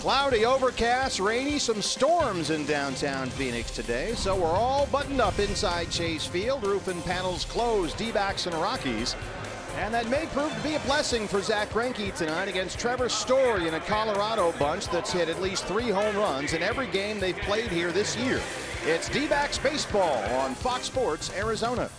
Cloudy, overcast, rainy, some storms in downtown Phoenix today. So we're all buttoned up inside Chase Field. Roof and panels closed, D-backs and Rockies. And that may prove to be a blessing for Zack Greinke tonight against Trevor Story in a Colorado bunch that's hit at least 3 home runs in every game they've played here this year. It's D-backs baseball on Fox Sports Arizona.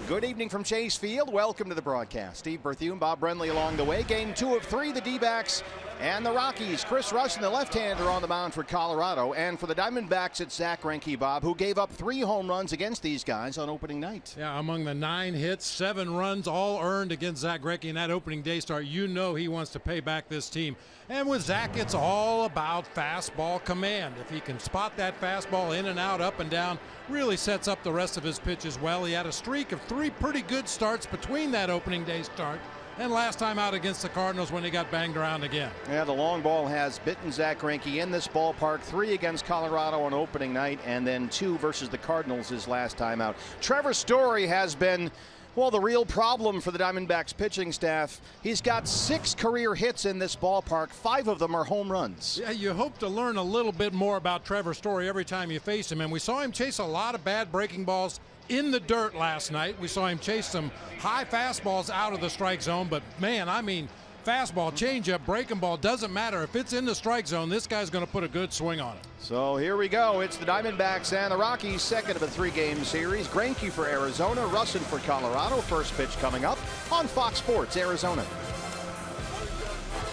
Good evening from Chase Field. Welcome to the broadcast. Steve Berthune, Bob Brenly along the way. Game 2 of 3, the D-backs and the Rockies. Chris Rush and the left-hander on the mound for Colorado. And for the Diamondbacks, it's Zack Greinke, Bob, who gave up 3 home runs against these guys on opening night. Yeah, among the 9 hits, 7 runs, all earned against Zack Greinke in that opening day start. You know he wants to pay back this team. And with Zack, it's all about fastball command. If he can spot that fastball in and out, up and down, really sets up the rest of his pitches well. He had a streak of 3 pretty good starts between that opening day start and last time out against the Cardinals when he got banged around again. Yeah, the long ball has bitten Zack Greinke in this ballpark. 3 against Colorado on opening night, and then 2 versus the Cardinals his last time out. Trevor Story has been, well, the real problem for the Diamondbacks pitching staff. He's got 6 career hits in this ballpark. 5 of them are home runs. Yeah, you hope to learn a little bit more about Trevor Story every time you face him, and we saw him chase a lot of bad breaking balls in the dirt last night. We saw him chase some high fastballs out of the strike zone, but man, I mean, fastball, changeup, breaking ball, doesn't matter. If it's in the strike zone, this guy's going to put a good swing on it. So here we go. It's the Diamondbacks and the Rockies, second of a 3-game series. Greinke for Arizona, Russin for Colorado. First pitch coming up on Fox Sports Arizona.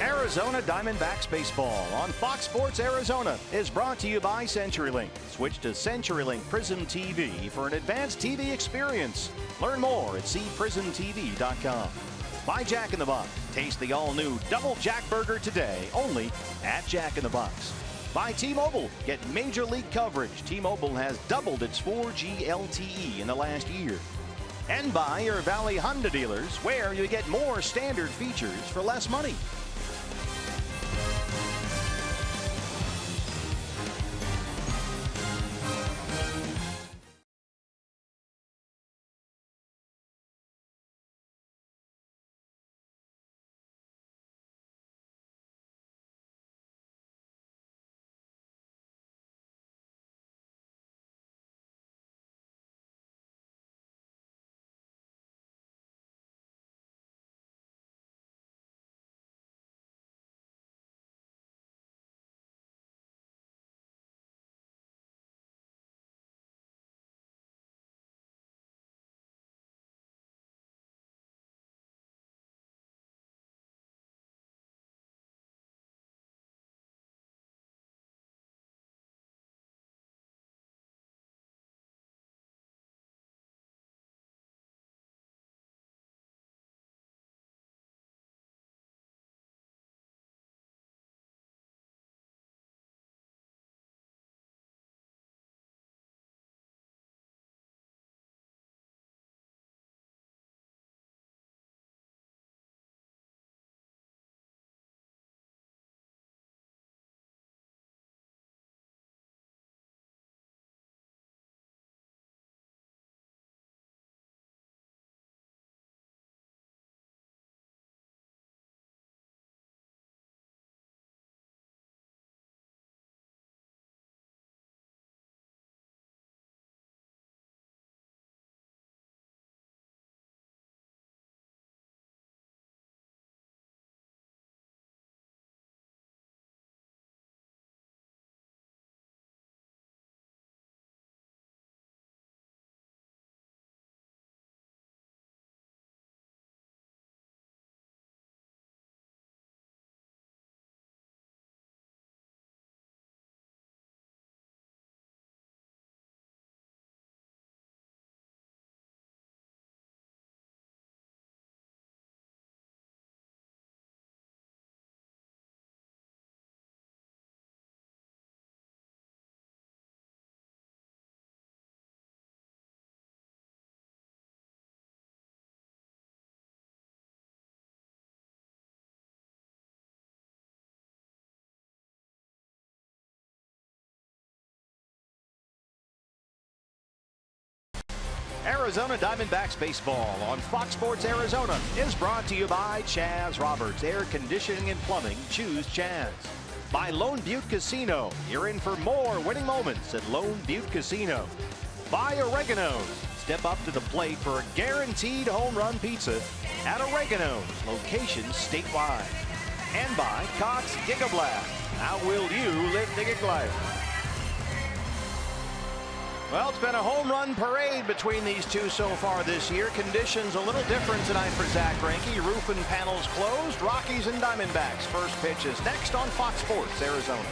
Arizona Diamondbacks baseball on Fox Sports Arizona is brought to you by CenturyLink. Switch to CenturyLink Prism TV for an advanced TV experience. Learn more at cprismtv.com. By Jack in the Box. Taste the all-new Double Jack Burger today, only at Jack in the Box. By T-Mobile. Get Major League coverage. T-Mobile has doubled its 4G LTE in the last year. And by your Valley Honda dealers, where you get more standard features for less money. Arizona Diamondbacks baseball on Fox Sports Arizona is brought to you by Chaz Roberts Air Conditioning and Plumbing. Choose Chaz. By Lone Butte Casino. You're in for more winning moments at Lone Butte Casino. By Oregano's. Step up to the plate for a guaranteed home run pizza at Oregano's. Locations statewide. And by Cox Gigablast. How will you live the gig life? Well, it's been a home run parade between these two so far this year. Conditions a little different tonight for Zack Greinke. Roof and panels closed. Rockies and Diamondbacks. First pitch is next on Fox Sports Arizona.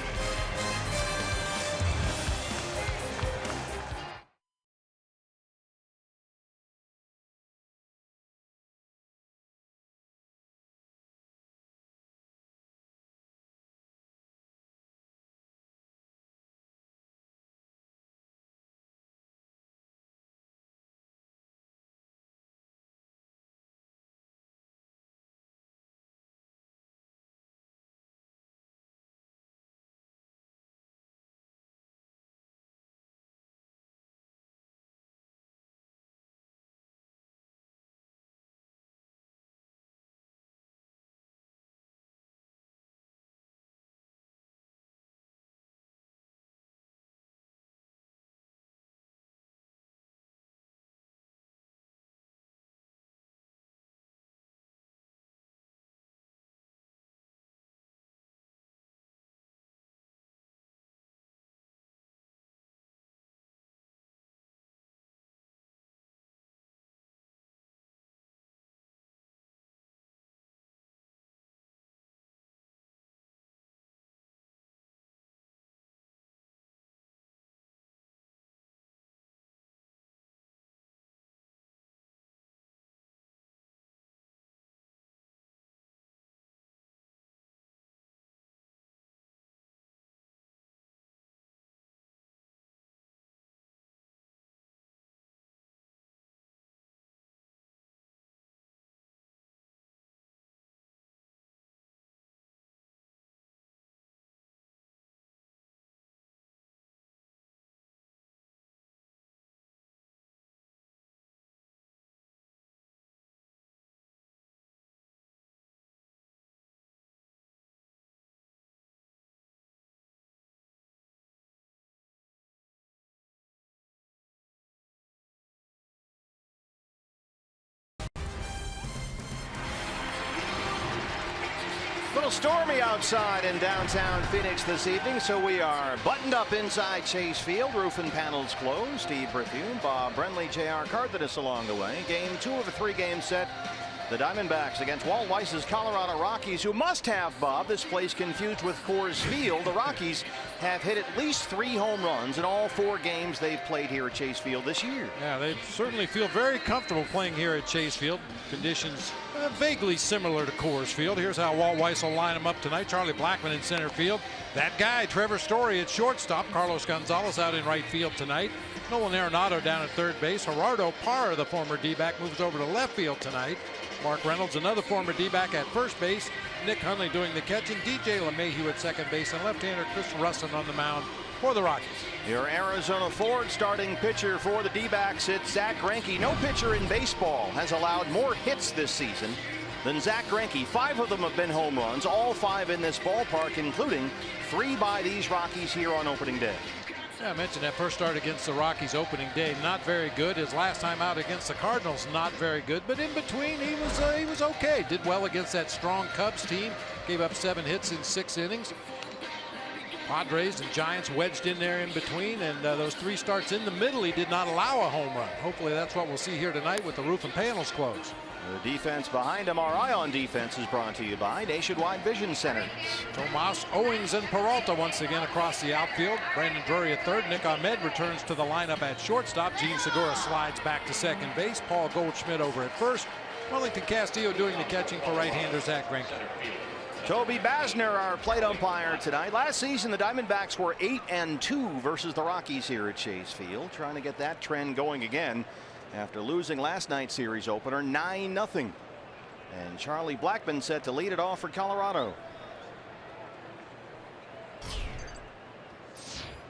A little stormy outside in downtown Phoenix this evening, so we are buttoned up inside Chase Field. Roof and panels closed. Steve Berthiaume, Bob Brenly, J.R. Cardenas along the way. Game 2 of a 3-game set. The Diamondbacks against Walt Weiss's Colorado Rockies, who must have, Bob, this place confused with Coors Field. The Rockies have hit at least 3 home runs in all 4 games they've played here at Chase Field this year. Yeah, they certainly feel very comfortable playing here at Chase Field. Conditions vaguely similar to Coors Field. Here's how Walt Weiss will line them up tonight. Charlie Blackmon in center field. That guy, Trevor Story at shortstop. Carlos Gonzalez out in right field tonight. Nolan Arenado down at third base. Gerardo Parra, the former D-back, moves over to left field tonight. Mark Reynolds, another former D-back, at first base. Nick Hundley doing the catching. DJ LeMahieu at second base, and left-hander Chris Russin on the mound for the Rockies. Your Arizona Ford starting pitcher for the D-backs, it's Zack Greinke. No pitcher in baseball has allowed more hits this season than Zack Greinke. 5 of them have been home runs, all 5 in this ballpark, including 3 by these Rockies here on opening day. Yeah, I mentioned that first start against the Rockies opening day, not very good. His last time out against the Cardinals, not very good. But in between, he was okay. Did well against that strong Cubs team. Gave up 7 hits in 6 innings. Padres and Giants wedged in there in between, and those 3 starts in the middle, he did not allow a home run. Hopefully that's what we'll see here tonight with the roof and panels closed. The defense behind him, our Eye on Defense, is brought to you by Nationwide Vision Center. Tomas, Owings, and Peralta once again across the outfield. Brandon Drury at third. Nick Ahmed returns to the lineup at shortstop. Gene Segura slides back to second base. Paul Goldschmidt over at first. Wellington Castillo doing the catching for right-hander Zack Greinke. Toby Basner, our plate umpire tonight. Last season, the Diamondbacks were 8-2 versus the Rockies here at Chase Field. Trying to get that trend going again after losing last night's series opener 9-0. And Charlie Blackmon set to lead it off for Colorado.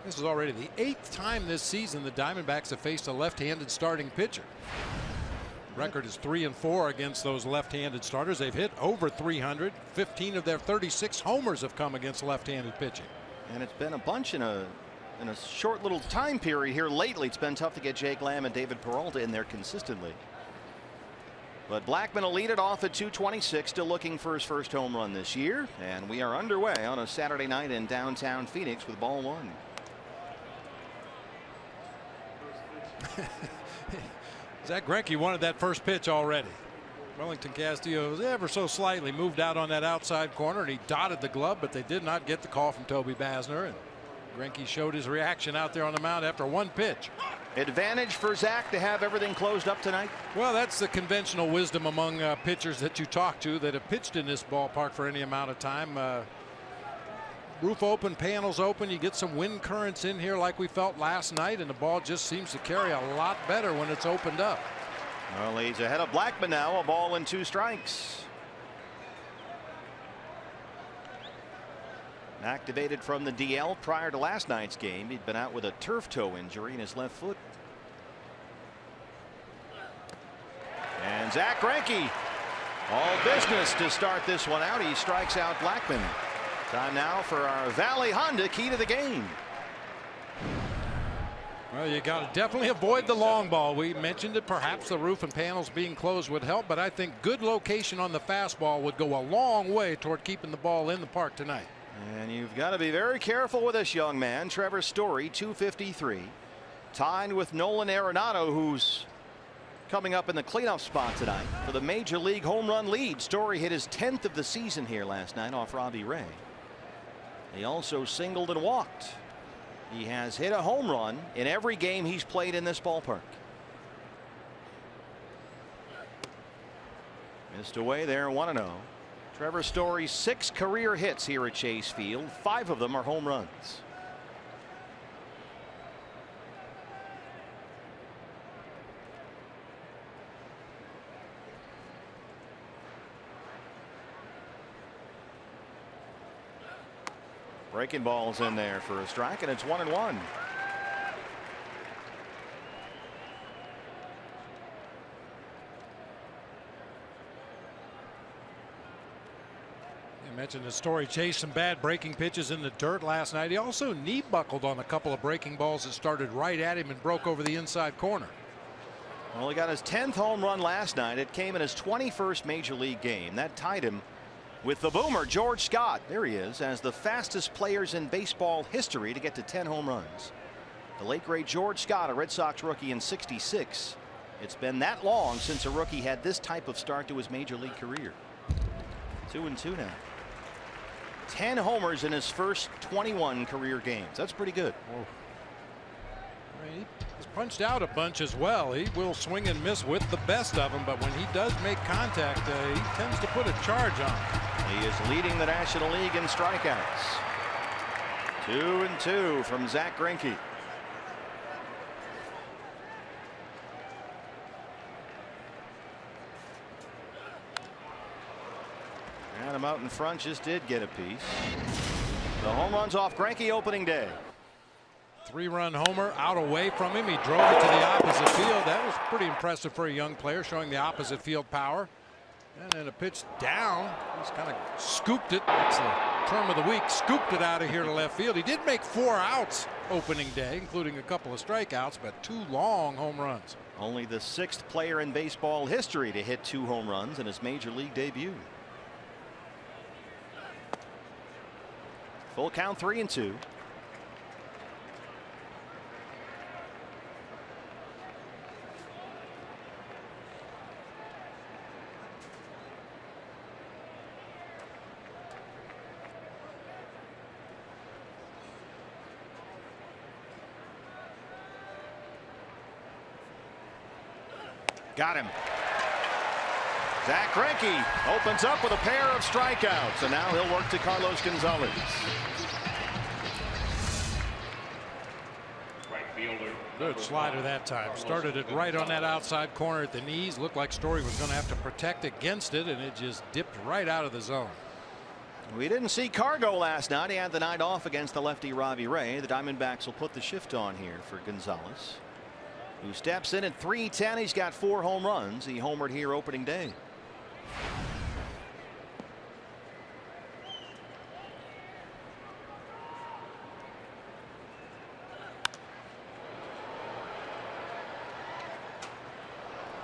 This is already the 8th time this season the Diamondbacks have faced a left-handed starting pitcher. Record is 3-4 against those left-handed starters. They've hit over 300. 15 of their 36 homers have come against left-handed pitching. And it's been a bunch in a short little time period here lately. It's been tough to get Jake Lamb and David Peralta in there consistently. But Blackmon will lead it off at 226, still looking for his first home run this year. And we are underway on a Saturday night in downtown Phoenix with ball one. Zach Greinke wanted that first pitch already. Wellington Castillo was ever so slightly moved out on that outside corner, and he dotted the glove, but they did not get the call from Toby Basner. And Greinke showed his reaction out there on the mound after one pitch. Advantage for Zach to have everything closed up tonight? Well, that's the conventional wisdom among pitchers that you talk to that have pitched in this ballpark for any amount of time. Roof open, panels open, you get some wind currents in here like we felt last night, and the ball just seems to carry a lot better when it's opened up. Well, he's ahead of Blackmon now, a ball and 2 strikes. Activated from the DL prior to last night's game. He'd been out with a turf toe injury in his left foot. And Zach Greinke, all business to start this one out. He strikes out Blackmon. Time now for our Valley Honda key to the game. Well, you got to definitely avoid the long ball. We mentioned that perhaps the roof and panels being closed would help, but I think good location on the fastball would go a long way toward keeping the ball in the park tonight. And you've got to be very careful with this young man. Trevor Story, 253, tied with Nolan Arenado, who's coming up in the cleanup spot tonight for the major league home run lead. Story hit his 10th of the season here last night off Robbie Ray. He also singled and walked. He has hit a home run in every game he's played in this ballpark. Missed away there, 1-0. Trevor Story's 6 career hits here at Chase Field. 5 of them are home runs. Breaking balls in there for a strike, and it's 1-1. I mentioned the Story chased some bad breaking pitches in the dirt last night. He also knee buckled on a couple of breaking balls that started right at him and broke over the inside corner. Well, he got his 10th home run last night. It came in his 21st major league game. That tied him with the boomer George Scott. There he is, as the fastest players in baseball history to get to 10 home runs. The late great George Scott, a Red Sox rookie in '66. It's been that long since a rookie had this type of start to his major league career. 2-2 now. 10 homers in his first 21 career games. That's pretty good. Whoa. He's punched out a bunch as well. He will swing and miss with the best of them, but when he does make contact, he tends to put a charge on. He is leading the National League in strikeouts. 2-2 from Zach Greinke. And him out in front just did get a piece. The home runs off Greinke opening day. 3-run homer out away from him. He drove it to the opposite field. That was pretty impressive for a young player, showing the opposite field power. And then a pitch down. He's kind of scooped it. That's the term of the week. Scooped it out of here to left field. He did make 4 outs opening day, including a couple of strikeouts, but 2 long home runs. Only the 6th player in baseball history to hit 2 home runs in his major league debut. Full count, 3-2. Got him. Zach Greinke opens up with a pair of strikeouts, and now he'll work to Carlos Gonzalez. Good slider that time. Started it right on that outside corner at the knees. Looked like Story was going to have to protect against it, and it just dipped right out of the zone. We didn't see Cargo last night. He had the night off against the lefty Robbie Ray. The Diamondbacks will put the shift on here for Gonzalez, who steps in at 310. He's got 4 home runs. He homered here opening day.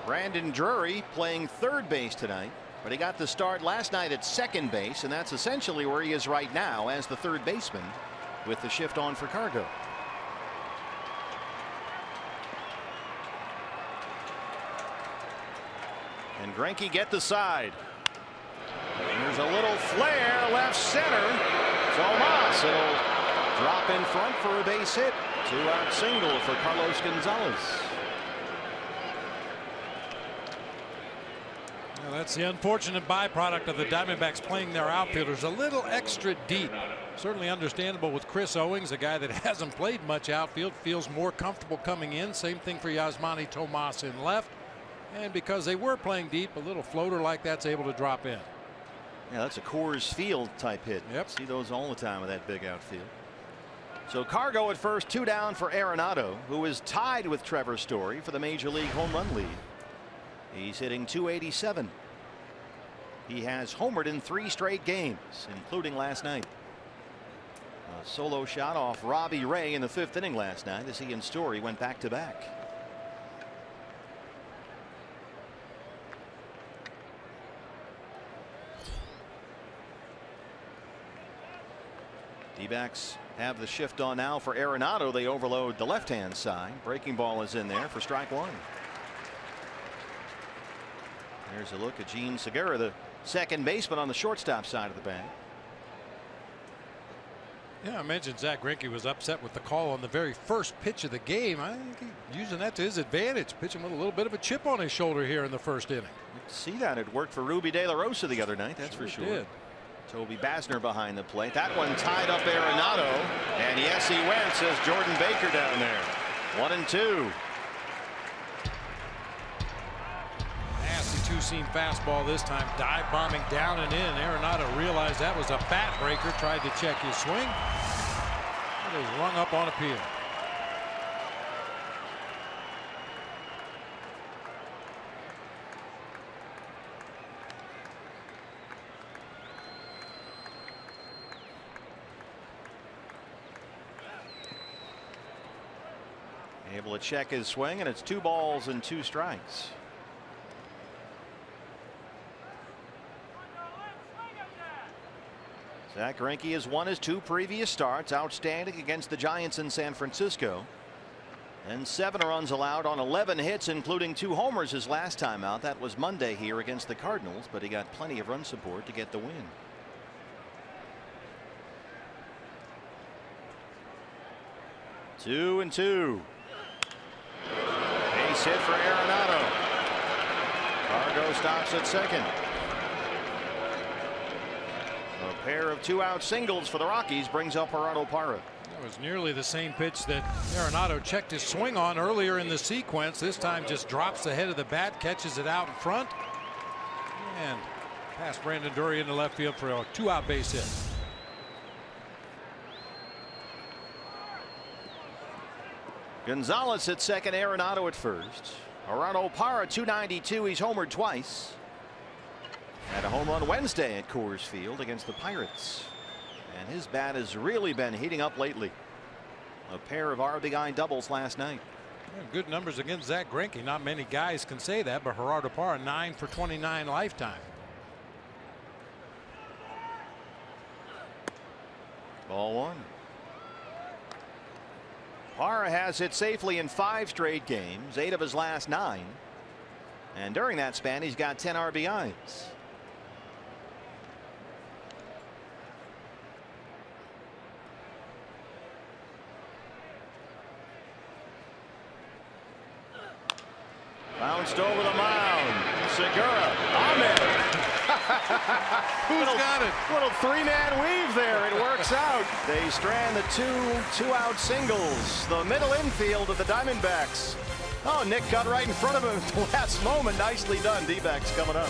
Brandon Drury playing third base tonight, but he got the start last night at second base, and that's essentially where he is right now as the third baseman with the shift on for Cargo. And Greinke get the side. There's a little flare left center. Tomas, it'll drop in front for a base hit. 2-out single for Carlos Gonzalez. Well, that's the unfortunate byproduct of the Diamondbacks playing their outfielders a little extra deep. Certainly understandable with Chris Owings, a guy that hasn't played much outfield, feels more comfortable coming in. Same thing for Yasmani Tomas in left. And because they were playing deep, a little floater like that's able to drop in. Yeah, that's a Coors Field type hit. Yep. See those all the time with that big outfield. So Cargo at first, 2 down for Arenado, who is tied with Trevor Story for the Major League home run lead. He's hitting .287. He has homered in 3 straight games, including last night. A solo shot off Robbie Ray in the 5th inning last night as he and Story went back to back. D-backs have the shift on now for Arenado. They overload the left-hand side. Breaking ball is in there for strike 1. There's a look at Gene Segura, the second baseman on the shortstop side of the bag. Yeah, I mentioned Zach Greinke was upset with the call on the very first pitch of the game. I think he's using that to his advantage, pitching with a little bit of a chip on his shoulder here in the first inning. See that it worked for Ruby De La Rosa the other night, that's for sure. Did. Toby Basner behind the plate. That one tied up Arenado, and yes, he went, says Jordan Baker down there. 1-2. Nasty two-seam fastball this time, dive bombing down and in. Arenado realized that was a bat breaker, tried to check his swing. It was rung up on appeal. Able to check his swing, and it's 2 balls and 2 strikes. Zach Greinke has won his 2 previous starts, outstanding against the Giants in San Francisco, and 7 runs allowed on 11 hits, including 2 homers his last time out. That was Monday here against the Cardinals, but he got plenty of run support to get the win. Two and 2. Base hit for Arenado. Cargo stops at second. A pair of 2-out singles for the Rockies brings up Gerardo Parra. That was nearly the same pitch that Arenado checked his swing on earlier in the sequence. This time just drops the head of the bat, catches it out in front, and past Brandon Drury into left field for a 2-out base hit. Gonzalez at second, Arenado at first. Gerardo Parra, 292. He's homered twice. Had a home run Wednesday at Coors Field against the Pirates. And his bat has really been heating up lately. A pair of RBI doubles last night. Yeah, good numbers against Zach Greinke. Not many guys can say that, but Gerardo Parra 9 for 29 lifetime. Ball 1. Parra has hit safely in 5 straight games, 8 of his last 9. And during that span, he's got 10 RBIs. Bounced over the mound. Segura. Ahmed. Who's got it? Little 3-man weave there. It works out. They strand the 2-out singles. The middle infield of the Diamondbacks. Oh, Nick got right in front of him at the last moment. Nicely done. D-backs coming up.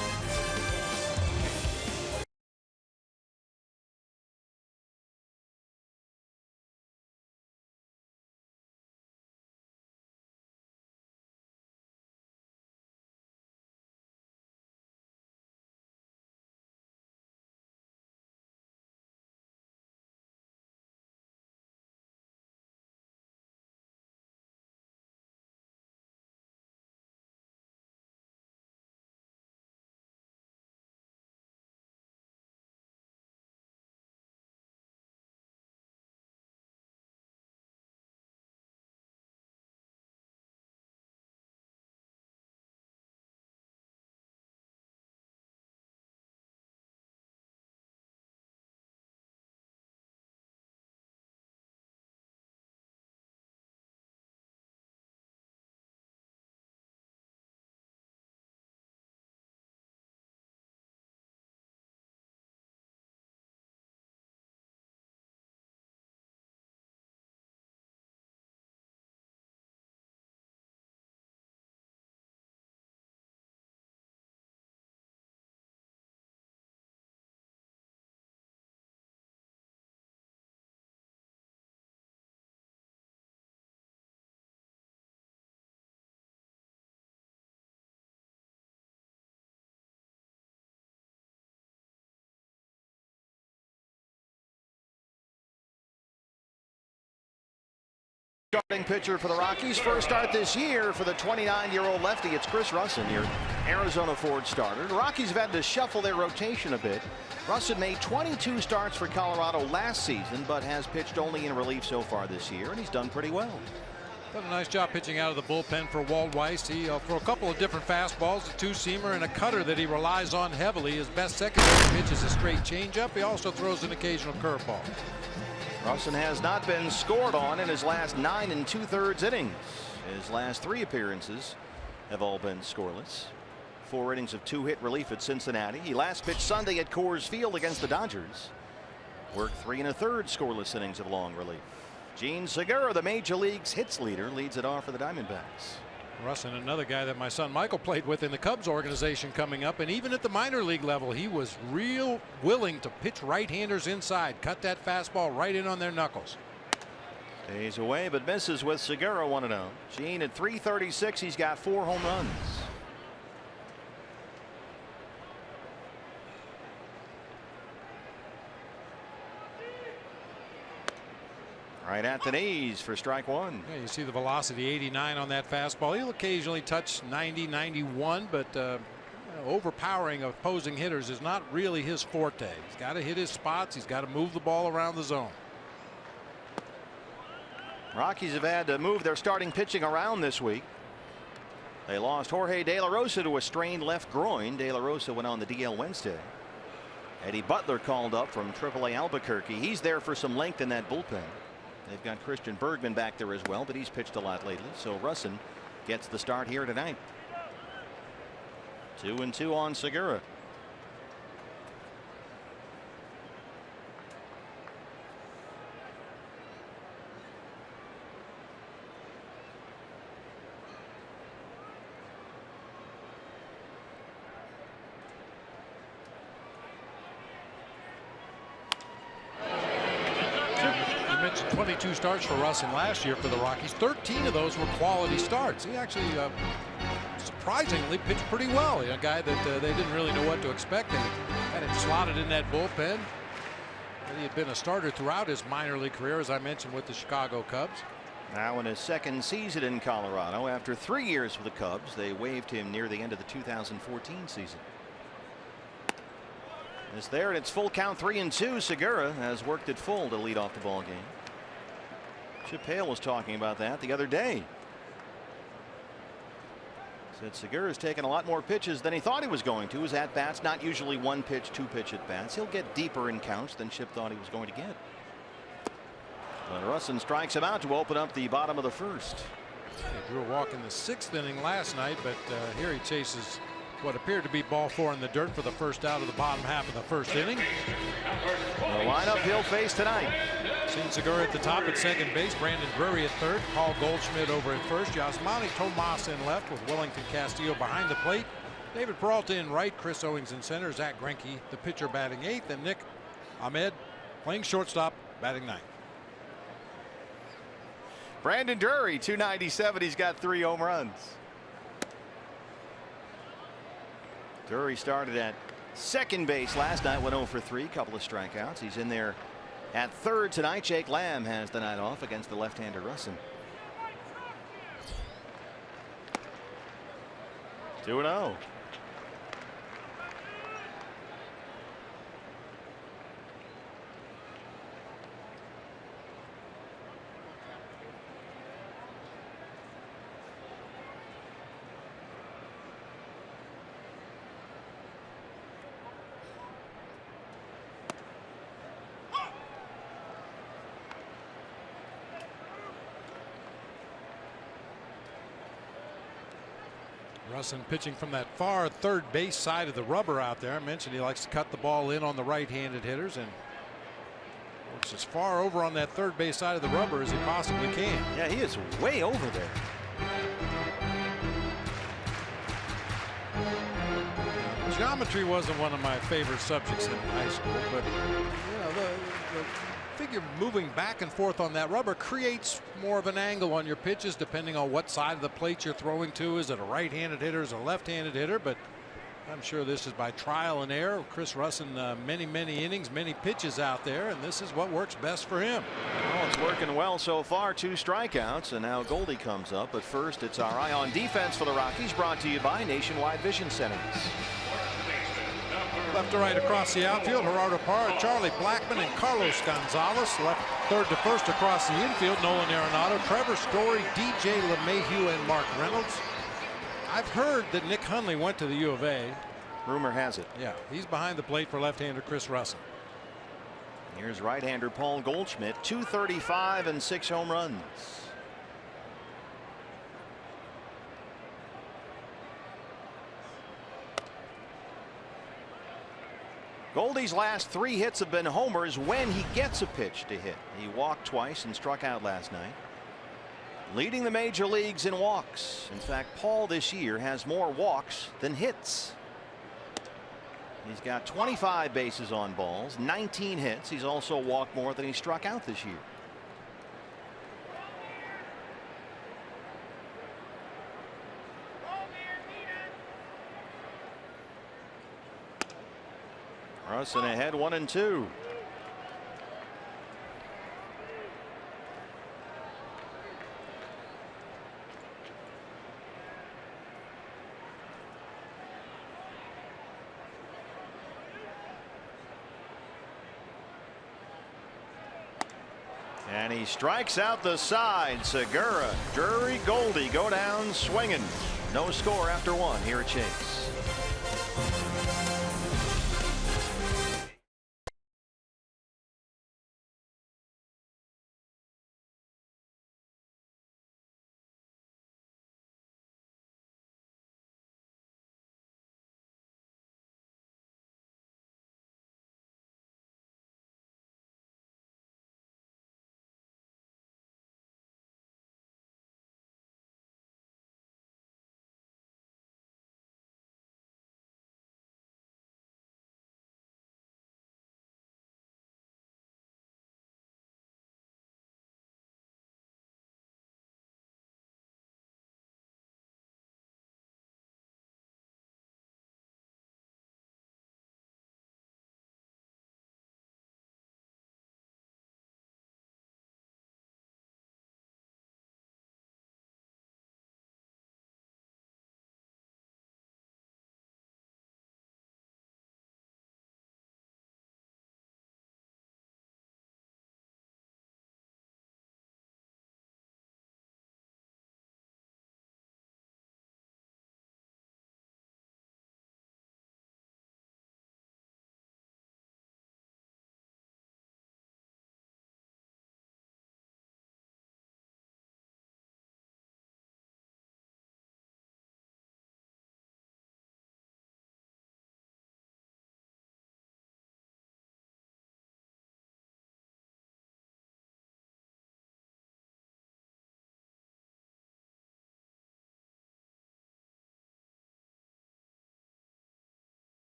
Starting pitcher for the Rockies. First start this year for the 29-year-old lefty. It's Chris Russin, your Arizona Ford starter. The Rockies have had to shuffle their rotation a bit. Russin made 22 starts for Colorado last season, but has pitched only in relief so far this year, and he's done pretty well. Done a nice job pitching out of the bullpen for Walt Weiss. He for a couple of different fastballs, a two-seamer and a cutter that he relies on heavily. His best secondary pitch is a straight changeup. He also throws an occasional curveball. Russin has not been scored on in his last 9 2/3 innings. His last 3 appearances have all been scoreless. 4 innings of 2-hit relief at Cincinnati. He last pitched Sunday at Coors Field against the Dodgers. Worked 3 1/3 scoreless innings of long relief. Gene Segura, the major league's hits leader, leads it off for the Diamondbacks. Russin, another guy that my son Michael played with in the Cubs organization coming up, and even at the minor league level, he was real willing to pitch right-handers inside, cut that fastball right in on their knuckles. Stays away, but misses with Segura 1-0. Gene at .336, he's got 4 home runs. Right at the knees for strike 1. Yeah, you see the velocity 89 on that fastball. He'll occasionally touch 90, 91, but overpowering opposing hitters is not really his forte. He's got to hit his spots. He's got to move the ball around the zone. Rockies have had to move their starting pitching around this week. They lost Jorge De La Rosa to a strained left groin. De La Rosa went on the DL Wednesday. Eddie Butler called up from AAA Albuquerque. He's there for some length in that bullpen. They've got Christian Bergman back there as well, but he's pitched a lot lately. So Russin gets the start here tonight. 2-2 on Segura. You mentioned 22 starts for Russin last year for the Rockies. 13 of those were quality starts. He actually surprisingly pitched pretty well. A guy that they didn't really know what to expect. They had him slotted in that bullpen. He had been a starter throughout his minor league career, as I mentioned, with the Chicago Cubs. Now in his second season in Colorado, after 3 years with the Cubs, they waived him near the end of the 2014 season. It's there, and it's full count 3-2. Segura has worked it full to lead off the ball game. Chip Hale was talking about that the other day. Said Segura's taken a lot more pitches than he thought he was going to. His at bats not usually 1-pitch, 2-pitch at bats. He'll get deeper in counts than Chip thought he was going to get. But Russin strikes him out to open up the bottom of the first. He drew a walk in the 6th inning last night, but here he chases what appeared to be ball 4 in the dirt for the first out of the bottom half of the first inning. The lineup he'll face tonight. Seen Segura at the top at second base, Brandon Drury at third, Paul Goldschmidt over at first, Yasmani Tomas in left with Wellington Castillo behind the plate, David Peralta in right, Chris Owings in center, Zach Greinke the pitcher batting 8th, and Nick Ahmed playing shortstop batting 9th. Brandon Drury, 297. He's got 3 home runs. Drury started at second base last night, went 0 for 3, couple of strikeouts. He's in there at third tonight. Jake Lamb has the night off against the left-hander Russin. 2-0. Russin pitching from that far third base side of the rubber out there. I mentioned he likes to cut the ball in on the right-handed hitters and works as far over on that third base side of the rubber as he possibly can. Yeah, he is way over there. Geometry wasn't one of my favorite subjects in high school, but you know, the figure moving back and forth on that rubber creates more of an angle on your pitches depending on what side of the plate you're throwing to. Is it a right-handed hitter? Is it a left-handed hitter? But I'm sure this is by trial and error. Chris Russin, many innings, many pitches out there, and this is what works best for him. Well, it's working well so far. 2 strikeouts, and now Goldie comes up. But first, it's our eye on defense for the Rockies, brought to you by Nationwide Vision Centers. Left to right across the outfield, Gerardo Parra, Charlie Blackmon, and Carlos Gonzalez. Left third to first across the infield, Nolan Arenado, Trevor Story, DJ LeMahieu, and Mark Reynolds. I've heard that Nick Hundley went to the U of A. Rumor has it. Yeah, he's behind the plate for left-hander Chris Russin. Here's right-hander Paul Goldschmidt, 235 and 6 home runs. Goldie's last 3 hits have been homers when he gets a pitch to hit. He walked twice and struck out last night. Leading the major leagues in walks. In fact, Paul this year has more walks than hits. He's got 25 bases on balls, 19 hits. He's also walked more than he struck out this year. Russin ahead 1-2. And he strikes out the side. Segura, Drury, Goldie go down swinging. No score after 1 here at Chase.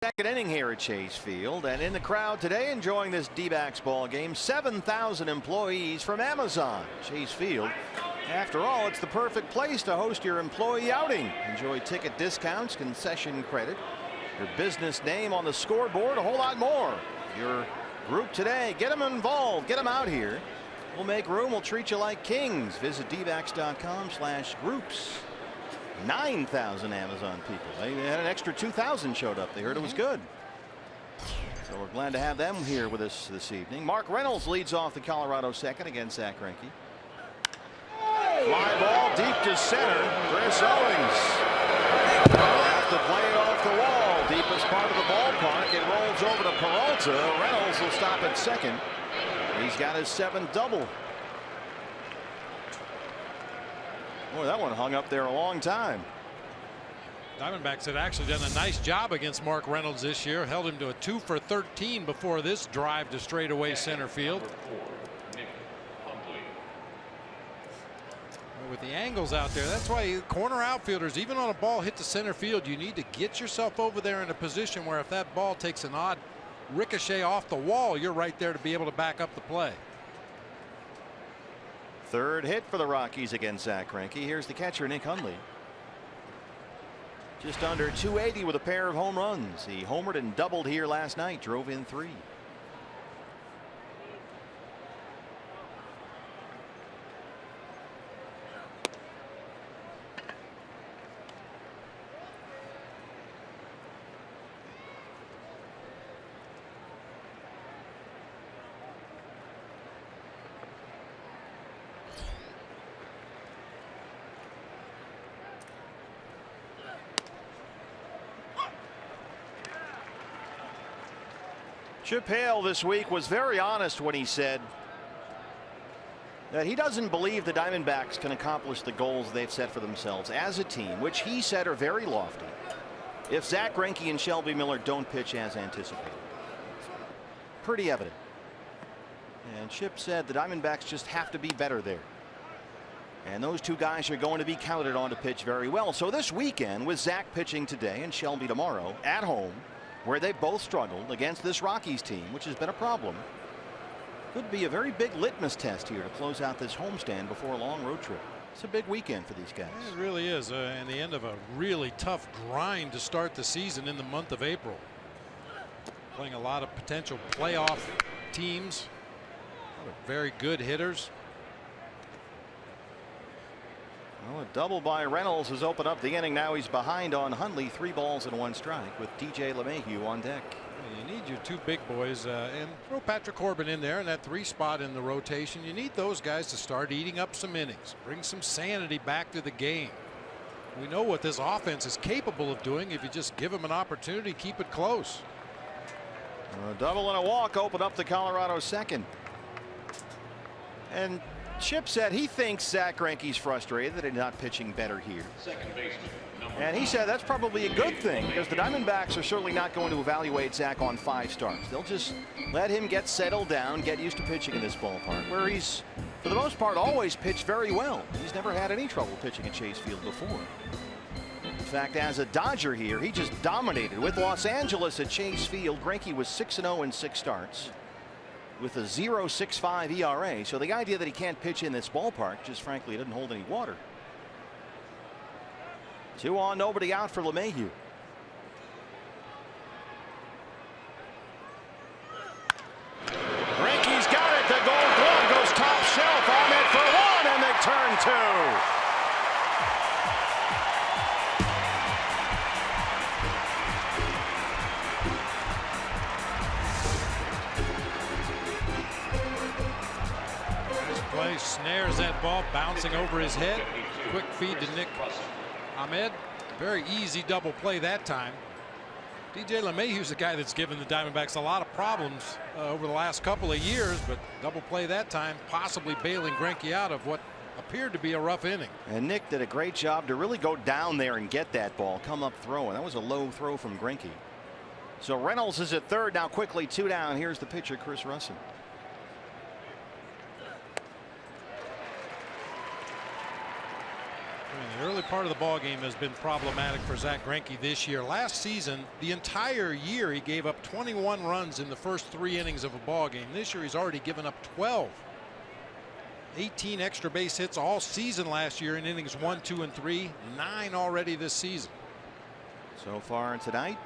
Second inning here at Chase Field, and in the crowd today enjoying this D-backs ball game, 7,000 employees from Amazon. Chase Field, after all, it's the perfect place to host your employee outing. Enjoy ticket discounts, concession credit, your business name on the scoreboard, a whole lot more. Your group today, get them involved, get them out here. We'll make room, we'll treat you like kings. Visit dbacks.com/groups. 9,000 Amazon people. They had an extra 2,000 showed up. They heard it was good. So we're glad to have them here with us this evening. Mark Reynolds leads off the Colorado second against Zach Greinke. Fly ball deep to center. Chris Owings will have to play it off the wall. Deepest part of the ballpark. It rolls over to Peralta. Reynolds will stop at second. He's got his 7th double. Boy, that one hung up there a long time. Diamondbacks had actually done a nice job against Mark Reynolds this year. Held him to a 2 for 13 before this drive to straightaway center field. With the angles out there, that's why corner outfielders, even on a ball hit to center field, you need to get yourself over there in a position where if that ball takes an odd ricochet off the wall, you're right there to be able to back up the play. Third hit for the Rockies against Zach Greinke. Here's the catcher, Nick Hundley. Just under 280 with a pair of home runs. He homered and doubled here last night, drove in 3. Chip Hale this week was very honest when he said that he doesn't believe the Diamondbacks can accomplish the goals they've set for themselves as a team, which he said are very lofty, if Zack Greinke and Shelby Miller don't pitch as anticipated. Pretty evident. And Chip said the Diamondbacks just have to be better there. And those two guys are going to be counted on to pitch very well. So this weekend, with Zack pitching today and Shelby tomorrow at home, where they both struggled against this Rockies team, which has been a problem, could be a very big litmus test here to close out this homestand before a long road trip. It's a big weekend for these guys. It really is, and the end of a really tough grind to start the season in the month of April. Playing a lot of potential playoff teams, a lot of very good hitters. Well, a double by Reynolds has opened up the inning. Now he's behind on Hundley, 3 balls and 1 strike with DJ LeMahieu on deck. You need your 2 big boys, and throw Patrick Corbin in there in that 3 spot in the rotation. You need those guys to start eating up some innings, bring some sanity back to the game. We know what this offense is capable of doing if you just give them an opportunity, keep it close. A double and a walk open up the Colorado second. And Chip said he thinks Zack Greinke's frustrated that he's not pitching better here. And he said that's probably a good thing, because the Diamondbacks are certainly not going to evaluate Zack on 5 starts. They'll just let him get settled down, get used to pitching in this ballpark, where he's, for the most part, always pitched very well. He's never had any trouble pitching at Chase Field before. In fact, as a Dodger here, he just dominated with Los Angeles at Chase Field. Greinke was 6-0 in 6 starts with a 0.65 ERA. So the idea that he can't pitch in this ballpark just frankly doesn't hold any water. 2 on, nobody out for LeMahieu. Greinke's got it. The Gold Glove goes top shelf. On it for 1, and they turn 2. Snares that ball, bouncing over his head. Quick feed to Nick Ahmed. Very easy double play that time. DJ LeMahieu's the guy that's given the Diamondbacks a lot of problems over the last couple of years, but double play that time, possibly bailing Greinke out of what appeared to be a rough inning. And Nick did a great job to really go down there and get that ball, come up throwing. That was a low throw from Greinke. So Reynolds is at third now, quickly 2 down. Here's the pitcher, Chris Russin. The early part of the ball game has been problematic for Zack Greinke this year. Last season, the entire year, he gave up 21 runs in the first 3 innings of a ball game. This year, he's already given up 12. 18 extra base hits all season last year in innings 1, 2, and 3. 9 already this season. So far tonight,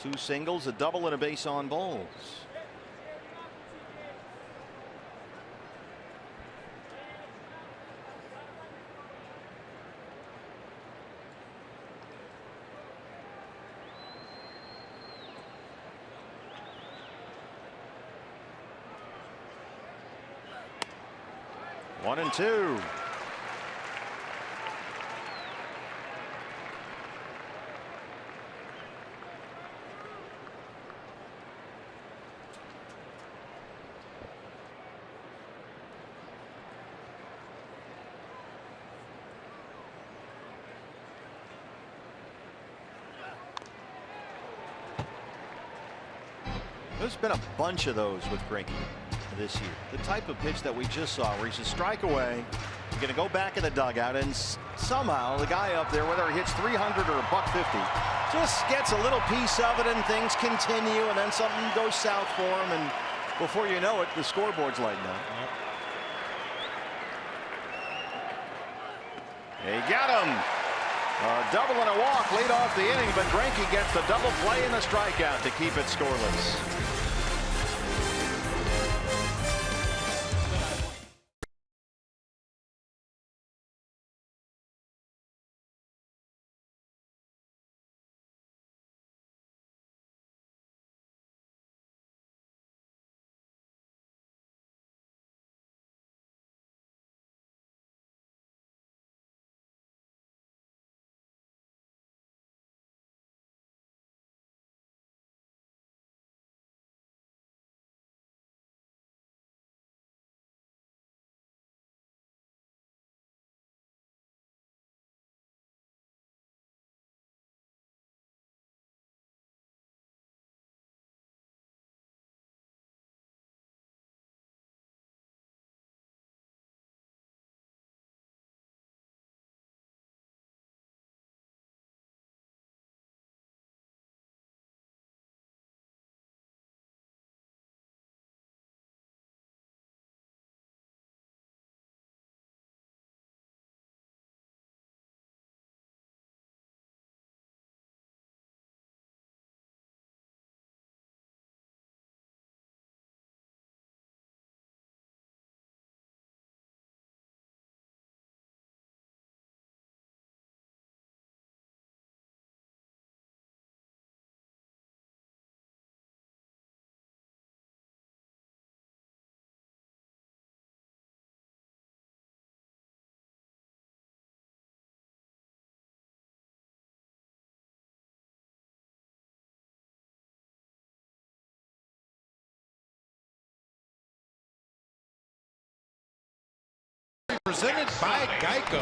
2 singles, a double, and a base on balls. One and 2. There's been a bunch of those with Greinke this year. The type of pitch that we just saw, where he's a strike away, you're going to go back in the dugout, and somehow the guy up there, whether he hits 300 or a $150, just gets a little piece of it, and things continue, and then something goes south for him, and before you know it, the scoreboard's lighting up. Yep. He got him. A double and a walk lead off the inning, but Greinke gets the double play and the strikeout to keep it scoreless. Presented by Geico.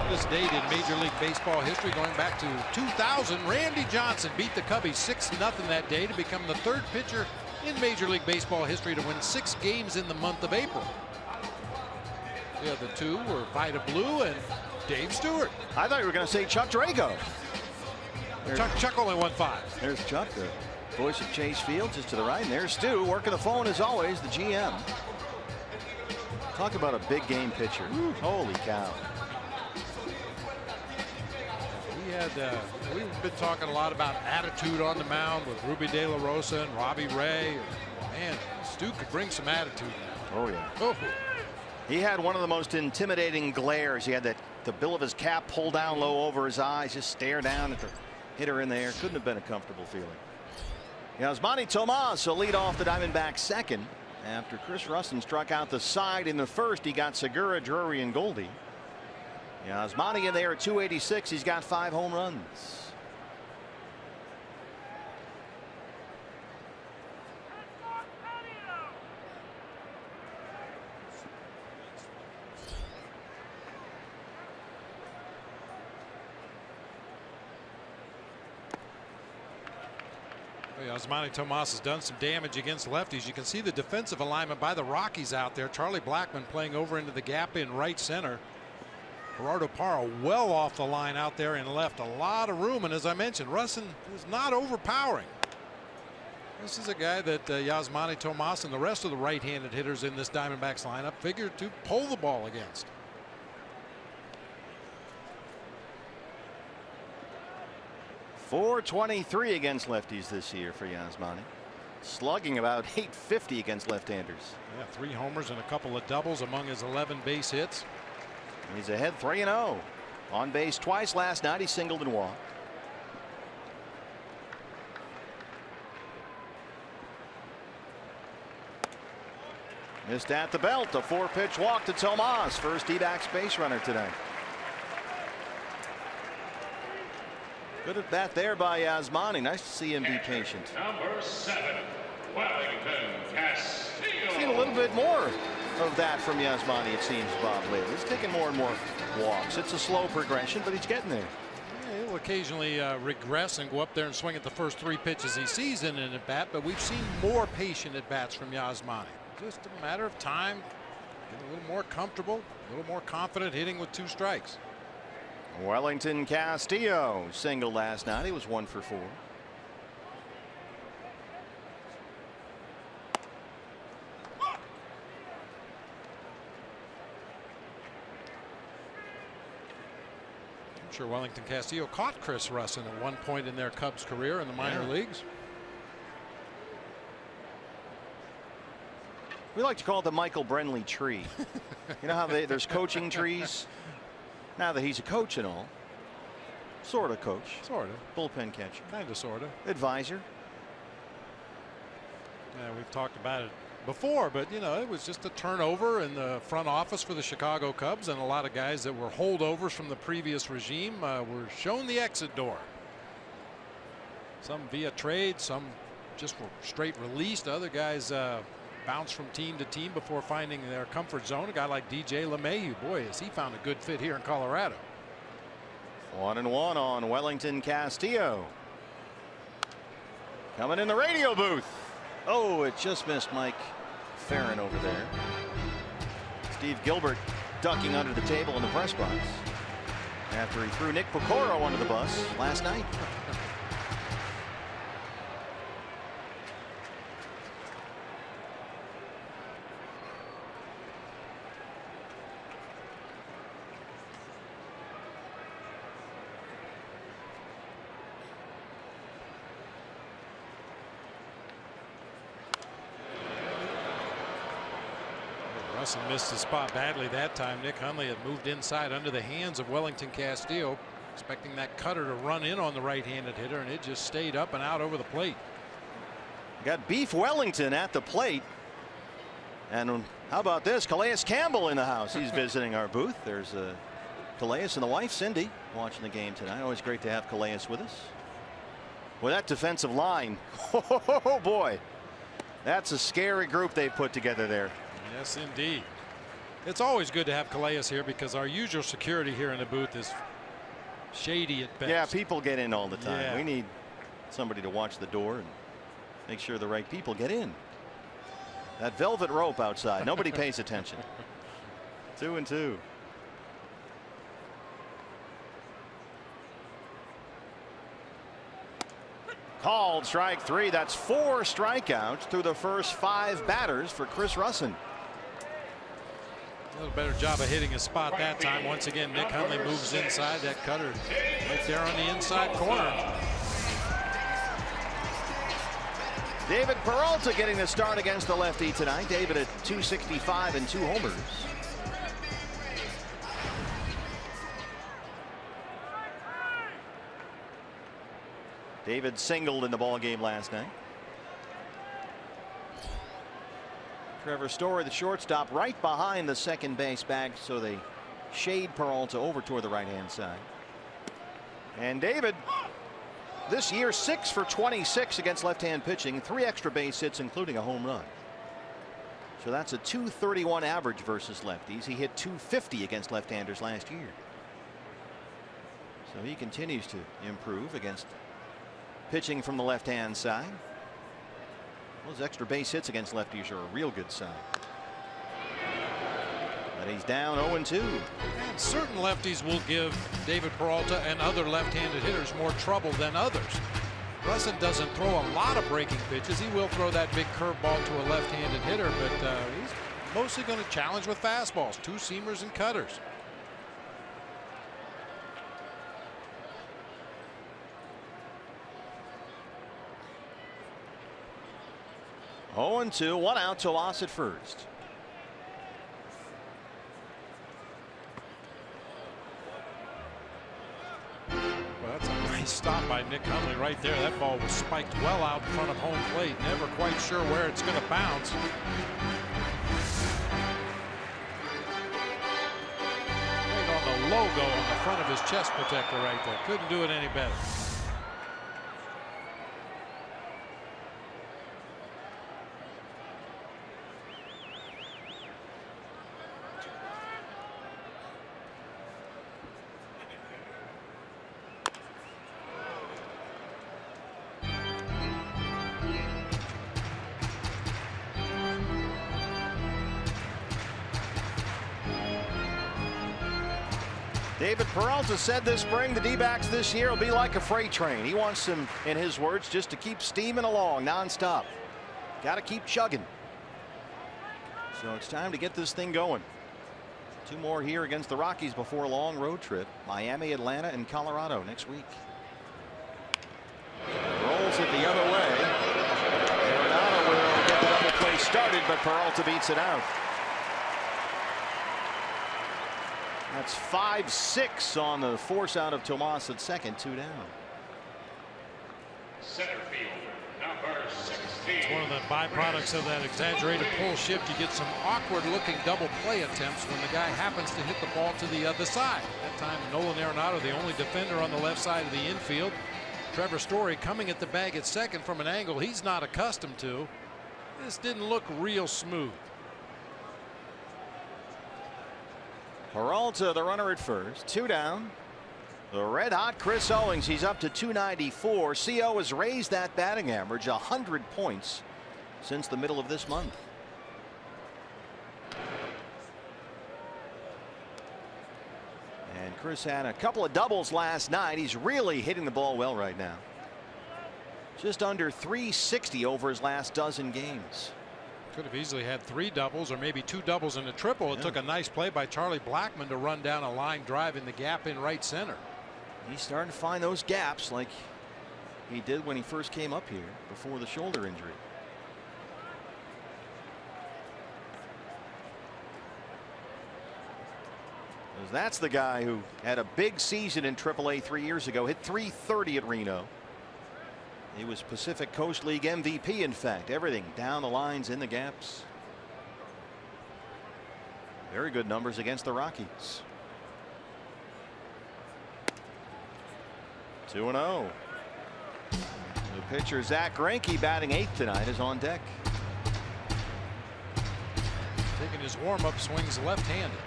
This date in Major League Baseball history going back to 2000. Randy Johnson beat the Cubbies 6-0 that day to become the third pitcher in Major League Baseball history to win 6 games in the month of April. The other two were Vida Blue and Dave Stewart. I thought you were going to say Chuck Drago. Chuck only won 5. There's Chuck, the voice of Chase Field, just to the right. And there's Stu working the phone as always, the GM. Talk about a big game pitcher. Holy cow. We've been talking a lot about attitude on the mound with Ruby De La Rosa and Robbie Ray. Man, Stu could bring some attitude. Oh yeah. Oh. He had one of the most intimidating glares. He had the bill of his cap pulled down low over his eyes, just stare down at the hitter in there. Couldn't have been a comfortable feeling. Yasmani Tomas will lead off the Diamondbacks second. After Chris Rustin struck out the side in the first, he got Segura, Drury, and Goldie. Yasmani in there at 286. He's got 5 home runs. Yasmani Tomas has done some damage against lefties. You can see the defensive alignment by the Rockies out there. Charlie Blackmon playing over into the gap in right center. Gerardo Parra well off the line out there and left a lot of room. And as I mentioned, Rustin was not overpowering. This is a guy that Yasmani Tomas and the rest of the right-handed hitters in this Diamondbacks lineup figured to pull the ball against. .423 against lefties this year for Yasmani. Slugging about .850 against left-handers. Yeah, 3 homers and a couple of doubles among his 11 base hits. He's ahead 3-0. On base twice last night. He singled and walked. Missed at the belt. A 4-pitch walk to Tomas. First D-backs base runner today. Good at bat there by Yasmani. Nice to see him be patient. Number 7, Wellington Castillo. Seen a little bit more of that from Yasmani, it seems, Bob, lately. He's taking more and more walks. It's a slow progression, but he's getting there. Yeah, he'll occasionally regress and go up there and swing at the first 3 pitches he sees in an at bat, but we've seen more patient at bats from Yasmani. Just a matter of time, getting a little more comfortable, a little more confident hitting with 2 strikes. Wellington Castillo single last night. He was 1 for 4. Sure, Wellington Castillo caught Chris Russin at one point in their Cubs career in the minor leagues. We like to call it the Michael Brenly tree. You know how there's coaching trees? Now that he's a coach and all. Sort of coach. Sort of. Bullpen catcher. Kind of, sort of. Advisor. Yeah, we've talked about it before, but you know, it was just a turnover in the front office for the Chicago Cubs, and a lot of guys that were holdovers from the previous regime were shown the exit door. Some via trade, some just were straight released. Other guys bounced from team to team before finding their comfort zone. A guy like DJ LeMahieu, boy, has he found a good fit here in Colorado. 1-1 on Wellington Castillo. Coming in the radio booth. Oh, it just missed Mike Farron over there. Steve Gilbert ducking under the table in the press box after he threw Nick Pecoro under the bus last night. Russin missed his spot badly that time. Nick Hundley had moved inside under the hands of Wellington Castillo, expecting that cutter to run in on the right-handed hitter, and it just stayed up and out over the plate. Got Beef Wellington at the plate. And how about this? Calais Campbell in the house. He's visiting our booth. There's Calais and the wife Cindy watching the game tonight. Always great to have Calais with us. Well, that defensive line. Oh boy, that's a scary group they put together there. Yes, indeed. It's always good to have Calais here because our usual security here in the booth is shady at best. Yeah, people get in all the time. Yeah. We need somebody to watch the door and make sure the right people get in. That velvet rope outside, nobody pays attention. 2-2. Called strike three. That's 4 strikeouts through the first 5 batters for Chris Russin. A little better job of hitting a spot that time. Once again, Nick Hundley moves inside. That cutter right there on the inside corner. David Peralta getting the start against the lefty tonight. David at .265 and 2 homers. David singled in the ball game last night. Trevor Story, the shortstop, right behind the second base bag, so they shade Peralta over toward the right-hand side. And David, this year 6 for 26 against left-hand pitching, 3 extra base hits, including a home run. So that's a .231 average versus lefties. He hit .250 against left-handers last year. So he continues to improve against pitching from the left-hand side. Those extra base hits against lefties are a real good sign. But he's down 0-2. And certain lefties will give David Peralta and other left-handed hitters more trouble than others. Russin doesn't throw a lot of breaking pitches. He will throw that big curveball to a left-handed hitter, but he's mostly going to challenge with fastballs, 2-seamers and cutters. Oh, 0-2, 1 out to Loss at first. Well, that's a nice stop by Nick Hundley right there. That ball was spiked well out in front of home plate. Never quite sure where it's going to bounce. Right on the logo on the front of his chest protector right there. Couldn't do it any better. David Peralta said this spring the D-backs this year will be like a freight train. He wants them, in his words, just to keep steaming along nonstop. Got to keep chugging. So it's time to get this thing going. 2 more here against the Rockies before a long road trip. Miami, Atlanta, and Colorado next week. Rolls it the other way. Arenado will get the double play started, but Peralta beats it out. That's 5-6 on the force out of Tomas at second, 2 down. Center field, number 16. It's one of the byproducts of that exaggerated pull shift. You get some awkward looking double play attempts when the guy happens to hit the ball to the other side. That time Nolan Arenado, the only defender on the left side of the infield. Trevor Story coming at the bag at second from an angle he's not accustomed to. This didn't look real smooth. Peralta, the runner at first, 2 down. The red hot Chris Owings, he's up to 294. CO has raised that batting average 100 points since the middle of this month. And Chris had a couple of doubles last night. He's really hitting the ball well right now. Just under 360 over his last dozen games. Could have easily had 3 doubles or maybe 2 doubles and a triple. It took a nice play by Charlie Blackmon to run down a line drive in the gap in right center. He's starting to find those gaps like he did when he first came up here before the shoulder injury. That's the guy who had a big season in AAA 3 years ago, hit .330 at Reno. He was Pacific Coast League MVP, in fact. Everything down the lines, in the gaps. Very good numbers against the Rockies. 2-0. The pitcher Zach Greinke, batting 8th tonight, is on deck. Taking his warm-up swings left-handed.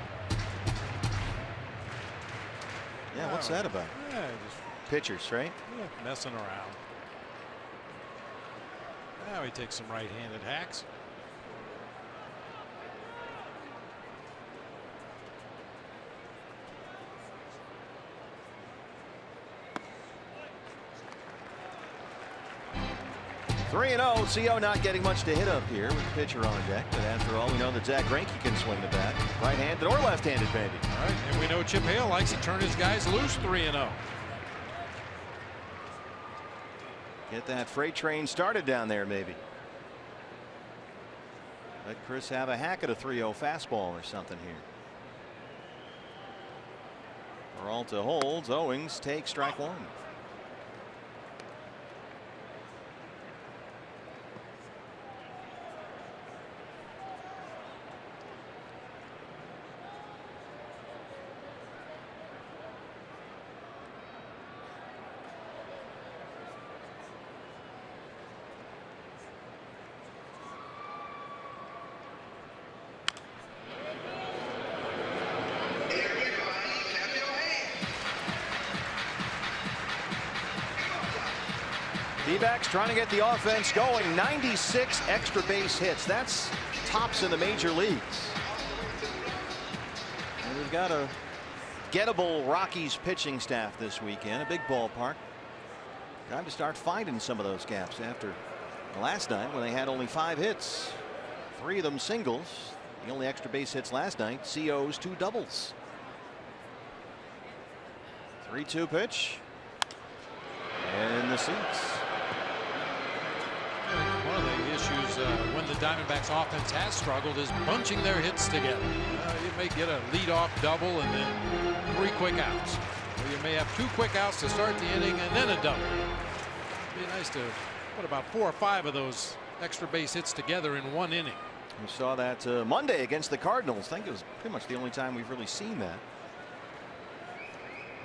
Yeah, what's that about? Yeah, just pitchers, right? Yeah, messing around. Now he takes some right-handed hacks. Three 3-0. CO not getting much to hit up here with the pitcher on deck. But after all, we know that Zach Greinke can swing the bat. Right-handed or left-handed, maybe. All right, and we know Chip Hale likes to turn his guys loose 3-0. Get that freight train started down there, maybe. Let Chris have a hack at a 3-0 fastball or something here. Peralta holds. Owings takes strike one. D-backs trying to get the offense going. 96 extra base hits. That's tops in the major leagues. And we've got a gettable Rockies pitching staff this weekend. A big ballpark. Time to start finding some of those gaps after last night when they had only 5 hits. 3 of them singles. The only extra base hits last night. CO's 2 doubles. 3-2 pitch. And in the seats. One of the issues when the Diamondbacks offense has struggled is bunching their hits together. You may get a leadoff double and then 3 quick outs. Or you may have 2 quick outs to start the inning and then a double. It'd be nice to put about 4 or 5 of those extra base hits together in 1 inning. We saw that Monday against the Cardinals. I think it was pretty much the only time we've really seen that.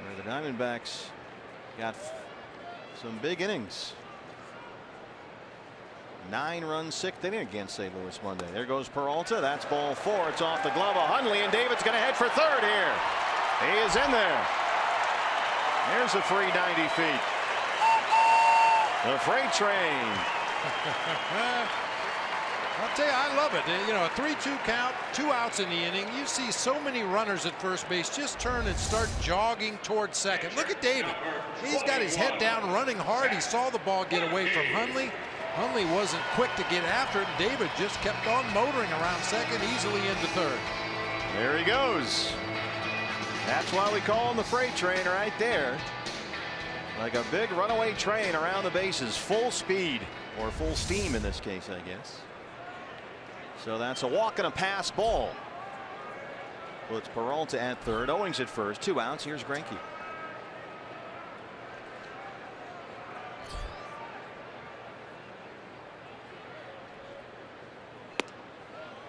Where the Diamondbacks got some big innings. 9-run 6th inning against St. Louis Monday. There goes Peralta. That's ball 4. It's off the glove of Hundley, and David's going to head for third here. He is in there. There's a free 90 feet. The freight train. I'll tell you, I love it. You know, a 3-2 count, 2 outs in the inning. You see so many runners at first base just turn and start jogging towards second. Look at David. He's got his head down, running hard. He saw the ball get away from Hundley. Hundley wasn't quick to get after it. David just kept on motoring around second, easily into third. There he goes. That's why we call him the freight train right there. Like a big runaway train around the bases, full speed, or full steam in this case, I guess. So that's a walk and a pass ball. Puts Peralta at third. Owings at first. 2 outs. Here's Greinke.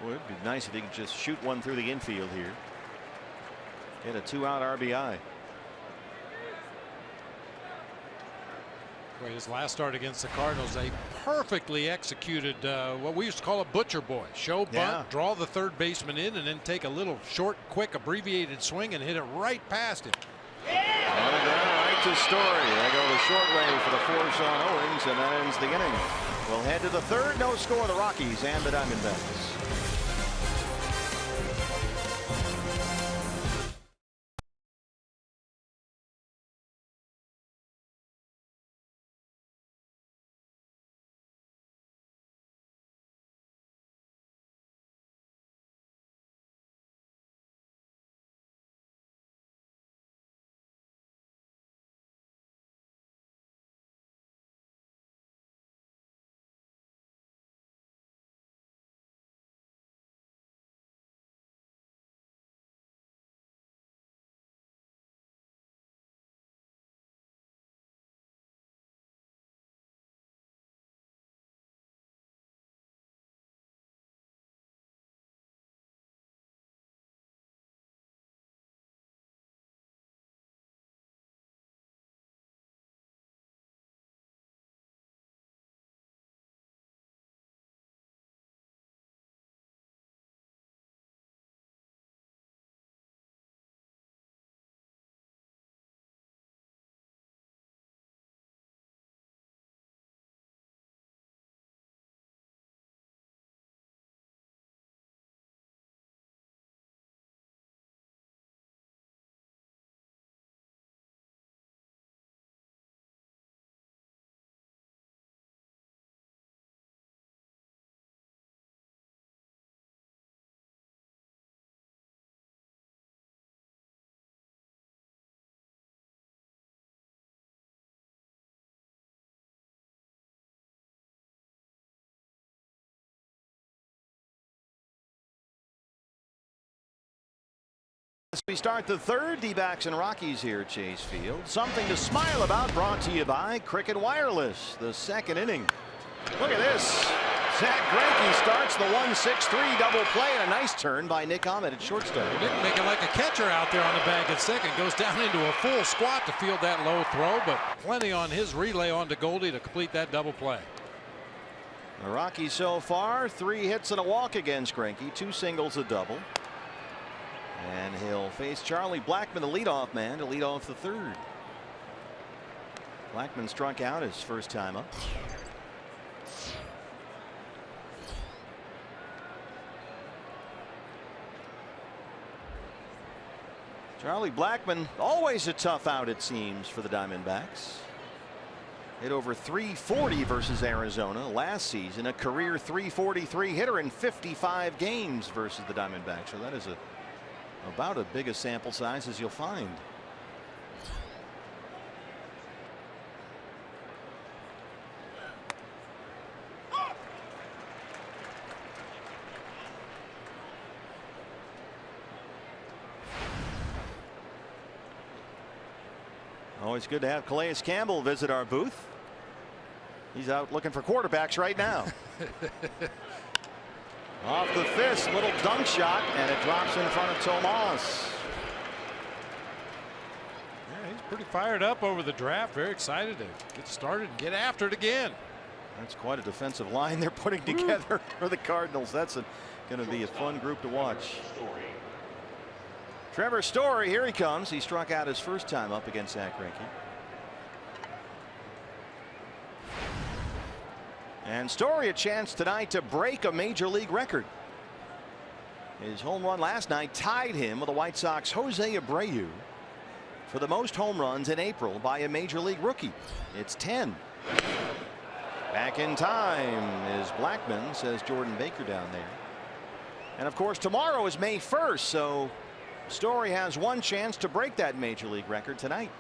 Boy, it'd be nice if he could just shoot one through the infield here. Get a 2-out RBI. Boy, his last start against the Cardinals, they perfectly executed what we used to call a butcher boy. Show bunt, draw the third baseman in, and then take a little short, quick, abbreviated swing and hit it right past him. On the ground, right to Story. They go the short way for the force on Owings, and that ends the inning. We'll head to the third. No score, the Rockies and the Diamondbacks. As we start the third, D-backs and Rockies here at Chase Field. Something to smile about, brought to you by Cricket Wireless. The second inning. Look at this. Zach Greinke starts the 1-6-3 double play, and a nice turn by Nick Ahmed at shortstop. Nick making like a catcher out there on the bag at second. Goes down into a full squat to field that low throw, but plenty on his relay onto Goldie to complete that double play. The Rockies so far, 3 hits and a walk against Greinke, 2 singles, a double. And he'll face Charlie Blackmon, the leadoff man, to lead off the third. Blackmon struck out his first time up. Charlie Blackmon, always a tough out, it seems, for the Diamondbacks. Hit over 340 versus Arizona last season, a career 343 hitter in 55 games versus the Diamondbacks. So that is about as big a sample size as you'll find. Always good to have Calais Campbell visit our booth. He's out looking for quarterbacks right now. Off the fist, little dunk shot, and it drops in front of Tomas. Yeah, he's pretty fired up over the draft. Very excited to get started and get after it again. That's quite a defensive line they're putting together for the Cardinals. That's going to be a fun group to watch. Trevor Story, here he comes. He struck out his first time up against Zach Greinke. And Story a chance tonight to break a major league record. His home run last night tied him with the White Sox Jose Abreu for the most home runs in April by a major league rookie. It's 10. Back in time is Blackmon, says Jordan Baker down there. And of course, tomorrow is May 1st, so Story has one chance to break that major league record tonight.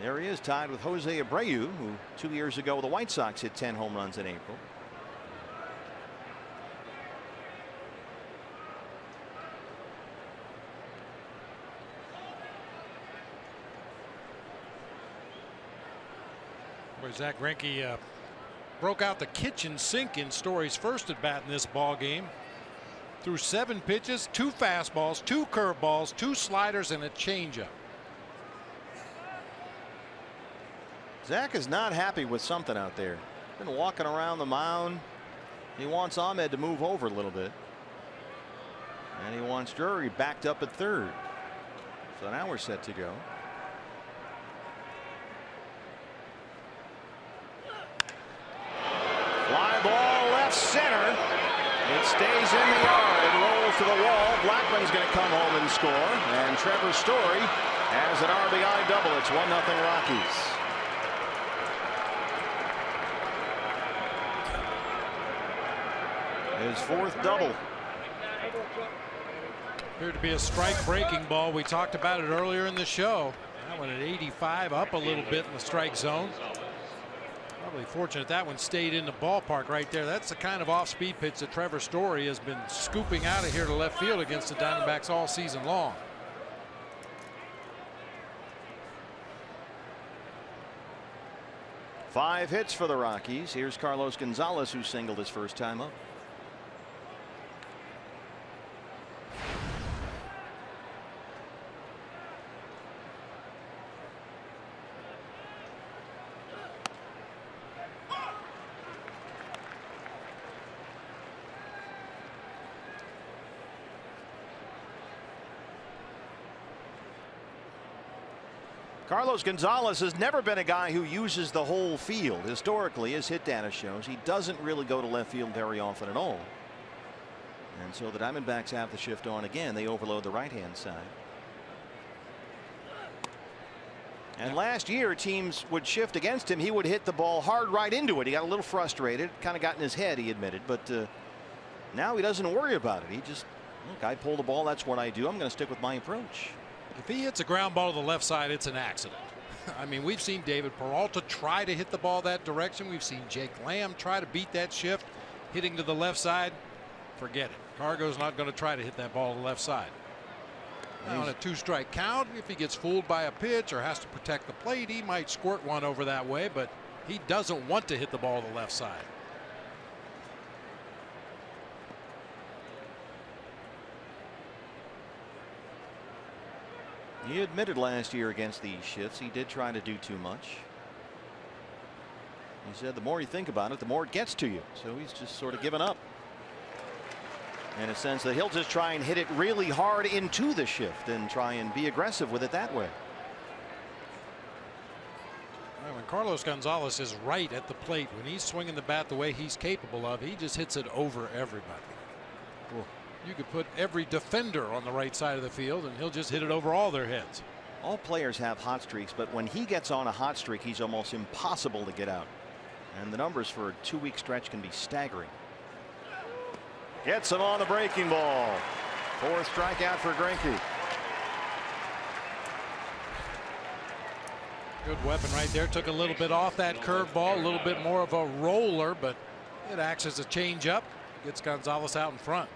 There he is, tied with Jose Abreu, who 2 years ago the White Sox hit 10 home runs in April. Where Zach Greinke broke out the kitchen sink in Story's first at bat in this ball game. Threw 7 pitches, 2 fastballs, 2 curveballs, 2 sliders, and a changeup. Zach is not happy with something out there. Been walking around the mound. He wants Ahmed to move over a little bit. And he wants Drury backed up at third. So now we're set to go. Fly ball left center. It stays in the yard. It rolls to the wall. Blackman's going to come home and score. And Trevor Story has an RBI double. It's 1-0 Rockies. His 4th double. Appeared to be a strike breaking ball. We talked about it earlier in the show. That one at 85, up a little bit in the strike zone. Probably fortunate that one stayed in the ballpark right there. That's the kind of off-speed pitch that Trevor Story has been scooping out of here to left field against the Diamondbacks all season long. Five hits for the Rockies. Here's Carlos Gonzalez, who singled his first time up. Carlos Gonzalez has never been a guy who uses the whole field. Historically, his hit data shows he doesn't really go to left field very often at all. And so the Diamondbacks have the shift on again. They overload the right-hand side. And last year, teams would shift against him. He would hit the ball hard right into it. He got a little frustrated, kind of got in his head, he admitted. But now he doesn't worry about it. He just, look, I pull the ball. That's what I do. I'm going to stick with my approach. If he hits a ground ball to the left side, it's an accident. I mean, we've seen David Peralta try to hit the ball that direction. We've seen Jake Lamb try to beat that shift, hitting to the left side. Forget it. Cargo's not going to try to hit that ball to the left side. On a 2-strike count, if he gets fooled by a pitch or has to protect the plate, he might squirt one over that way, but he doesn't want to hit the ball to the left side. He admitted last year against these shifts he did try to do too much. He said the more you think about it, the more it gets to you. So he's just sort of given up, in a sense that he'll just try and hit it really hard into the shift and try and be aggressive with it that way. When Carlos Gonzalez is right at the plate, when he's swinging the bat the way he's capable of, he just hits it over everybody. Well, you could put every defender on the right side of the field and he'll just hit it over all their heads. All players have hot streaks, but when he gets on a hot streak, he's almost impossible to get out. And the numbers for a 2-week stretch can be staggering. Gets him on the breaking ball. 4th strikeout for Greinke. Good weapon right there. Took a little bit off that curveball, a little bit more of a roller, but it acts as a changeup. Gets Gonzalez out in front.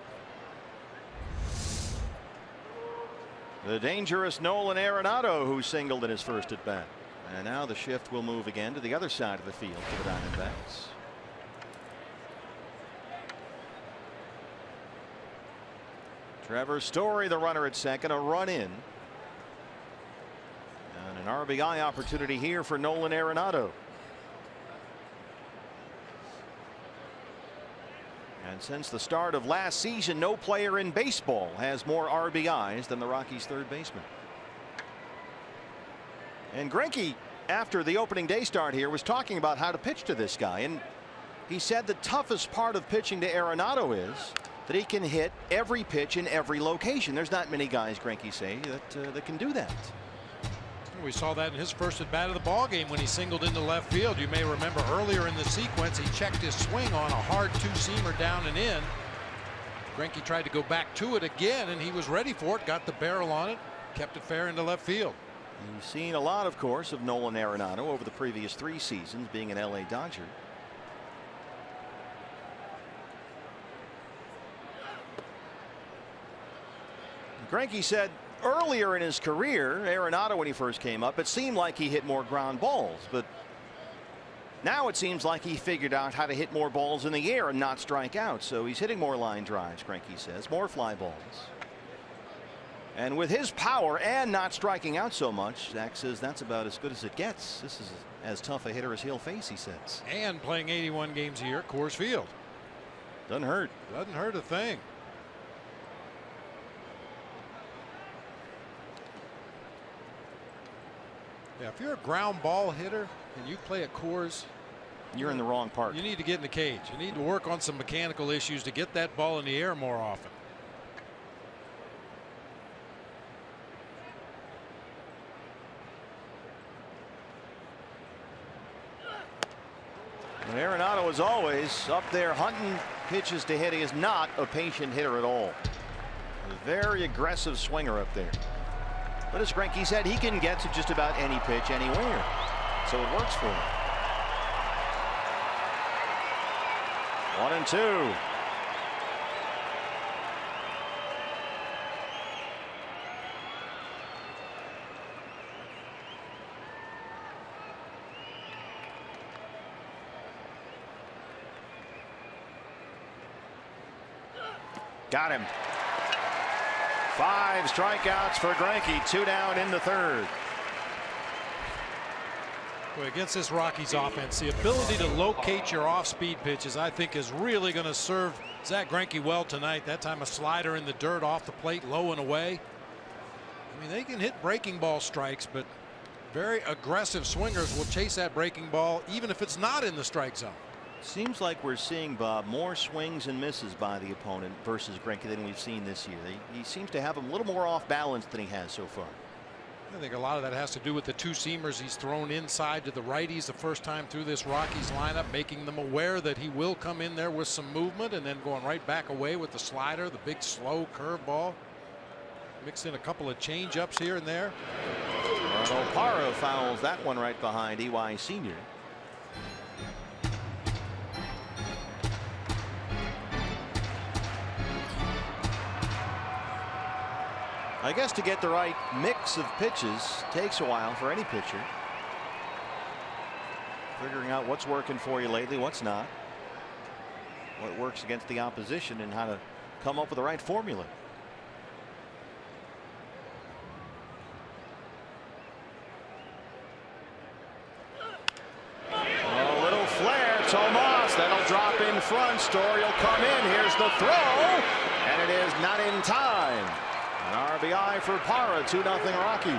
The dangerous Nolan Arenado, who singled in his first at bat. And now the shift will move again to the other side of the field for the Diamondbacks. Trevor Story, the runner at second, a run in. And an RBI opportunity here for Nolan Arenado. And since the start of last season, no player in baseball has more RBIs than the Rockies' third baseman. And Greinke, after the opening day start here, was talking about how to pitch to this guy. And he said the toughest part of pitching to Arenado is that he can hit every pitch in every location. There's not many guys, Greinke say, that can do that. We saw that in his first at bat of the ball game when he singled into left field. You may remember earlier in the sequence he checked his swing on a hard 2-seamer down and in. Greinke tried to go back to it again, and he was ready for it, got the barrel on it, kept it fair into left field. You've seen a lot, of course, of Nolan Arenado over the previous 3 seasons being an LA Dodger. Greinke said earlier in his career, Arenado, when he first came up, it seemed like he hit more ground balls, but now it seems like he figured out how to hit more balls in the air and not strike out. So he's hitting more line drives, Greinke says, more fly balls. And with his power and not striking out so much, Zach says that's about as good as it gets. This is as tough a hitter as he'll face, he says. And playing 81 games a year at Coors Field. Doesn't hurt. Doesn't hurt a thing. Yeah, if you're a ground ball hitter and you play at Coors, you're in the wrong park. You need to get in the cage. You need to work on some mechanical issues to get that ball in the air more often. And Arenado is always up there hunting pitches to hit. He is not a patient hitter at all. A very aggressive swinger up there. But as Greinke said, he can get to just about any pitch anywhere. So it works for him. 1-2. Got him. 5 strikeouts for Greinke. 2 down in the 3rd. Boy, against this Rockies offense, the ability to locate your off-speed pitches, I think, is really going to serve Zach Greinke well tonight. That time a slider in the dirt off the plate, low and away. I mean, they can hit breaking ball strikes, but very aggressive swingers will chase that breaking ball even if it's not in the strike zone. Seems like we're seeing, Bob, more swings and misses by the opponent versus Greinke than we've seen this year. He seems to have him a little more off balance than he has so far. I think a lot of that has to do with the 2 seamers he's thrown inside to the righties the first time through this Rockies lineup, making them aware that he will come in there with some movement and then going right back away with the slider, the big slow curveball. Mixed in a couple of change ups here and there. Parra fouls that one right behind EY Senior. I guess to get the right mix of pitches takes a while for any pitcher. Figuring out what's working for you lately, what's not. What works against the opposition and how to come up with the right formula. A little flare. Tomas. That'll drop in front. Story will come in. Here's the throw. And it is not in time. An RBI for Parra, 2-0 Rockies.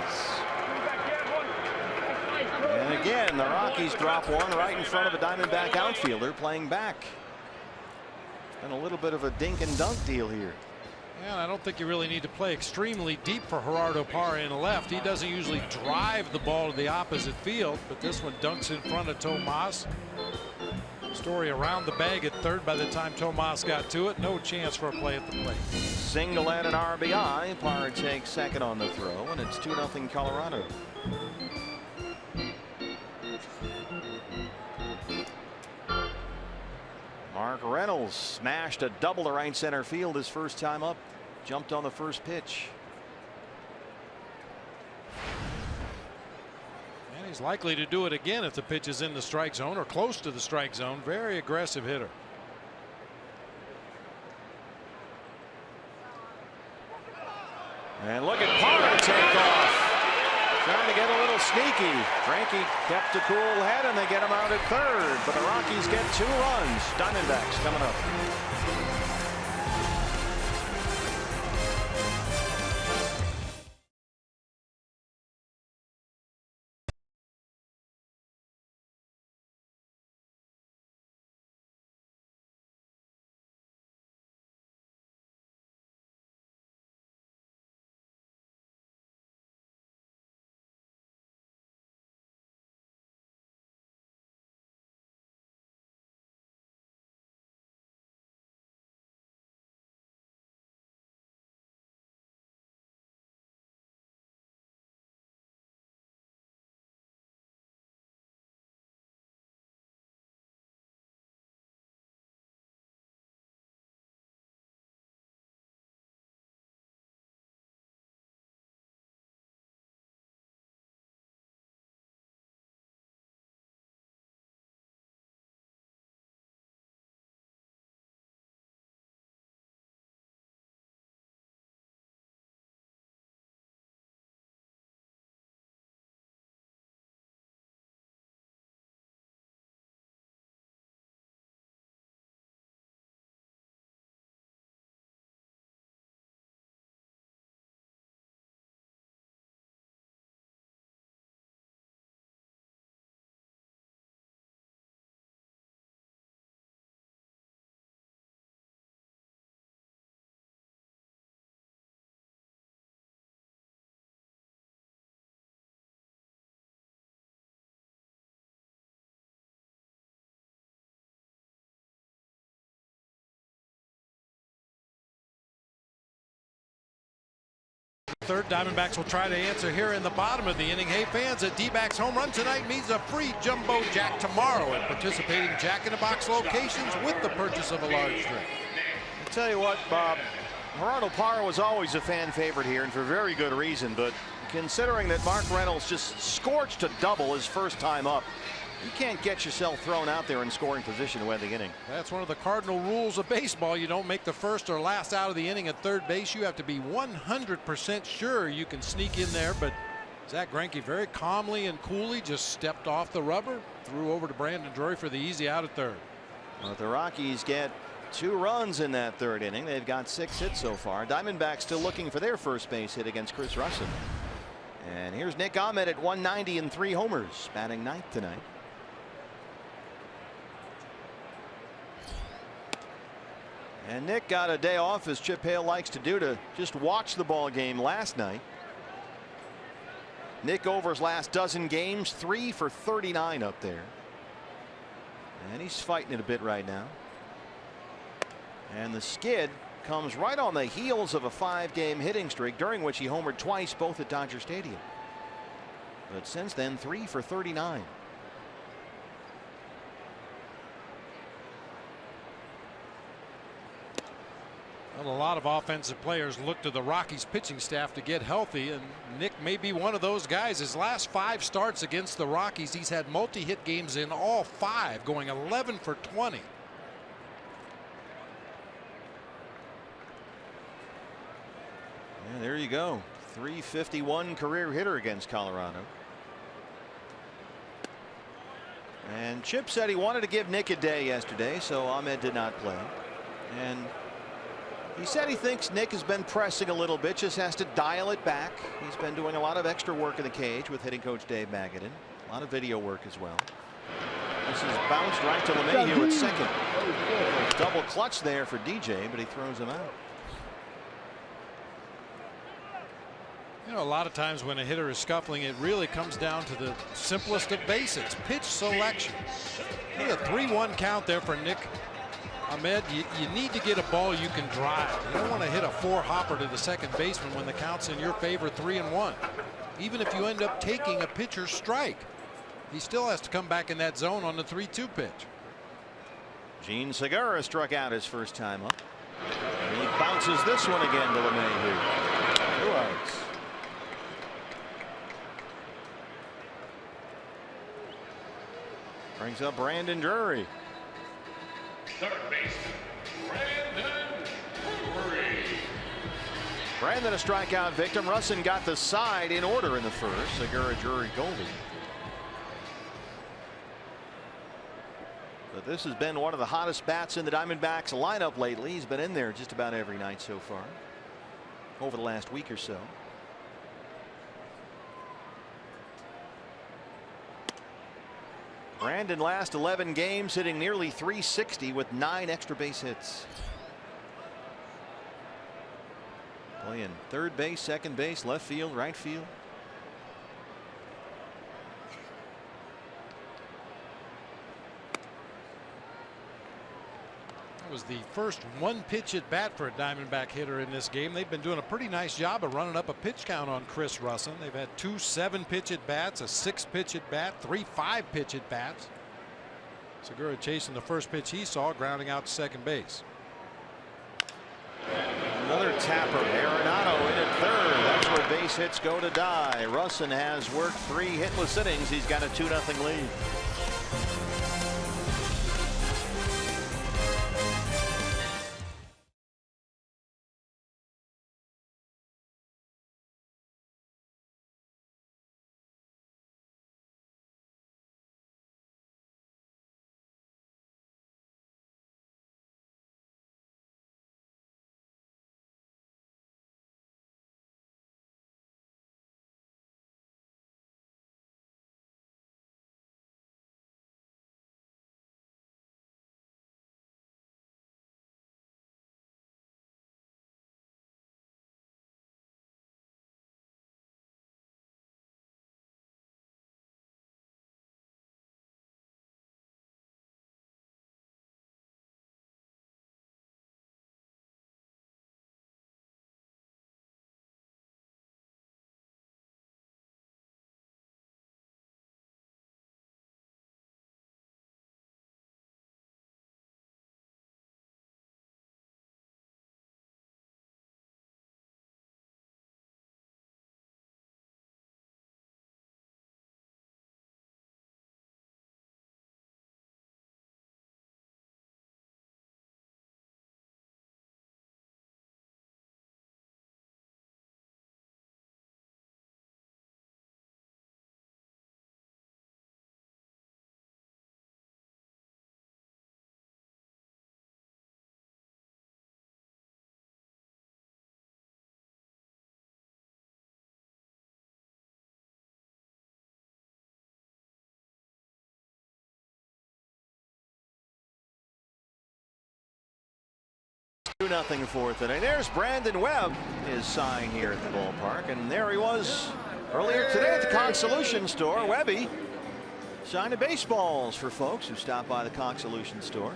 And again, the Rockies drop one right in front of a Diamondback outfielder playing back. It's been a little bit of a dink and dunk deal here. Yeah, I don't think you really need to play extremely deep for Gerardo Parra in left. He doesn't usually drive the ball to the opposite field, but this one dunks in front of Tomas. Story around the bag at third by the time Tomas got to it. No chance for a play at the plate. Single and an RBI. Parra takes second on the throw, and it's 2-0 Colorado. Mark Reynolds smashed a double to right center field his first time up. Jumped on the first pitch. He's likely to do it again if the pitch is in the strike zone or close to the strike zone. Very aggressive hitter. And look at Parra take off. Trying to get a little sneaky. Greinke kept a cool head and they get him out at third. But the Rockies get 2 runs. Diamondbacks coming up. Third, Diamondbacks will try to answer here in the bottom of the inning. Hey fans, a D-backs home run tonight means a free jumbo jack tomorrow at participating Jack-in-the-Box locations with the purchase of a large drink. I'll tell you what, Bob, Gerardo Parra was always a fan favorite here, and for very good reason, but considering that Mark Reynolds just scorched a double his first time up, you can't get yourself thrown out there in scoring position to win the inning. That's one of the cardinal rules of baseball. You don't make the first or last out of the inning at third base. You have to be 100% sure you can sneak in there. But Zack Greinke very calmly and coolly just stepped off the rubber, threw over to Brandon Drury for the easy out at third. Well, the Rockies get 2 runs in that third inning. They've got 6 hits so far. Diamondbacks still looking for their first base hit against Chris Rusin. And here's Nick Ahmed at 190 and 3 homers, batting 9th tonight. And Nick got a day off, as Chip Hale likes to do, to just watch the ball game last night. Nick, over his last dozen games, 3 for 39 up there. And he's fighting it a bit right now. And the skid comes right on the heels of a 5-game hitting streak, during which he homered twice, both at Dodger Stadium. But since then, 3 for 39. Well, a lot of offensive players look to the Rockies pitching staff to get healthy, and Nick may be one of those guys. His last 5 starts against the Rockies, he's had multi-hit games in all 5, going 11 for 20. Yeah, there you go. 351 career hitter against Colorado. And Chip said he wanted to give Nick a day yesterday, so Ahmed did not play. And he said he thinks Nick has been pressing a little bit, just has to dial it back. He's been doing a lot of extra work in the cage with hitting coach Dave Magadan. A lot of video work as well. This is bounced right to LeMahieu at second. Double clutch there for DJ, but he throws him out. You know, a lot of times when a hitter is scuffling, it really comes down to the simplest of basics: pitch selection. Look at a 3-1 count there for Nick Ahmed. You need to get a ball you can drive. You don't want to hit a 4-hopper to the second baseman when the count's in your favor, 3-1. Even if you end up taking a pitcher's strike, he still has to come back in that zone on the 3-2 pitch. Gene Segura struck out his first time up. And he bounces this one again to LeMahieu. 2 outs. Brings up Brandon Drury. Third baseman, Brandon Drury. Brandon a strikeout victim. Rusin got the side in order in the first. Segura, Drury, Goldie. But this has been one of the hottest bats in the Diamondbacks lineup lately. He's been in there just about every night so far over the last week or so. Brandon last 11 games hitting nearly 360 with 9 extra base hits. Playing third base, second base, left field, right field. That was the first 1-pitch at bat for a Diamondback hitter in this game. They've been doing a pretty nice job of running up a pitch count on Chris Rusin. They've had 2 7-pitch at bats, a 6-pitch at bat, 3 5-pitch at bats. Segura chasing the first pitch he saw, grounding out to second base. Another tapper. Arenado in at third. That's where base hits go to die. Rusin has worked 3 hitless innings. He's got a 2-0 lead. 2-0 fourth inning. There's Brandon Webb, his sign here at the ballpark, and there he was earlier today at the Cox Solution Store. Webby signing baseballs for folks who stop by the Cox Solution Store.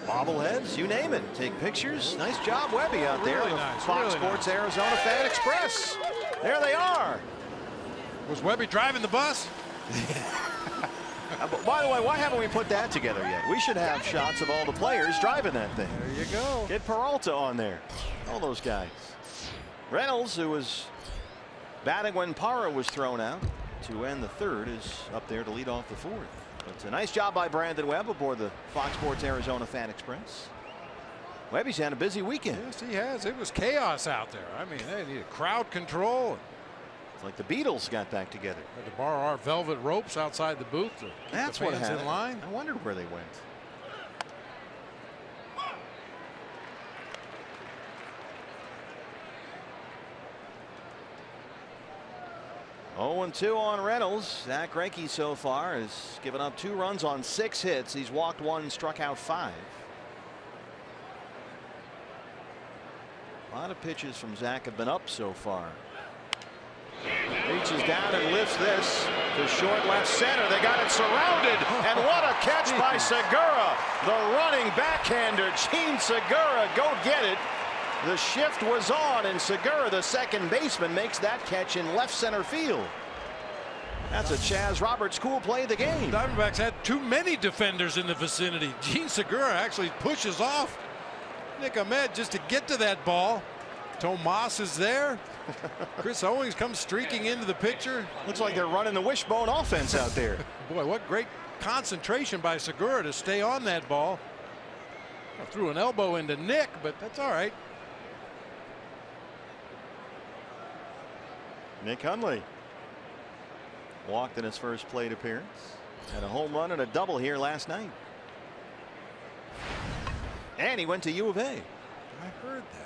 Bobbleheads, you name it. Take pictures. Nice job, Webby, out there. Really The nice, Fox really Sports nice. Arizona Fan Express. There they are. Was Webby driving the bus? By the way, why haven't we put that together yet? We should have shots of all the players driving that thing. There you go. Get Peralta on there. All those guys. Reynolds, who was batting when Parra was thrown out to end the third, is up there to lead off the fourth. But a nice job by Brandon Webb aboard the Fox Sports Arizona Fan Express. Webby's had a busy weekend. Yes, he has. It was chaos out there. I mean, they needed crowd control. It's like the Beatles got back together. Had to borrow our velvet ropes outside the booth to keep That's the what fans happened. in line. I wondered where they went. Oh, 2 on Reynolds. Zach Greinke so far has given up 2 runs on 6 hits. He's walked 1, struck out 5. A lot of pitches from Zach have been up so far. Reaches down and lifts this to short left center. They got it surrounded, and what a catch by Segura. The running backhander, Gene Segura, go get it. The shift was on, and Segura, the second baseman, makes that catch in left center field. That's a Chaz Roberts cool play of the game. Diamondbacks had too many defenders in the vicinity. Gene Segura actually pushes off Nick Ahmed just to get to that ball. Tomas is there. Chris Owings comes streaking into the picture. Looks like they're running the wishbone offense out there. Boy, what great concentration by Segura to stay on that ball. Threw an elbow into Nick, but that's all right. Nick Hundley walked in his first plate appearance. Had a home run and a double here last night. And he went to U of A. I heard that.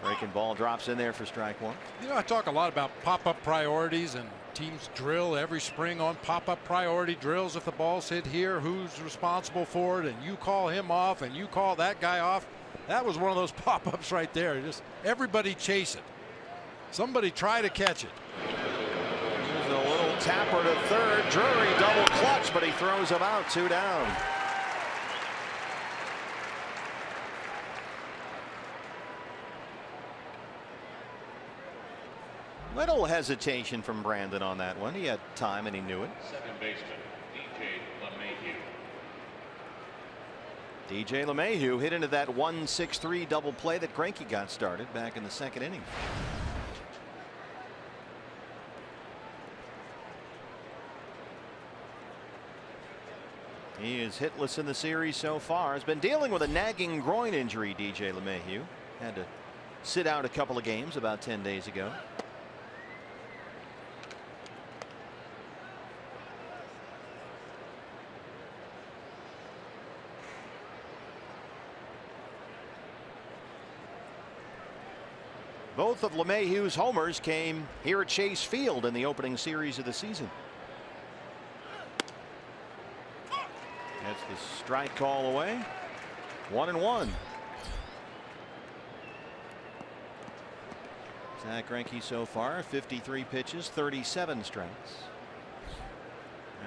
Breaking ball drops in there for strike 1. You know, I talk a lot about pop-up priorities, and teams drill every spring on pop-up priority drills. If the ball's hit here, who's responsible for it, and you call him off and you call that guy off. That was one of those pop-ups right there. Just everybody chase it. Somebody try to catch it. There's a little tapper to third. Drury double clutch, but he throws him out. 2 down. Little hesitation from Brandon on that one. He had time and he knew it. Second baseman, DJ LeMahieu hit into that 1-6-3 double play that Greinke got started back in the second inning. He is hitless in the series so far. Has been dealing with a nagging groin injury. DJ LeMahieu had to sit out a couple of games about 10 days ago. Both of LeMahieu's homers came here at Chase Field in the opening series of the season. That's the strike call away. 1-1. Zach Greinke so far 53 pitches, 37 strikes.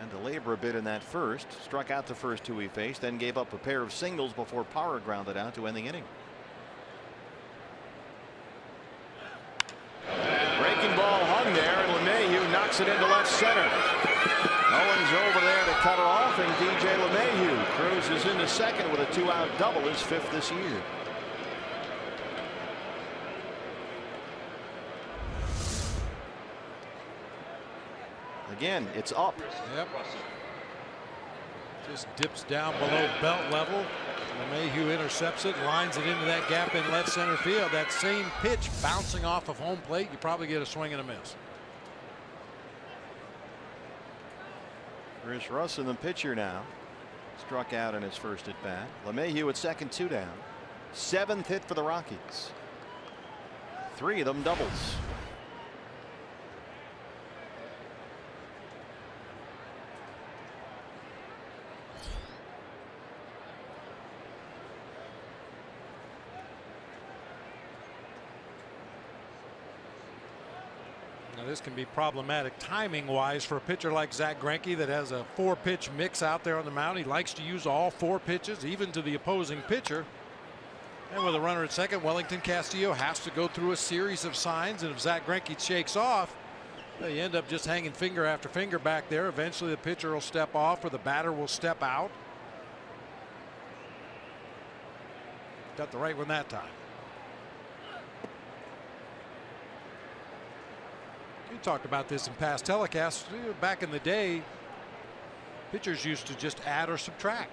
And to labor a bit in that first. Struck out the first 2 he faced, then gave up a pair of singles before Parra grounded out to end the inning. Breaking ball hung there, and LeMahieu knocks it into left center. Owens over there to cut her off, and DJ LeMahieu cruises into second with a 2-out double, his 5th this year. Again, it's up. Yep. Just dips down below belt level. LeMahieu intercepts it, lines it into that gap in left center field. That same pitch bouncing off of home plate, you probably get a swing and a miss. Chris Russin, the pitcher now, struck out in his first at bat. LeMahieu at second, 2 down. 7th hit for the Rockies. 3 of them doubles. Now, this can be problematic timing wise for a pitcher like Zack Greinke that has a 4-pitch mix out there on the mound. He likes to use all 4 pitches, even to the opposing pitcher. And with a runner at second, Wellington Castillo has to go through a series of signs, and if Zack Greinke shakes off, you end up just hanging finger after finger back there. Eventually the pitcher will step off or the batter will step out. Got the right one that time. We talked about this in past telecasts. Back in the day, pitchers used to just add or subtract.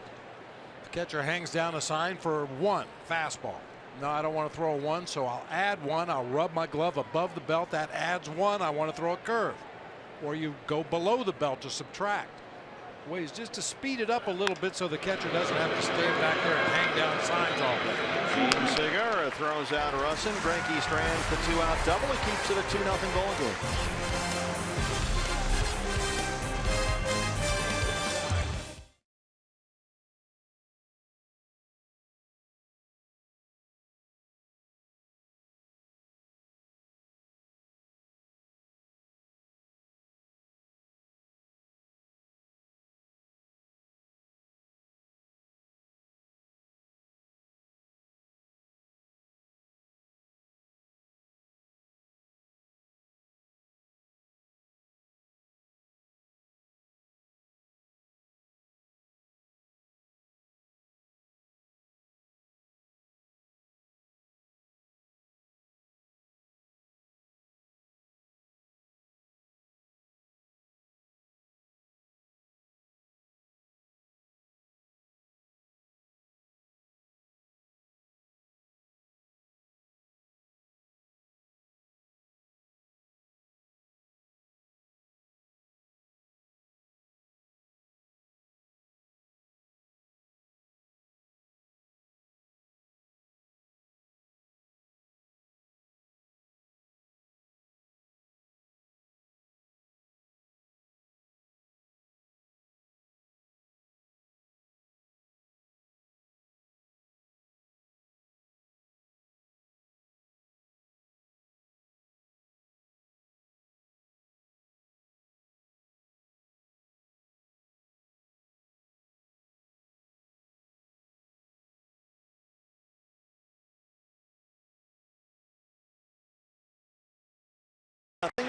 The catcher hangs down a sign for 1 fastball. No, I don't want to throw a 1, so I'll add 1. I'll rub my glove above the belt. That adds 1. I want to throw a curve. Or you go below the belt to subtract. Ways just to speed it up a little bit so the catcher doesn't have to stand back there and hang down signs all day. Segura throws out Russin. Greinke strands the 2-out double. He keeps it a 2-0 ball game.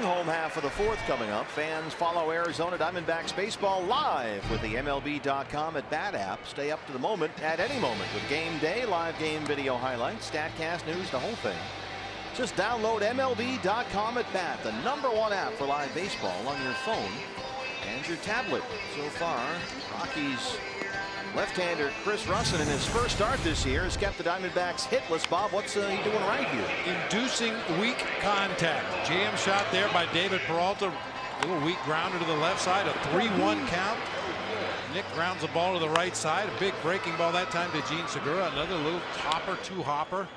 Home half of the 4th coming up. Fans follow Arizona Diamondbacks baseball live with the MLB.com at Bat app. Stay up to the moment at any moment with game day, live game video highlights, StatCast news, the whole thing. Just download MLB.com at Bat, the #1 app for live baseball on your phone and your tablet. So far, Rockies left-hander Chris Russin in his first start this year has kept the Diamondbacks hitless. Bob, what's he doing right here? Inducing weak contact. Jam shot there by David Peralta. A little weak grounder to the left side. A 3-1 count. Nick grounds the ball to the right side. A big breaking ball that time to Gene Segura. Another little topper, 2-hopper.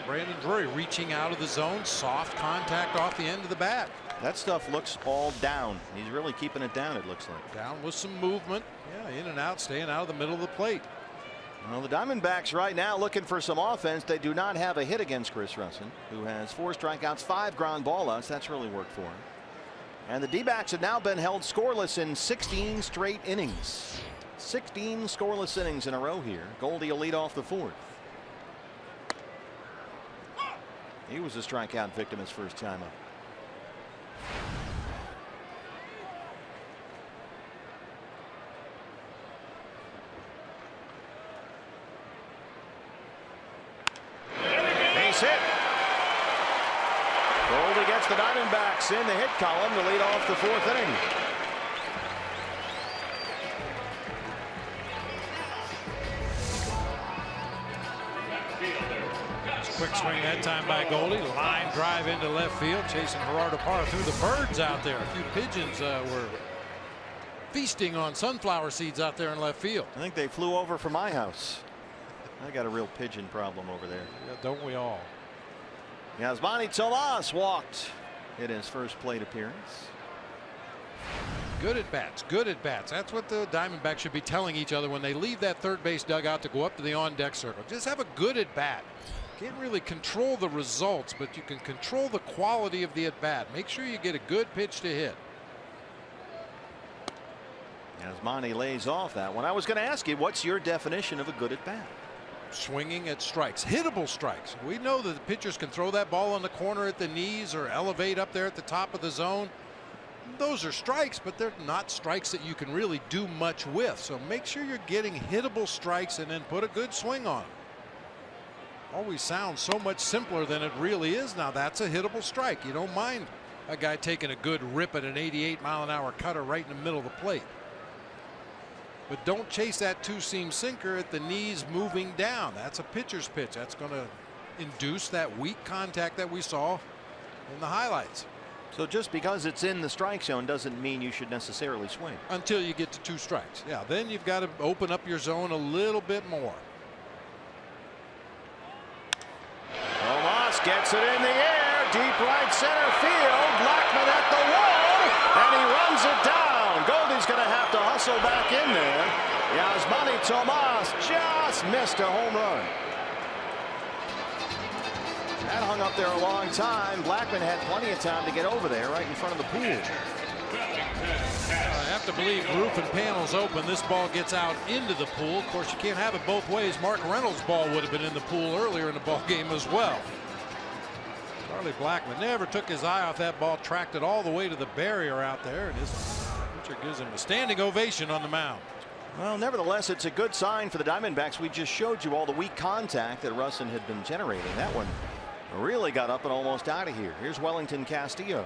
Brandon Drury reaching out of the zone. Soft contact off the end of the bat. That stuff looks all down. He's really keeping it down, it looks like. Down with some movement. Yeah, in and out, staying out of the middle of the plate. Well, the Diamondbacks right now looking for some offense. They do not have a hit against Chris Russin, who has 4 strikeouts, 5 ground ball outs. That's really worked for him. And the D-backs have now been held scoreless in 16 straight innings. 16 scoreless innings in a row here. Goldie will lead off the 4th. He was a strikeout victim his first time up. Base hit. Goldie gets the Diamondbacks in the hit column to lead off the 4th inning. Quick swing that time by Goldie. Line drive into left field, chasing Gerardo Parra through the birds out there. A few pigeons were feasting on sunflower seeds out there in left field. I think they flew over from my house. I got a real pigeon problem over there. Yeah, don't we all? Yasmani Tomas walked in his first plate appearance. Good at bats, good at bats. That's what the Diamondbacks should be telling each other when they leave that third base dugout to go up to the on deck circle. Just have a good at bat. Can't really control the results, but you can control the quality of the at bat. Make sure you get a good pitch to hit. As Monty lays off that one, I was going to ask you, what's your definition of a good at bat? Swinging at strikes, hittable strikes. We know that the pitchers can throw that ball in the corner at the knees or elevate up there at the top of the zone. Those are strikes, but they're not strikes that you can really do much with. So make sure you're getting hittable strikes and then put a good swing on. Always sounds so much simpler than it really is. Now that's a hittable strike. You don't mind a guy taking a good rip at an 88-mile-an-hour cutter right in the middle of the plate. But don't chase that two-seam sinker at the knees moving down. That's a pitcher's pitch. That's going to induce that weak contact that we saw in the highlights. So just because it's in the strike zone doesn't mean you should necessarily swing. Until you get to 2 strikes. Yeah, then you've got to open up your zone a little bit more. Tomas gets it in the air, deep right center field. Blackmon at the wall, and he runs it down. Goldie's going to have to hustle back in there. Yasmani Tomas just missed a home run. That hung up there a long time. Blackmon had plenty of time to get over there right in front of the pool. I have to believe roof and panels open. This ball gets out into the pool. Of course, you can't have it both ways. Mark Reynolds' ball would have been in the pool earlier in the ball game as well. Charlie Blackmon never took his eye off that ball, tracked it all the way to the barrier out there, and his pitcher gives him a standing ovation on the mound. Well, nevertheless, it's a good sign for the Diamondbacks. We just showed you all the weak contact that Russin had been generating. That one really got up and almost out of here. Here's Wellington Castillo.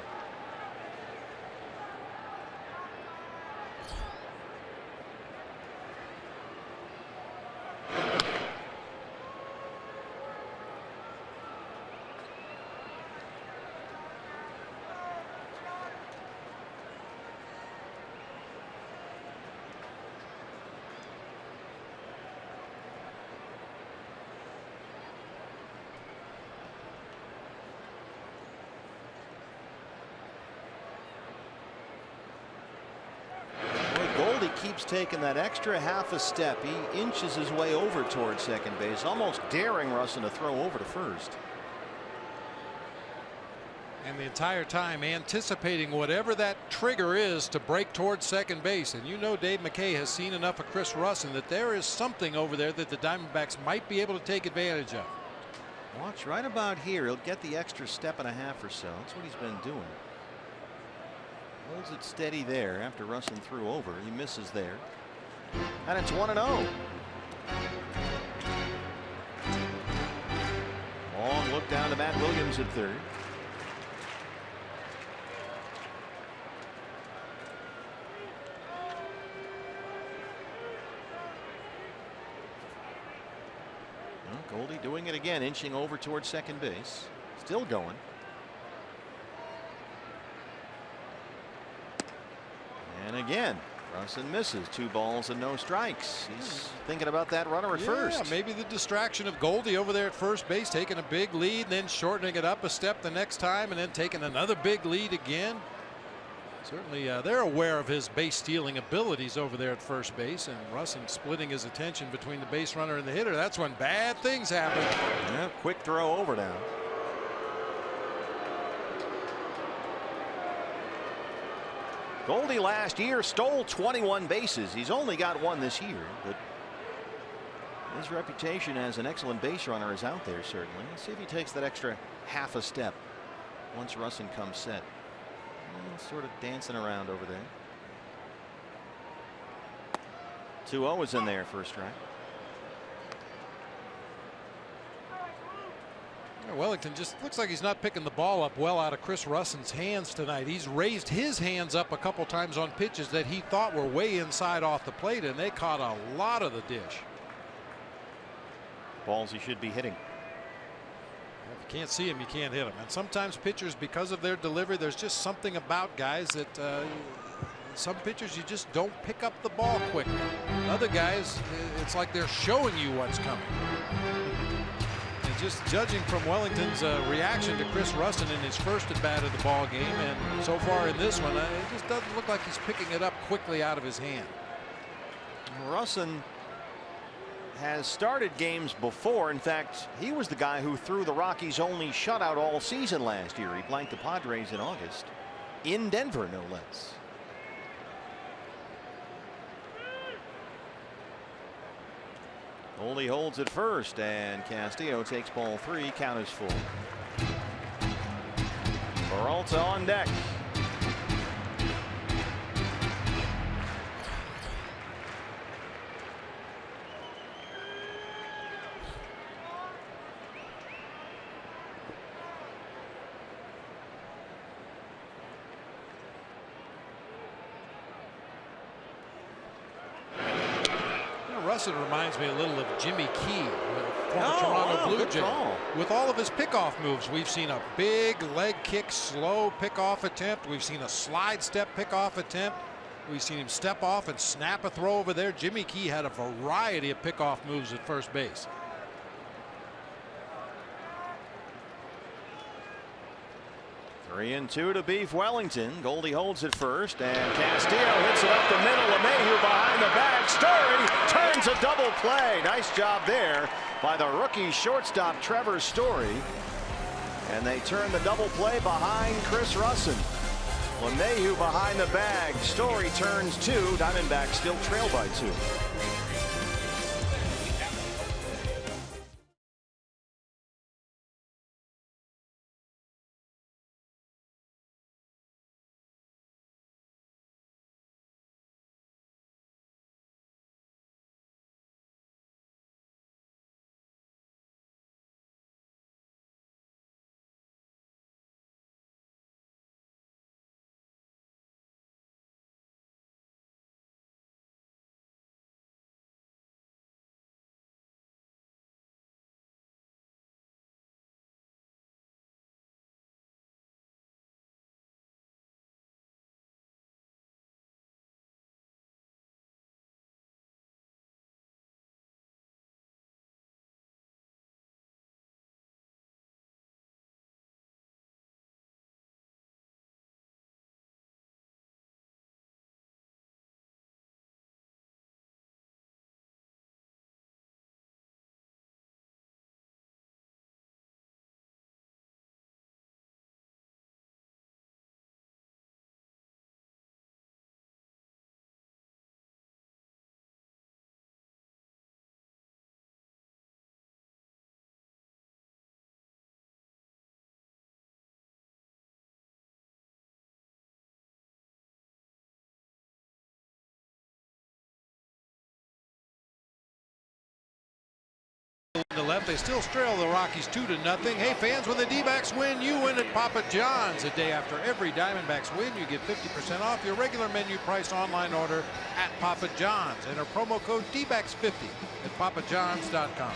Keeps taking that extra half a step. He inches his way over towards second base, almost daring Russin to throw over to first. And the entire time anticipating whatever that trigger is to break towards second base. And you know Dave McKay has seen enough of Chris Russin that there is something over there that the Diamondbacks might be able to take advantage of. Watch right about here. He'll get the extra step and a half or so. That's what he's been doing. Holds it steady there after Russin threw over. He misses there. And it's 1-0. Long look down to Matt Williams at third. Well, Goldie doing it again, inching over towards second base. Still going. And again, Russin misses. 2 balls and no strikes. He's thinking about that runner at first. Maybe the distraction of Goldie over there at first base, taking a big lead, then shortening it up a step the next time, and then taking another big lead again. Certainly, they're aware of his base stealing abilities over there at first base, and Russin splitting his attention between the base runner and the hitter. That's when bad things happen. Yeah, quick throw over now. Goldie last year stole 21 bases. He's only got 1 this year, but his reputation as an excellent base runner is out there, certainly. Let's see if he takes that extra half a step once Russin comes set. Sort of dancing around over there. 2-0 is in there, first strike. Wellington just looks like he's not picking the ball up well out of Chris Russin's hands tonight. He's raised his hands up a couple times on pitches that he thought were way inside off the plate, and they caught a lot of the dish. Balls he should be hitting. If you can't see him, you can't hit him. And sometimes pitchers, because of their delivery, there's just something about guys that some pitchers you just don't pick up the ball quickly. Other guys, it's like they're showing you what's coming. Just judging from Wellington's reaction to Chris Russin in his first at bat of the ball game, and so far in this one, it just doesn't look like he's picking it up quickly out of his hand. Russin has started games before. In fact, he was the guy who threw the Rockies' only shutout all season last year. He blanked the Padres in August in Denver, no less. Goldie holds at first, and Castillo takes ball 3. Count is full. Peralta on deck. Russell reminds me a little of Jimmy Key, former Toronto Blue Jay. With all of his pickoff moves, we've seen a big leg kick, slow pickoff attempt. We've seen a slide step pickoff attempt. We've seen him step off and snap a throw over there. Jimmy Key had a variety of pickoff moves at first base. Three and two to Beef Wellington. Goldie holds it first, and Castillo hits it up the middle. LeMahieu behind the bag. Story turns a double play. Nice job there by the rookie shortstop Trevor Story. And they turn the double play behind Chris Russin. LeMahieu behind the bag. Story turns 2. Diamondbacks still trail by 2. To left, they still trail the Rockies 2-0. Hey fans, when the D-backs win, you win at Papa John's. A day after every Diamondbacks win, you get 50% off your regular menu price online order at Papa John's. Enter promo code D-backs50 at papajohns.com.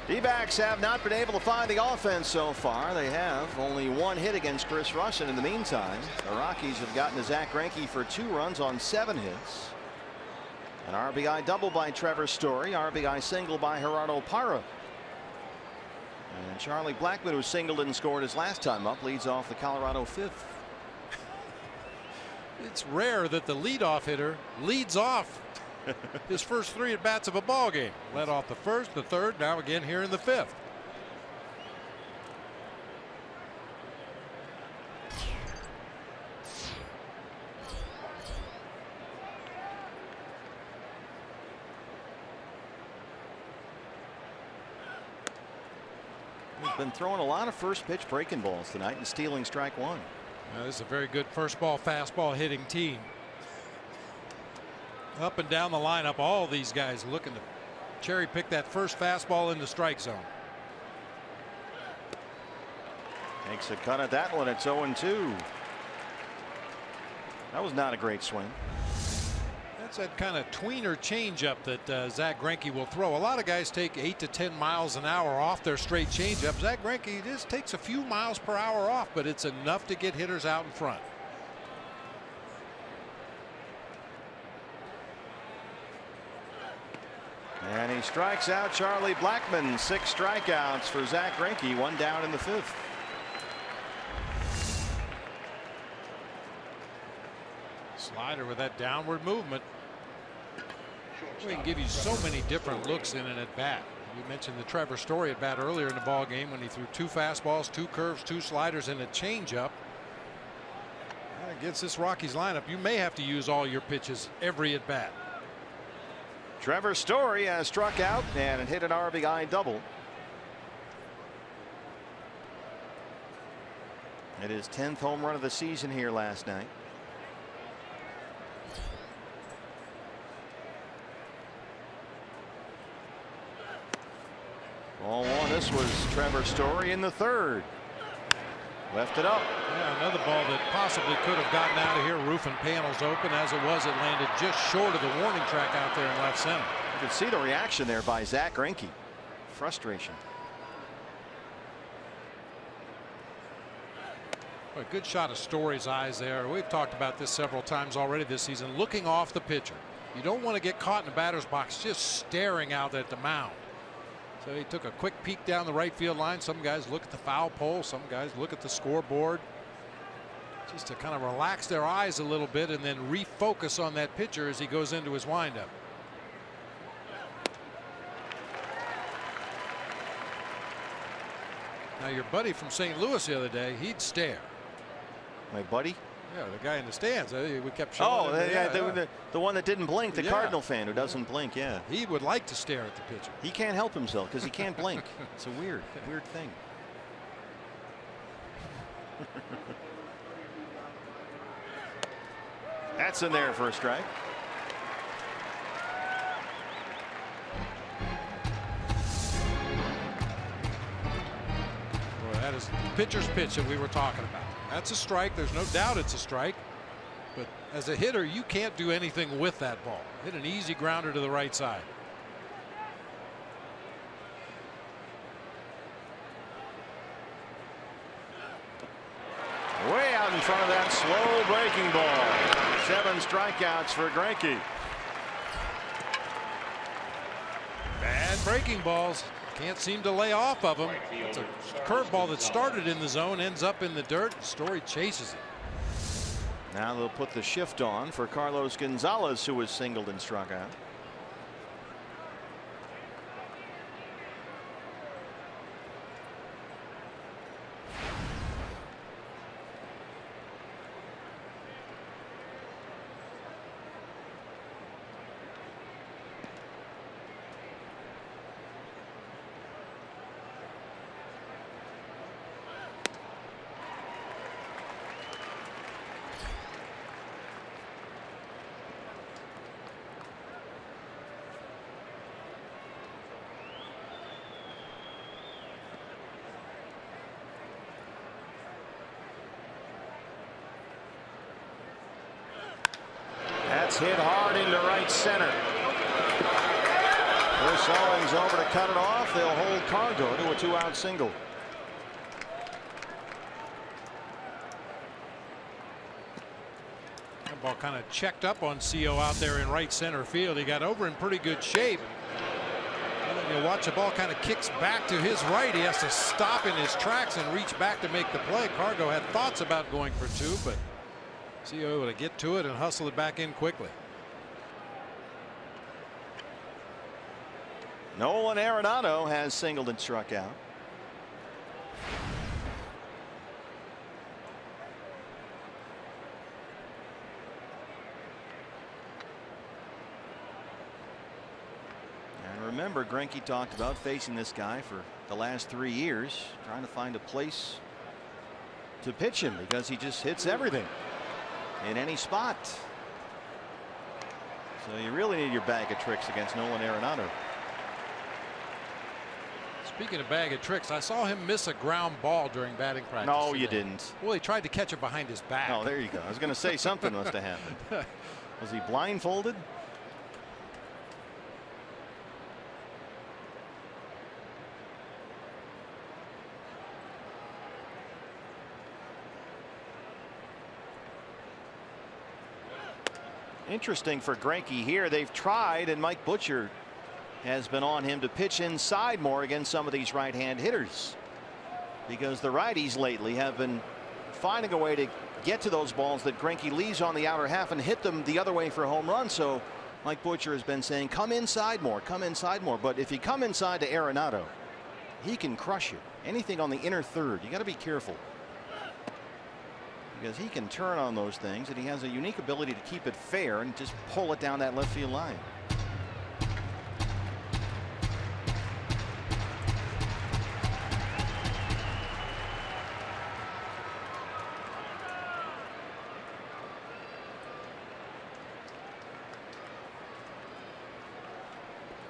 D-backs have not been able to find the offense so far. They have only 1 hit against Chris Russin. In the meantime, the Rockies have gotten to Zach Greinke for 2 runs on 7 hits. An RBI double by Trevor Story, RBI single by Gerardo Parra. And Charlie Blackmon, who singled and scored his last time up, leads off the Colorado 5th. It's rare that the leadoff hitter leads off his first 3 at bats of a ball game. Led off the first, the third, now again here in the 5th. Been throwing a lot of first pitch breaking balls tonight and stealing strike 1. Now, this is a very good first ball fastball hitting team. Up and down the lineup, all these guys looking to cherry pick that first fastball in the strike zone. Takes a cut at that one. It's 0-2. That was not a great swing. That's that kind of tweener changeup that Zach Greinke will throw. A lot of guys take 8 to 10 miles an hour off their straight changeup. Zach Greinke just takes a few miles per hour off, but it's enough to get hitters out in front. And he strikes out Charlie Blackmon. 6 strikeouts for Zach Greinke. 1 down in the 5th. Slider with that downward movement. We can give you so many different looks in an at bat. You mentioned the Trevor Story at bat earlier in the ball game when he threw 2 fastballs, 2 curves, 2 sliders, and a changeup. Against this Rockies lineup, you may have to use all your pitches every at bat. Trevor Story has struck out and hit an RBI double. It is 10th home run of the season here last night. Ball 1. This was Trevor Story in the 3rd. Left it up. Yeah, another ball that possibly could have gotten out of here. Roof and panels open. As it was, it landed just short of the warning track out there in left center. You can see the reaction there by Zach Greinke. Frustration. A good shot of Story's eyes there. We've talked about this several times already this season. Looking off the pitcher. You don't want to get caught in the batter's box just staring out at the mound. So he took a quick peek down the right field line. Some guys look at the foul pole. Some guys look at the scoreboard. Just to kind of relax their eyes a little bit and then refocus on that pitcher as he goes into his windup. Now your buddy from St. Louis the other day, he'd stare. My buddy? Yeah, the guy in the stands. We kept showing the one that didn't blink, the Cardinal fan who doesn't blink. Yeah, he would like to stare at the pitcher. He can't help himself because he can't blink. It's a weird thing. That's in there for a strike. Boy, that is the pitcher's pitch that we were talking about. That's a strike. There's no doubt it's a strike. But as a hitter, you can't do anything with that ball. Hit an easy grounder to the right side. Way out in front of that slow breaking ball. 7 strikeouts for Greinke. Bad breaking balls. Can't seem to lay off of him. It's a curveball that started in the zone, ends up in the dirt. Story chases it. Now they'll put the shift on for Carlos Gonzalez, who was singled and struck out. That's hit hard into right center. Chris Owings over to cut it off. They'll hold Cargo to a 2-out single. That ball kind of checked up on CO out there in right center field. He got over in pretty good shape. And then you watch the ball kind of kicks back to his right. He has to stop in his tracks and reach back to make the play. Cargo had thoughts about going for 2, but CO able to get to it and hustle it back in quickly. Nolan Arenado has singled and struck out. And remember, Greinke talked about facing this guy for the last 3 years, trying to find a place to pitch him because he just hits everything in any spot. So you really need your bag of tricks against Nolan Arenado. Speaking of bag of tricks, I saw him miss a ground ball during batting practice. No, today. you didn't. Well, he tried to catch it behind his back. Oh, there you go. I was going to say something must have happened. Was he blindfolded? Interesting for Greinke here. They've tried, and Mike Butcher has been on him to pitch inside more against some of these right-hand hitters, because the righties lately have been finding a way to get to those balls that Greinke leaves on the outer half and hit them the other way for home runs. So Mike Butcher has been saying, come inside more, come inside more. But if you come inside to Arenado, he can crush you. Anything on the inner third, you got to be careful. Because he can turn on those things, and he has a unique ability to keep it fair and just pull it down that left field line.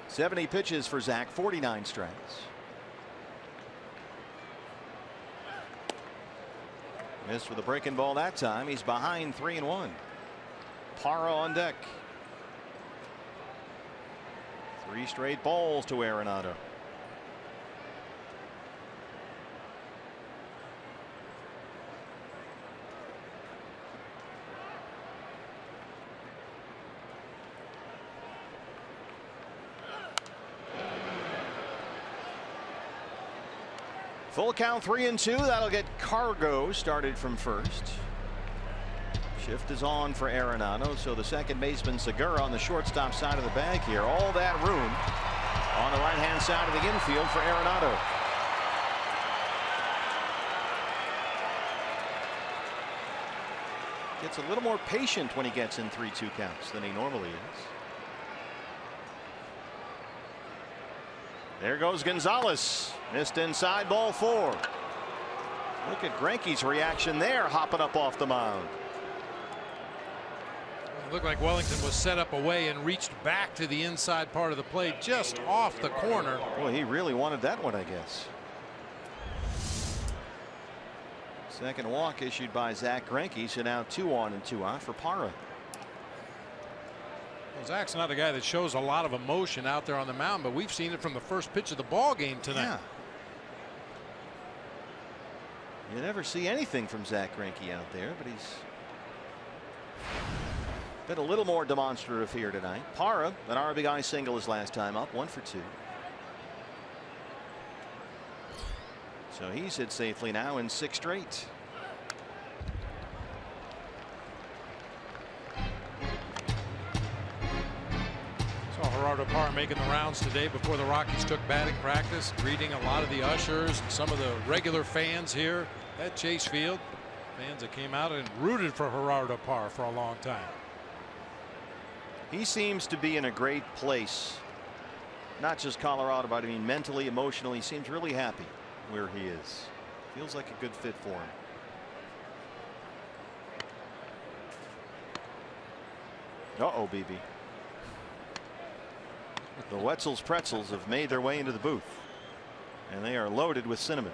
.70 pitches for Zach, 49 strikes. Missed with a breaking ball that time. He's behind 3-1. Parra on deck. 3 straight balls to Arenado. Full count, 3-2. That'll get Cargo started from first. Shift is on for Arenado, so the second baseman Segura on the shortstop side of the bag here. All that room on the right-hand side of the infield for Arenado. Gets a little more patient when he gets in 3-2 counts than he normally is. There goes Gonzalez. Missed inside, ball 4. Look at Greinke's reaction there, hopping up off the mound. It looked like Wellington was set up away and reached back to the inside part of the plate, just off the corner. Boy, he really wanted that one, I guess. Second walk issued by Zach Greinke, so now 2 on and 2 out for Parra. Well, Zach's not a guy that shows a lot of emotion out there on the mound, but we've seen it from the first pitch of the ball game tonight. Yeah. You never see anything from Zach Greinke out there, but he's been a little more demonstrative here tonight. Parra, an RBI single his last time up, 1 for 2. So he's hit safely now in 6 straight. Gerardo Parra making the rounds today before the Rockies took batting practice, greeting a lot of the ushers and some of the regular fans here at Chase Field. Fans that came out and rooted for Gerardo Parra for a long time. He seems to be in a great place, not just Colorado, but I mean mentally, emotionally. He seems really happy where he is. Feels like a good fit for him. Uh-oh, BB. The Wetzel's pretzels have made their way into the booth, and they are loaded with cinnamon.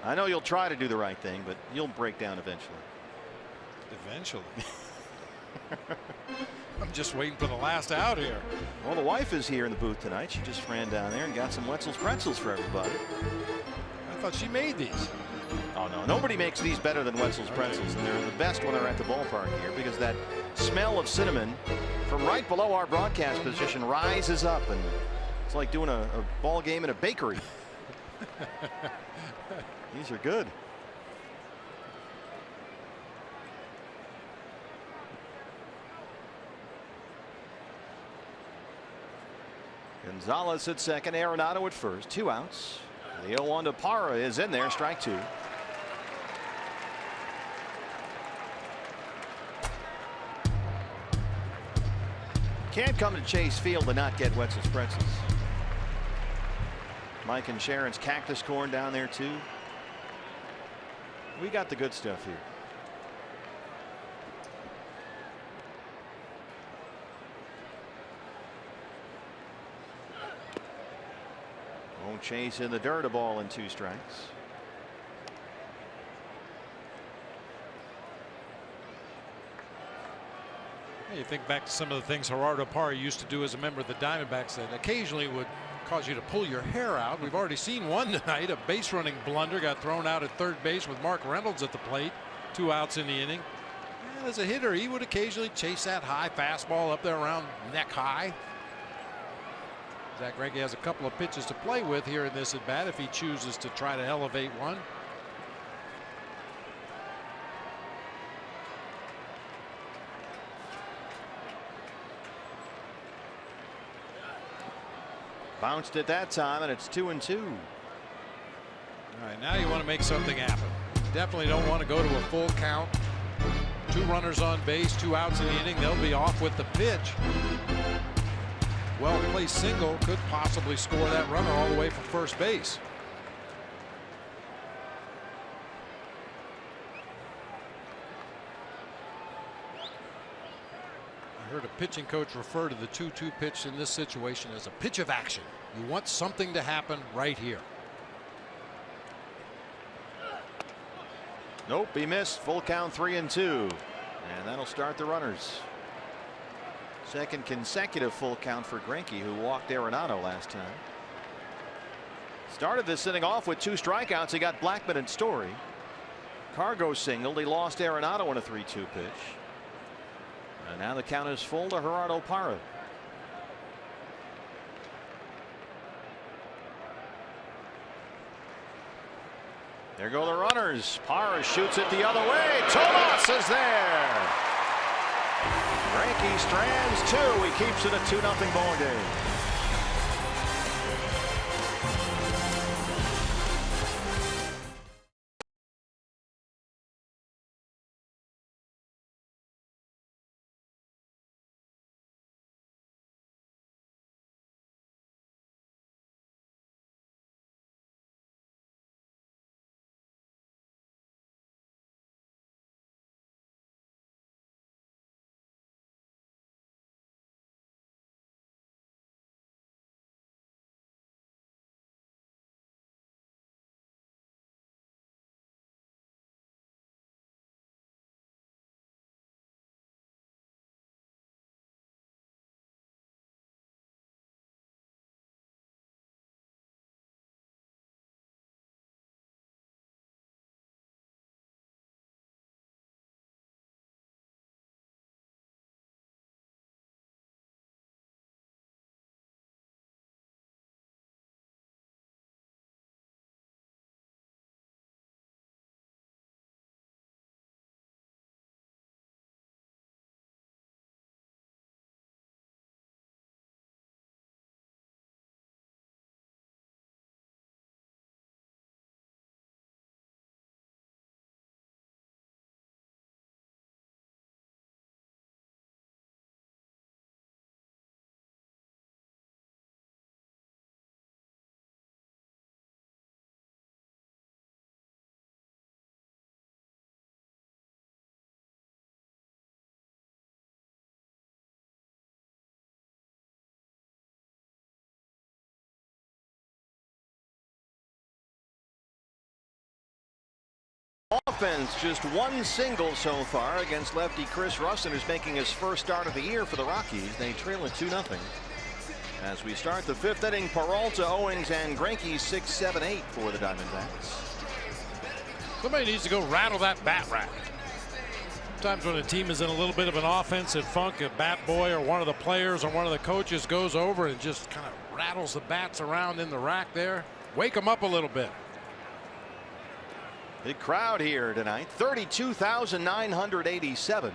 I know you'll try to do the right thing, but you'll break down eventually. Eventually. I'm just waiting for the last out here. Well, the wife is here in the booth tonight. She just ran down there and got some Wetzel's pretzels for everybody. I thought she made these. Oh no, nobody makes these better than Wetzel's pretzels, and they're the best when they're at the ballpark here, because that smell of cinnamon from right below our broadcast position rises up, and it's like doing a ball game in a bakery. These are good. Gonzalez at second, Arenado at first, 2 outs. The 0-1 to Parra is in there, strike 2. Can't come to Chase Field and not get Wetzel's pretzels. Mike and Sharon's cactus corn down there too. We got the good stuff here. Won't chase in the dirt, a ball and 2 strikes. You think back to some of the things Gerardo Parra used to do as a member of the Diamondbacks that occasionally would cause you to pull your hair out. We've already seen one tonight. A base running blunder, got thrown out at third base with Mark Reynolds at the plate. 2 outs in the inning. And as a hitter, he would occasionally chase that high fastball up there around neck high. Zach Greinke has a couple of pitches to play with here in this at bat if he chooses to try to elevate one. Bounced at that time, and it's 2-2. All right, now you want to make something happen. Definitely don't want to go to a full count. 2 runners on base, 2 outs in the inning. They'll be off with the pitch. Well placed single could possibly score that runner all the way from first base. I heard a pitching coach refer to the 2-2 pitch in this situation as a pitch of action. You want something to happen right here. Nope, he missed. Full count, 3-2, and that'll start the runners. Second consecutive full count for Greinke, who walked Arenado last time. Started this inning off with 2 strikeouts. He got Blackmon and Story. Cargo singled. He lost Arenado in a 3-2 pitch. And now the count is full to Gerardo Parra. There go the runners. Parra shoots it the other way. Tomas is there. Greinke strands 2. He keeps it a 2-0 ball game. Offense, just 1 single so far against lefty Chris Russin, who's making his first start of the year for the Rockies. They trail it 2-0. As we start the 5th inning, Peralta, Owings, and Greinke 6, 7, 8 for the Diamondbacks. Somebody needs to go rattle that bat rack. Sometimes when a team is in a little bit of an offensive funk, a bat boy or one of the players or one of the coaches goes over and just kind of rattles the bats around in the rack there. Wake them up a little bit. Big crowd here tonight, 32,987.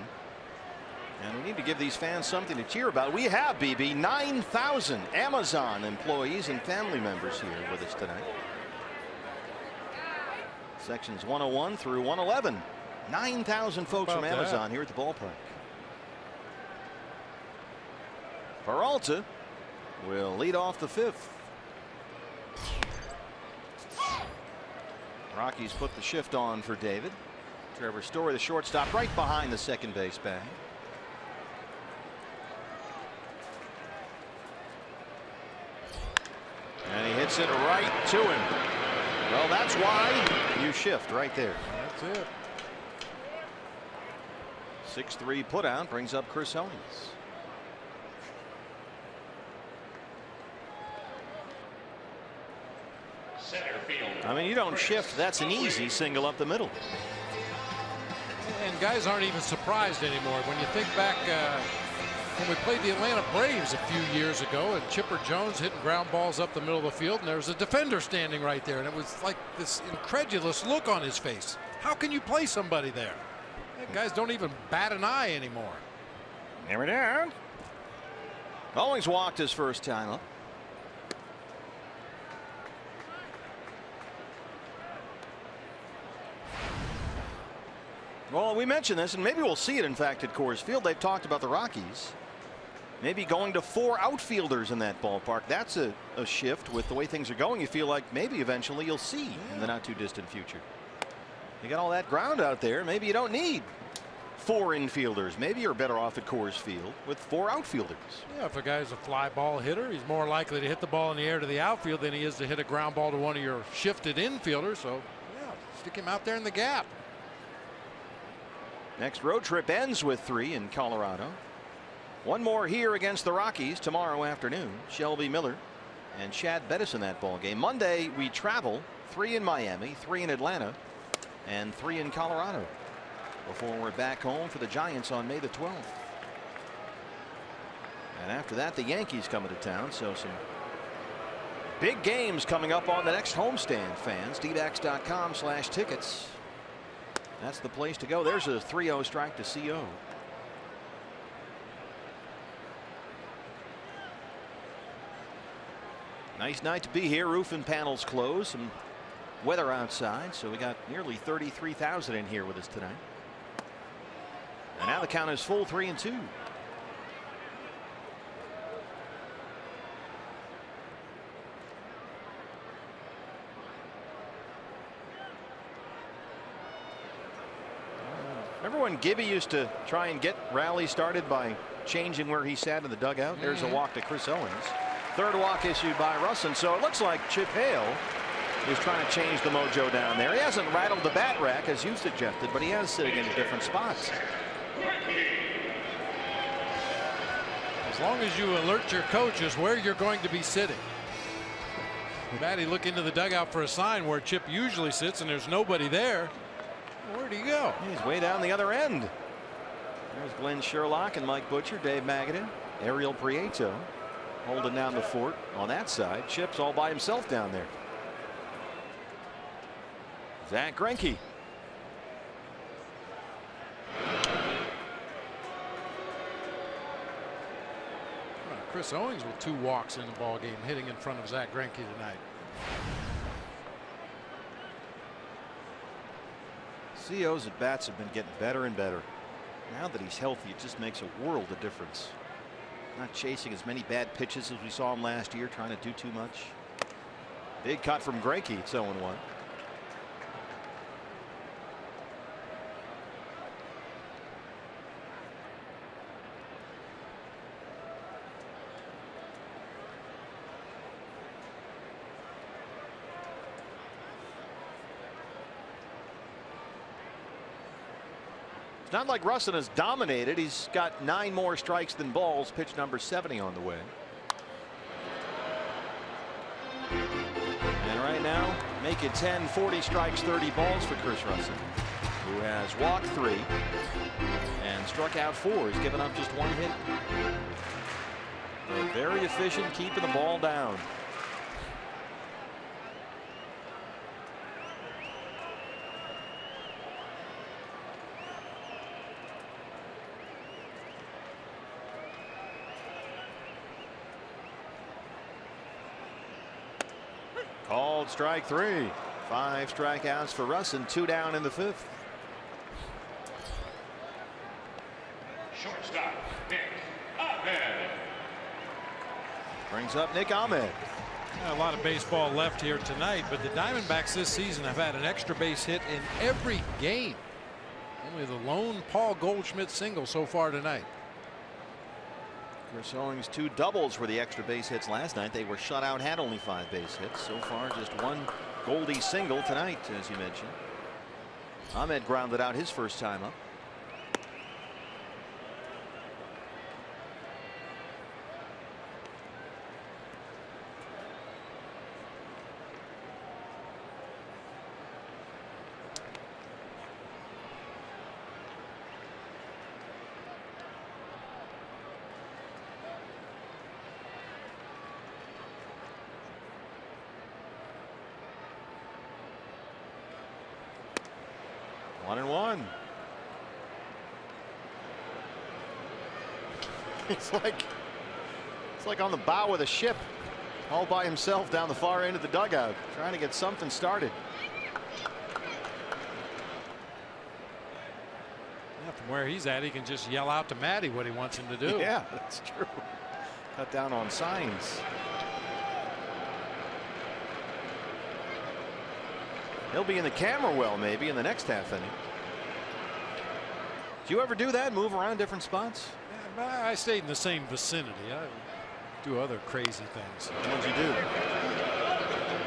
And we need to give these fans something to cheer about. We have, BB, 9,000 Amazon employees and family members here with us tonight. Sections 101 through 111. 9,000 folks from Amazon here at the ballpark. Peralta will lead off the 5th. Rockies put the shift on for David. Trevor Story, the shortstop, right behind the second base bag. And he hits it right to him. Well, that's why you shift right there. That's it. 6-3 put out brings up Chris Owings. I mean, you don't shift. That's an easy single up the middle. And guys aren't even surprised anymore. When you think back when we played the Atlanta Braves a few years ago, and Chipper Jones hitting ground balls up the middle of the field, and there was a defender standing right there, and it was like this incredulous look on his face. How can you play somebody there? Guys don't even bat an eye anymore. Here we are. Owings walked his first time up. Well, we mentioned this, and maybe we'll see it, in fact, at Coors Field. They've talked about the Rockies maybe going to 4 outfielders in that ballpark. That's a shift with the way things are going. You feel like maybe eventually you'll see in the not too distant future. You got all that ground out there. Maybe you don't need 4 infielders. Maybe you're better off at Coors Field with 4 outfielders. Yeah, if a guy's a fly ball hitter, he's more likely to hit the ball in the air to the outfield than he is to hit a ground ball to one of your shifted infielders. So, yeah, stick him out there in the gap. Next road trip ends with 3 in Colorado. One more here against the Rockies tomorrow afternoon. Shelby Miller and Chad Bettis in that ball game. Monday we travel, 3 in Miami, 3 in Atlanta, and 3 in Colorado before we're back home for the Giants on May the 12th. And after that, the Yankees coming to town. So some big games coming up on the next homestand, fans. dbacks.com/tickets. That's the place to go. There's a 3-0 strike to CO. Nice night to be here. Roof and panels closed. Some weather outside, so we got nearly 33,000 in here with us tonight. And now the count is full, 3-2. Remember when Gibby used to try and get rallies started by changing where he sat in the dugout? There's a walk to Chris Owens. 3rd walk issued by Russin. So it looks like Chip Hale is trying to change the mojo down there. He hasn't rattled the bat rack as you suggested, but he is sitting in different spots. As long as you alert your coaches where you're going to be sitting. Matty look into the dugout for a sign where Chip usually sits and there's nobody there. Where'd he go? He's way down the other end. There's Glenn Sherlock and Mike Butcher, Dave Magadan, Ariel Prieto holding down the fort on that side. Chip's all by himself down there. Zach Greinke. Chris Owens with 2 walks in the ball game, hitting in front of Zach Greinke tonight. CO's at bats have been getting better and better. Now that he's healthy, it just makes a world of difference. Not chasing as many bad pitches as we saw him last year, trying to do too much. Big cut from Greinke. It's 0-1. It's not like Russin has dominated. He's got 9 more strikes than balls. Pitch number 70 on the way. And right now, make it 10, 40 strikes, 30 balls for Chris Russin, who has walked 3 and struck out 4. He's given up just 1 hit. But very efficient, keeping the ball down. Called strike 3. 5 strikeouts for Russin, 2 down in the 5th. Shortstop, Nick Ahmed. Brings up Nick Ahmed. A lot of baseball left here tonight, but the Diamondbacks this season have had an extra base hit in every game. Only the lone Paul Goldschmidt single so far tonight. Chris Owens 2 doubles were the extra base hits last night. They were shut out, had only 5 base hits. So far, just 1 Goldie single tonight, as you mentioned. Ahmed grounded out his first time up. One and one. It's like on the bow of the ship, all by himself down the far end of the dugout, trying to get something started. where he's at, he can just yell out to Matty what he wants him to do. Yeah, that's true. Cut down on signs. He'll be in the camera well maybe in the next half inning. Do you ever do that? Move around different spots? Yeah, I stayed in the same vicinity. I do other crazy things. What'd you do?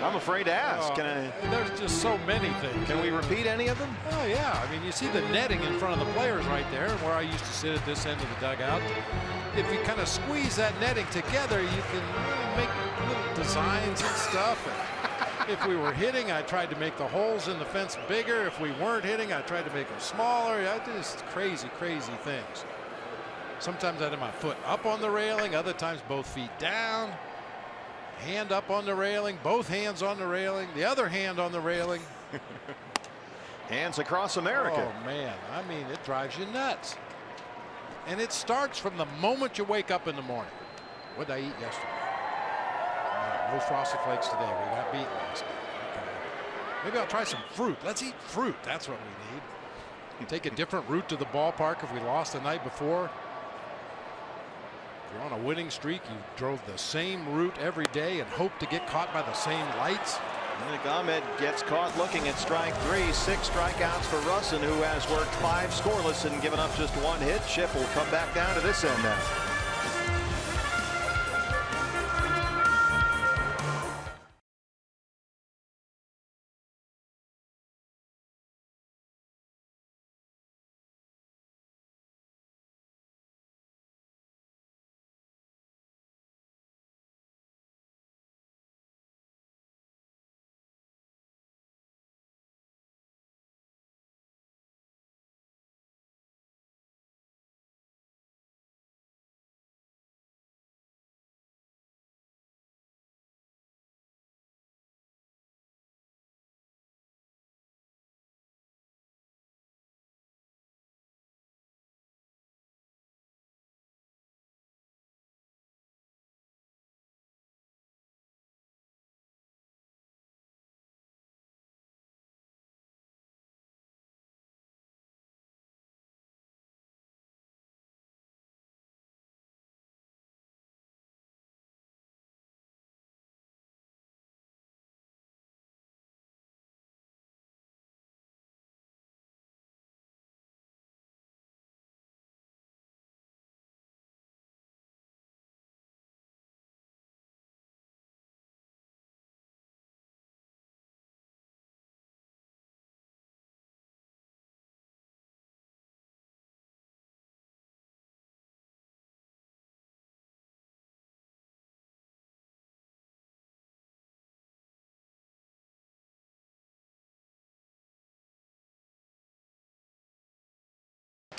I'm afraid to ask. There's just so many things. Can we repeat any of them? Oh yeah, I mean, you see the netting in front of the players right there, where I used to sit at this end of the dugout. If you kind of squeeze that netting together, you can make little designs and stuff. And if we were hitting, I tried to make the holes in the fence bigger. If we weren't hitting, I tried to make them smaller. I just crazy things. Sometimes I had my foot up on the railing, other times both feet down. Hand up on the railing, both hands on the railing, the other hand on the railing. Hands across America. Oh man, I mean, it drives you nuts. And it starts from the moment you wake up in the morning. What did I eat yesterday? No Frosted Flakes today. We got beaten last night. Okay. Maybe I'll try some fruit. Let's eat fruit. That's what we need. Take a different route to the ballpark if we lost the night before. If you're on a winning streak, you drove the same route every day and hope to get caught by the same lights. And Ahmed gets caught looking at strike 3. 6 strikeouts for Russin, who has worked 5 scoreless and given up just 1 hit. Chip will come back down to this end now.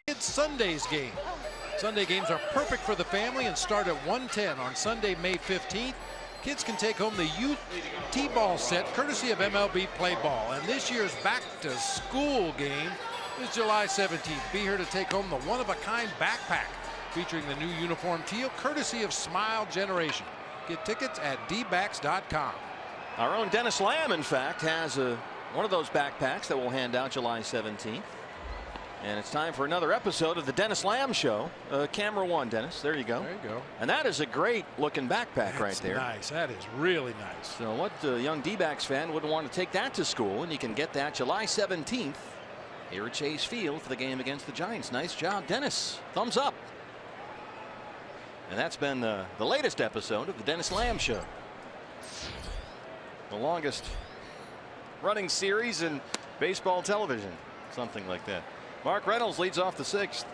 It's Sunday's game. Sunday games are perfect for the family and start at 1:10 on Sunday, May 15th. Kids can take home the youth T-ball set courtesy of MLB Play Ball. And this year's back-to-school game is July 17th. Be here to take home the one-of-a-kind backpack featuring the new uniform teal courtesy of Smile Generation. Get tickets at dbacks.com. Our own Dennis Lamb, in fact, has one of those backpacks that we'll hand out July 17th. And it's time for another episode of the Dennis Lamb Show. Camera 1, Dennis. There you go. There you go. And that is a great looking backpack right there. Nice. That is really nice. So what young D-backs fan wouldn't want to take that to school? And you can get that July 17th here at Chase Field for the game against the Giants. Nice job, Dennis. Thumbs up. And that's been the latest episode of the Dennis Lamb Show. The longest running series in baseball television. Something like that. Mark Reynolds leads off the 6th.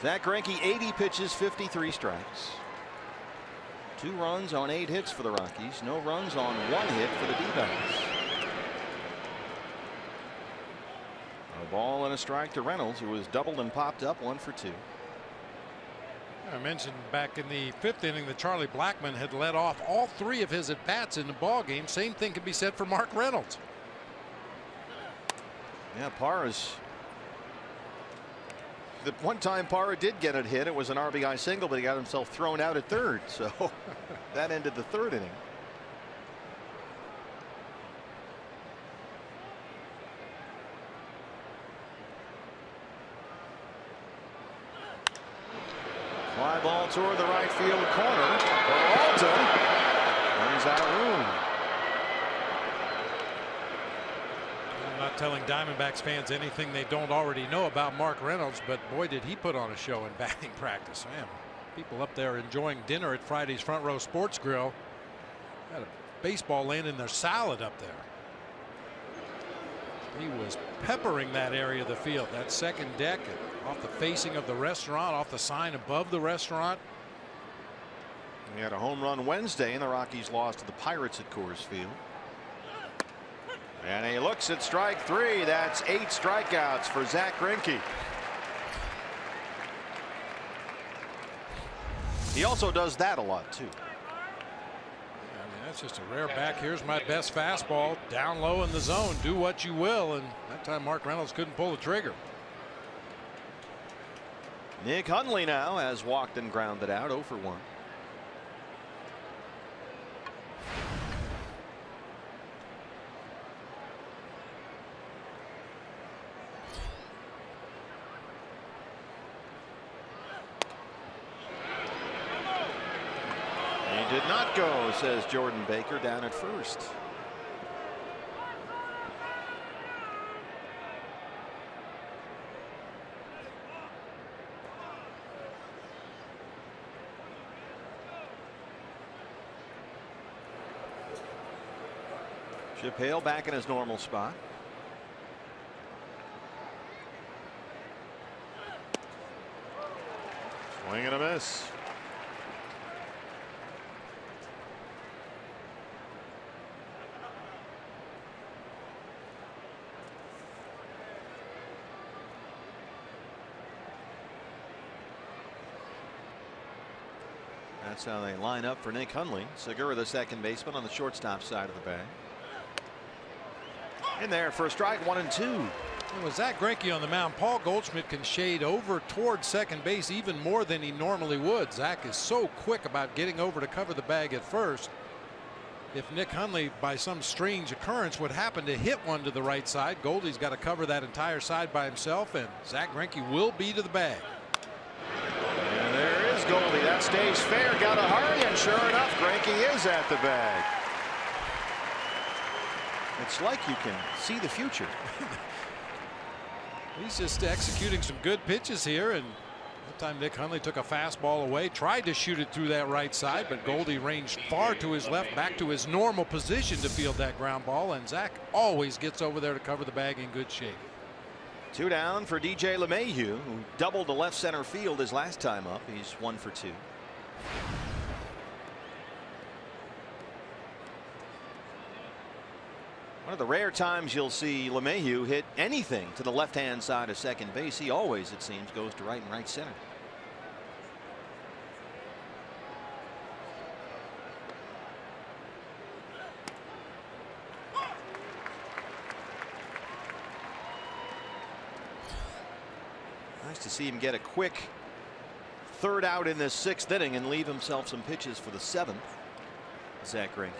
Zach Greinke, 80 pitches, 53 strikes. 2 runs on 8 hits for the Rockies. No runs on 1 hit for the D-backs. A ball and a strike to Reynolds, who was doubled and popped up 1 for 2. I mentioned back in the 5th inning that Charlie Blackmon had led off all 3 of his at-bats in the ball game. Same thing can be said for Mark Reynolds. Yeah, Parra's. The one time Parra did get it hit, it was an RBI single, but he got himself thrown out at 3rd. So that ended the 3rd inning. fly ball toward the right field corner. Peralta runs out of room. I'm not telling Diamondbacks fans anything they don't already know about Mark Reynolds, but boy, did he put on a show in batting practice. Man, people up there enjoying dinner at Friday's Front Row Sports Grill had a baseball laying in their salad up there. He was peppering that area of the field, that second deck, off the facing of the restaurant, off the sign above the restaurant. He had a home run Wednesday, and the Rockies lost to the Pirates at Coors Field. And he looks at strike 3. That's 8 strikeouts for Zach Greinke. He also does that a lot too. That's just a rare back. Here's my best fastball down low in the zone. Do what you will. And that time Mark Reynolds couldn't pull the trigger. Nick Hundley now has walked and grounded out 0 for 1. He did not go, says Jordan Baker down at first. Chip Hale back in his normal spot. Swing and a miss. That's how they line up for Nick Hundley. Segura, the second baseman, on the shortstop side of the bag. In there for a strike, 1 and 2. With Zach Greinke on the mound, Paul Goldschmidt can shade over toward second base even more than he normally would. Zach is so quick about getting over to cover the bag at first. If Nick Hundley, by some strange occurrence, would happen to hit one to the right side, Goldie's got to cover that entire side by himself, and Zach Greinke will be to the bag. And there is Goldie. That stays fair. Got to hurry, and sure enough, Greinke is at the bag. It's like you can see the future. He's just executing some good pitches here, and that time Nick Hundley took a fastball away, tried to shoot it through that right side, but Goldie ranged far to his left, back to his normal position to field that ground ball, and Zach always gets over there to cover the bag in good shape. 2 down for DJ LeMahieu, who doubled to left center field his last time up. He's 1 for 2. One of the rare times you'll see LeMahieu hit anything to the left-hand side of second base. He always, it seems, goes to right and right center. Nice to see him get a quick third out in this 6th inning and leave himself some pitches for the 7th. Zach Greinke.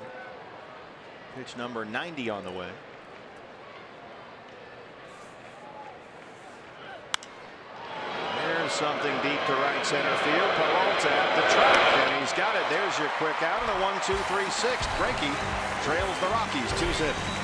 Pitch number 90 on the way. There's something deep to right center field. Peralta at the track, and he's got it. There's your quick out, and a 1-2-3-6. Greinke trails the Rockies 2-0.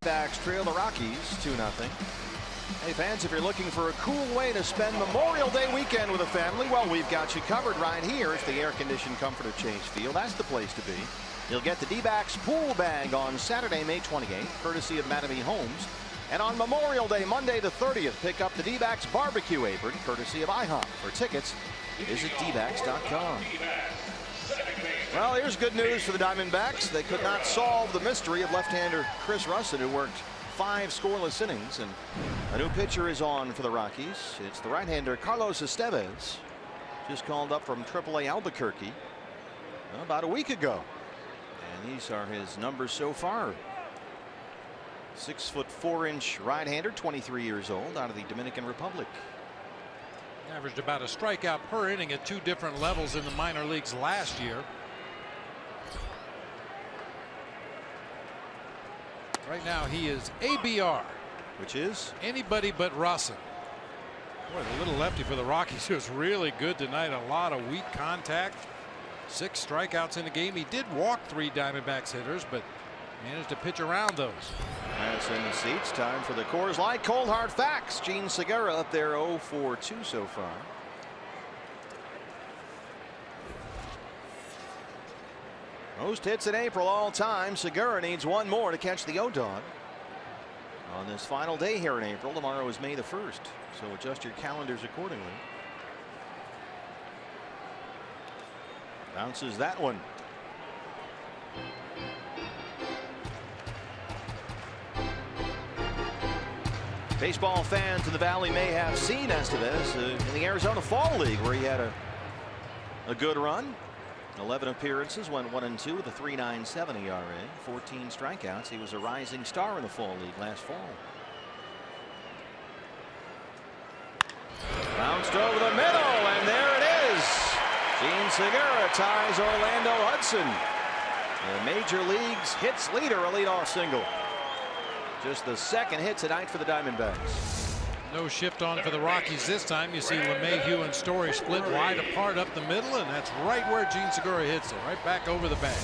Diamondbacks trail the Rockies 2-0. Hey fans, if you're looking for a cool way to spend Memorial Day weekend with a family, well, we've got you covered right here. It's the air-conditioned comfort of Chase Field. That's the place to be. You'll get the D-backs pool bag on Saturday, May 28th, courtesy of Mattamy Homes. And on Memorial Day, Monday the 30th, pick up the D-backs barbecue apron, courtesy of IHOP. For tickets, visit dbacks.com. Well, here's good news for the Diamondbacks. They could not solve the mystery of left-hander Chris Russin, who worked 5 scoreless innings. And a new pitcher is on for the Rockies. It's the right-hander Carlos Estevez, just called up from AAA Albuquerque about a week ago. And these are his numbers so far. 6'4" right-hander, 23 years old, out of the Dominican Republic. Averaged about a strikeout per inning at 2 different levels in the minor leagues last year. Right now he is ABR, which is anybody but Russin. Boy, the little lefty for the Rockies was really good tonight. A lot of weak contact, 6 strikeouts in the game. He did walk 3 Diamondbacks hitters, but managed to pitch around those. That's in the seats. Time for the Coors Light Cold Hard Facts. Gene Segura up there 0 for 2 so far. Most hits in April all time. Segura needs 1 more to catch the O-Dog on this final day here in April. Tomorrow is May the 1st, so adjust your calendars accordingly. Bounces that one. Baseball fans in the Valley may have seen Estevez in the Arizona Fall League, where he had a good run. 11 appearances, went 1-2 with a 3.97 ERA, 14 strikeouts. He was a rising star in the Fall League last fall. Bounced over the middle, and there it is. Gene Segura ties Orlando Hudson, the Major League's hits leader, a leadoff single. Just the 2nd hit tonight for the Diamondbacks. No shift on for the Rockies this time. You see LeMahieu and Story split wide apart up the middle, and that's right where Gene Segura hits it, right back over the bag.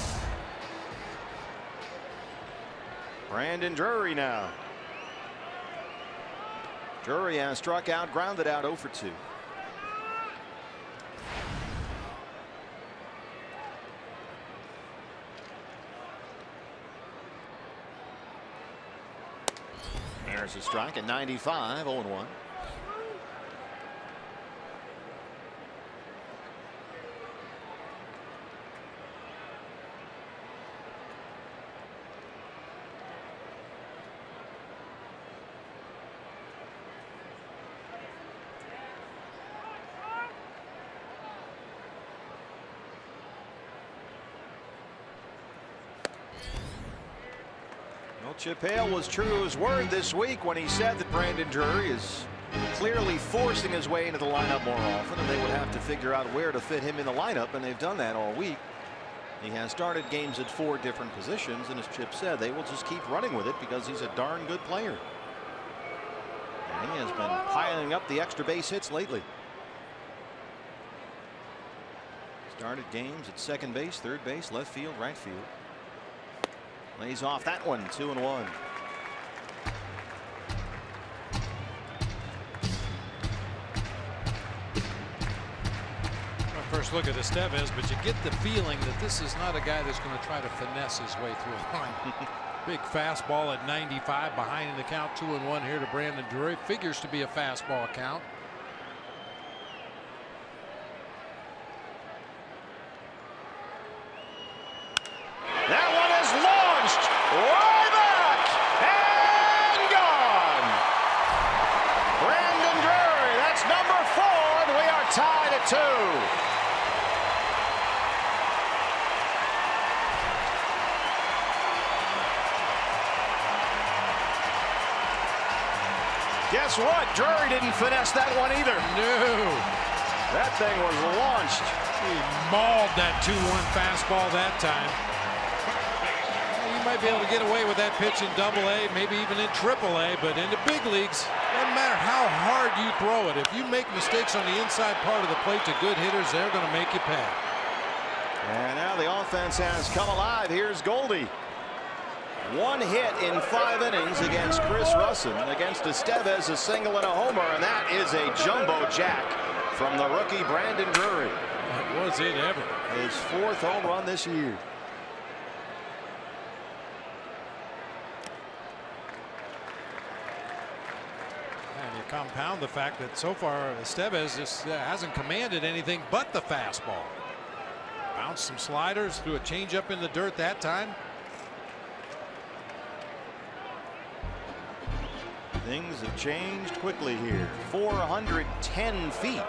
Brandon Drury now. Drury has struck out, grounded out 0 for 2. There's a strike at 95, 0-1. Chip Hale was true to his word this week when he said that Brandon Drury is clearly forcing his way into the lineup more often, and they would have to figure out where to fit him in the lineup, and they've done that all week. He has started games at 4 different positions, and as Chip said, they will just keep running with it because he's a darn good player. And he has been piling up the extra base hits lately. Started games at 2nd base, 3rd base, left field, right field. Lays off that one, 2-1. First look at Estevez, but you get the feeling that this is not a guy that's going to try to finesse his way through a line. Big fastball at 95, behind in the count, 2-1 here to Brandon Drury. Figures to be a fastball count. That one is launched way back and gone. Brandon Drury, that's number 4, and we are tied at 2. Guess what? Drury didn't finesse that one either. No. That thing was launched. He mauled that 2-1 fastball that time. You might be able to get away with that pitch in Double-A, maybe even in Triple-A, but in the big leagues, doesn't matter how hard you throw it. If you make mistakes on the inside part of the plate to good hitters, they're going to make you pay. And now the offense has come alive. Here's Goldie. 1 hit in 5 innings against Chris Russin. Against Estevez, a single and a homer, and that is a jumbo jack from the rookie Brandon Drury. That was it ever. His 4th home run this year. And you compound the fact that so far Estevez just hasn't commanded anything but the fastball. Bounced some sliders, threw a changeup in the dirt that time. Things have changed quickly here. 410 feet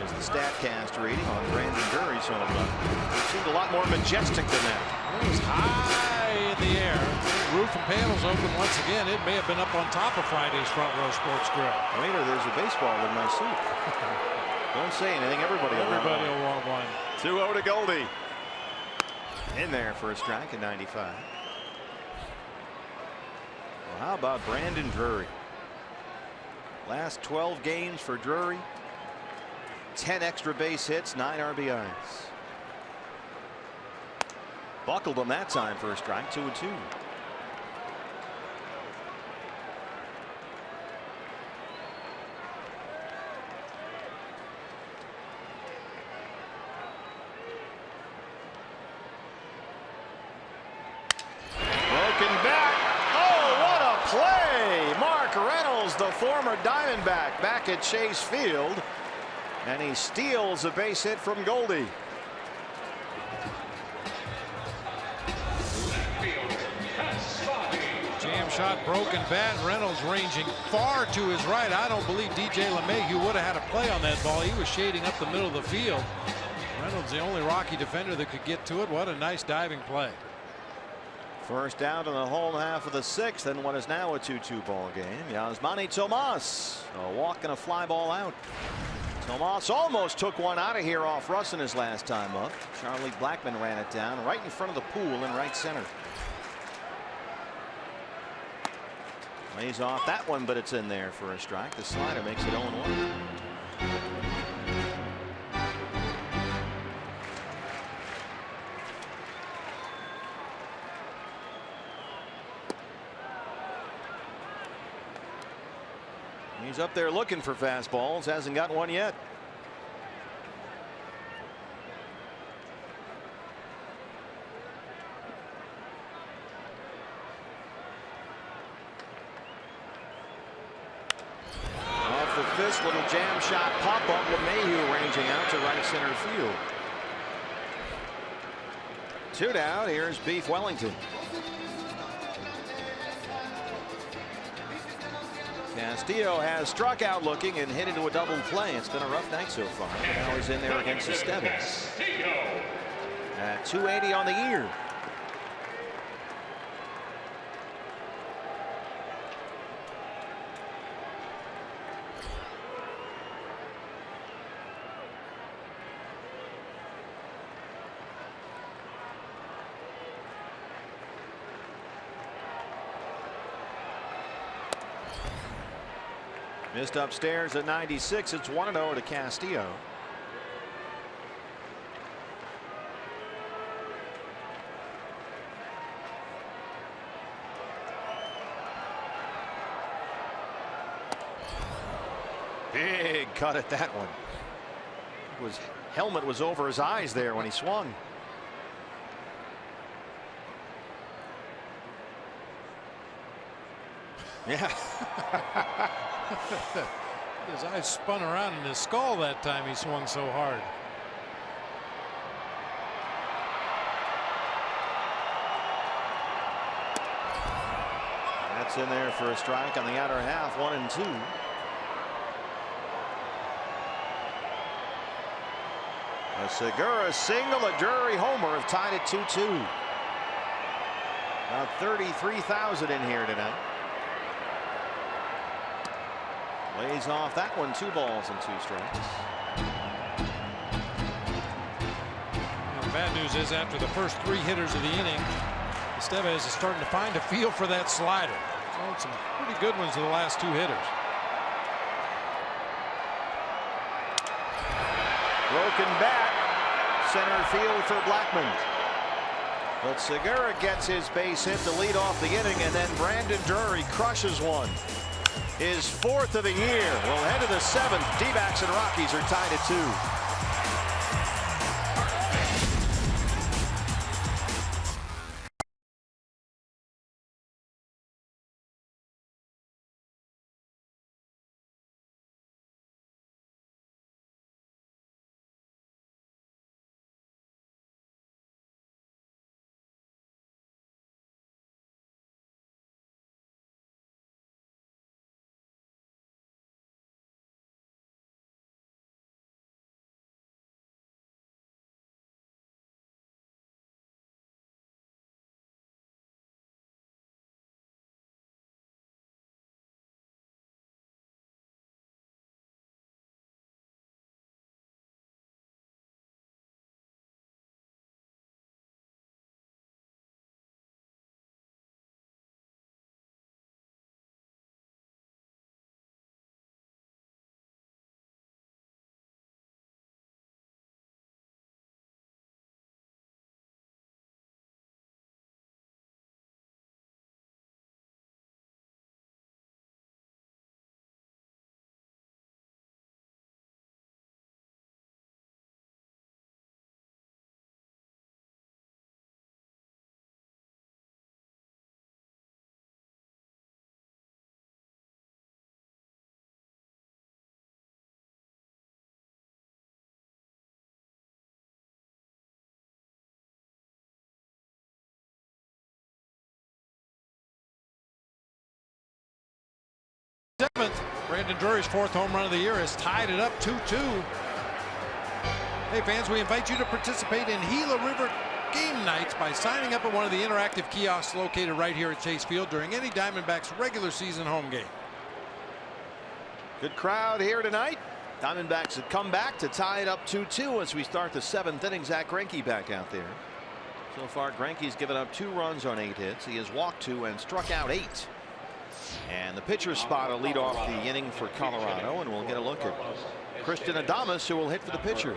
is the StatCast reading on Brandon Drury's home run. It seemed a lot more majestic than that. It was high in the air. Roof and panels open once again. It may have been up on top of Friday's Front Row Sports Grill. Waiter, there's a baseball in my suit. Don't say anything. Everybody will want one. 2-0 to Goldie. In there for a strike at 95. Well, how about Brandon Drury? Last 12 games for Drury. 10 extra base hits, 9 RBIs. Buckled him that time for a strike. 2-2. The former Diamondback back at Chase Field, and he steals a base hit from Goldie. Jam shot, broken bat. Reynolds ranging far to his right. I don't believe DJ LeMahieu would have had a play on that ball. He was shading up the middle of the field. Reynolds, the only Rocky defender that could get to it. What a nice diving play. First out in the home half of the 6th, and what is now a 2-2 ball game. Yasmani Tomas, a walk and a fly ball out. Tomas almost took one out of here off Russin his last time up. Charlie Blackmon ran it down right in front of the pool in right center. Lays off that one, but it's in there for a strike. The slider makes it 0-1. He's up there looking for fastballs, hasn't got one yet. Off the fist, little jam shot pop up. LeMahieu ranging out to right center field. 2 down. Here's Beef Wellington. Castillo has struck out looking and hit into a double play. It's been a rough night so far. But now he's in there against Estevez. At 280 on the year. Missed upstairs at 96. It's 1-0 to Castillo. Big cut at that one. His helmet was over his eyes there when he swung. Yeah. His eyes spun around in his skull that time he swung so hard. That's in there for a strike on the outer half. 1-2. A Segura single, a Drury homer have tied it 2-2. About 33,000 in here tonight. Lays off that one. 2 balls and 2 strikes. Well, the bad news is after the first 3 hitters of the inning, Estevez is starting to find a feel for that slider. Thrown some pretty good ones to the last 2 hitters. Broken bat. Center field for Blackmon. But Segura gets his base hit to lead off the inning, and then Brandon Drury crushes one. His 4th of the year. We'll head to the 7th. D-backs and Rockies are tied at 2. Brandon Drury's 4th home run of the year has tied it up 2-2. Hey fans, we invite you to participate in Gila River game nights by signing up at one of the interactive kiosks located right here at Chase Field during any Diamondbacks regular season home game. Good crowd here tonight. Diamondbacks have come back to tie it up 2-2 as we start the 7th inning. Zack Greinke back out there. So far Greinke's given up 2 runs on 8 hits. He has walked 2 and struck out 8. And the pitcher's spot will lead off the inning for Colorado, and we'll get a look at Christian Adames, who will hit for the pitcher.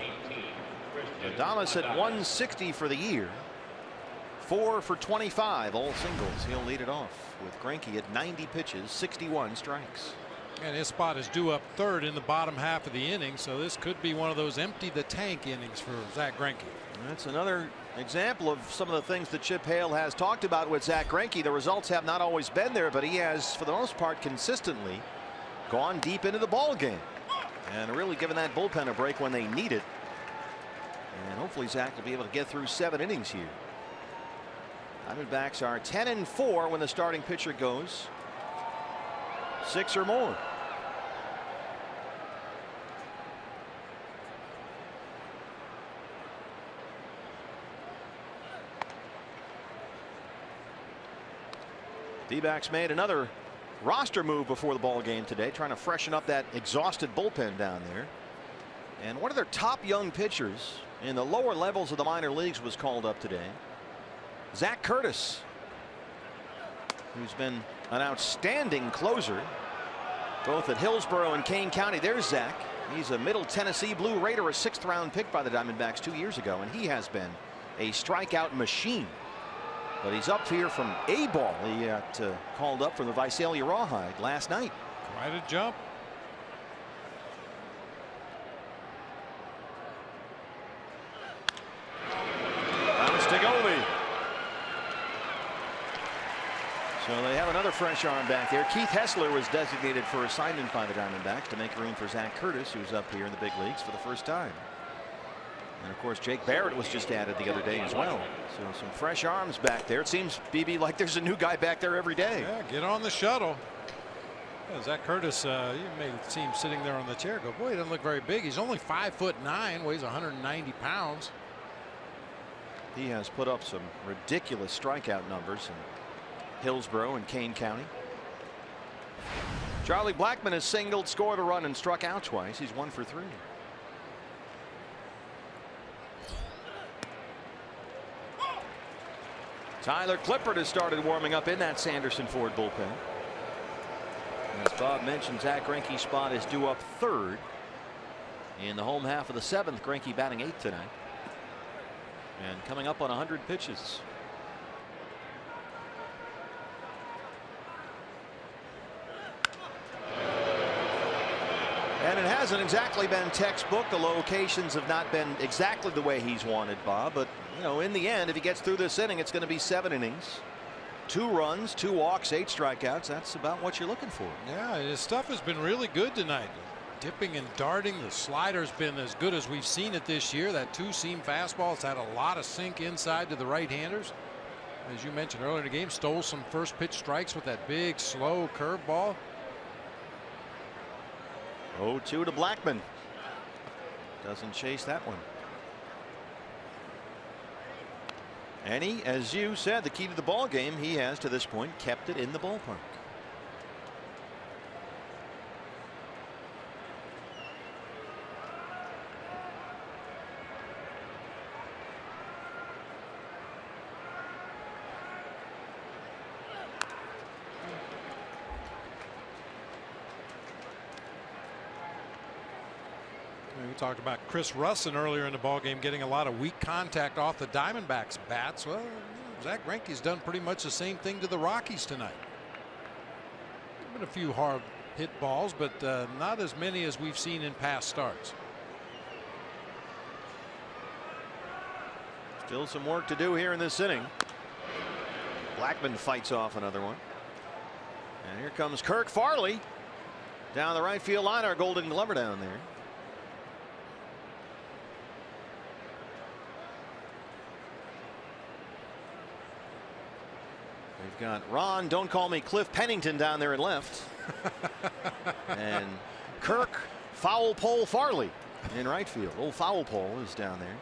Adames at 160 for the year, 4 for 25, all singles. He'll lead it off with Greinke at 90 pitches, 61 strikes. And his spot is due up 3rd in the bottom half of the inning, so this could be one of those empty the tank innings for Zack Greinke. That's another example of some of the things that Chip Hale has talked about with Zack Greinke. The results have not always been there, but he has, for the most part, consistently gone deep into the ball game and really given that bullpen a break when they need it. And hopefully Zack will be able to get through 7 innings here. Diamondbacks are 10-4 when the starting pitcher goes 6 or more. D-backs made another roster move before the ball game today, trying to freshen up that exhausted bullpen down there. And one of their top young pitchers in the lower levels of the minor leagues was called up today. Zach Curtis, who's been an outstanding closer both at Hillsborough and Kane County. There's Zach. He's a Middle Tennessee Blue Raider, a 6th round pick by the Diamondbacks 2 years ago, and he has been a strikeout machine. But he's up here from A-ball. He got called up from the Visalia Rawhide last night. Quite a jump. So they have another fresh arm back there. Keith Hessler was designated for assignment by the Diamondbacks to make room for Zach Curtis, who's up here in the big leagues for the first time. And of course Jake Barrett was just added the other day as well. So some fresh arms back there. It seems, BB, like there's a new guy back there every day. Yeah, get on the shuttle. Yeah, Zach Curtis, you may see him sitting there on the chair, go, boy, he doesn't look very big. He's only 5'9", weighs 190 pounds. He has put up some ridiculous strikeout numbers in Hillsborough and Kane County. Charlie Blackmon has singled, scored a run, and struck out twice. He's 1 for 3. Tyler Clippard has started warming up in that Sanderson Ford bullpen. As Bob mentioned, Zack Greinke's spot is due up 3rd in the home half of the 7th. Greinke batting 8th tonight and coming up on 100 pitches. hasn't exactly been textbook. The locations have not been exactly the way he's wanted, Bob. But, you know, in the end, if he gets through this inning, it's going to be 7 innings. 2 runs, 2 walks, 8 strikeouts. That's about what you're looking for. Yeah, his stuff has been really good tonight. Dipping and darting. The slider's been as good as we've seen it this year. That 2-seam fastball has had a lot of sink inside to the right-handers. As you mentioned earlier in the game, stole some first pitch strikes with that big, slow curveball. 0-2 to Blackmon. Doesn't chase that one. And he, as you said, the key to the ball game, he has to this point kept it in the ballpark. We talked about Chris Russin earlier in the ballgame getting a lot of weak contact off the Diamondbacks bats. Well, Zach Greinke's done pretty much the same thing to the Rockies tonight. Been a few hard hit balls, but not as many as we've seen in past starts. Still some work to do here in this inning. Blackmon fights off another one. And here comes Kirk Farley down the right field line. Our Golden Glover down there. We've got Ron, don't call me Cliff Pennington down there in left. And Kirk Foul Pole Farley in right field. Old Foul Pole is down there.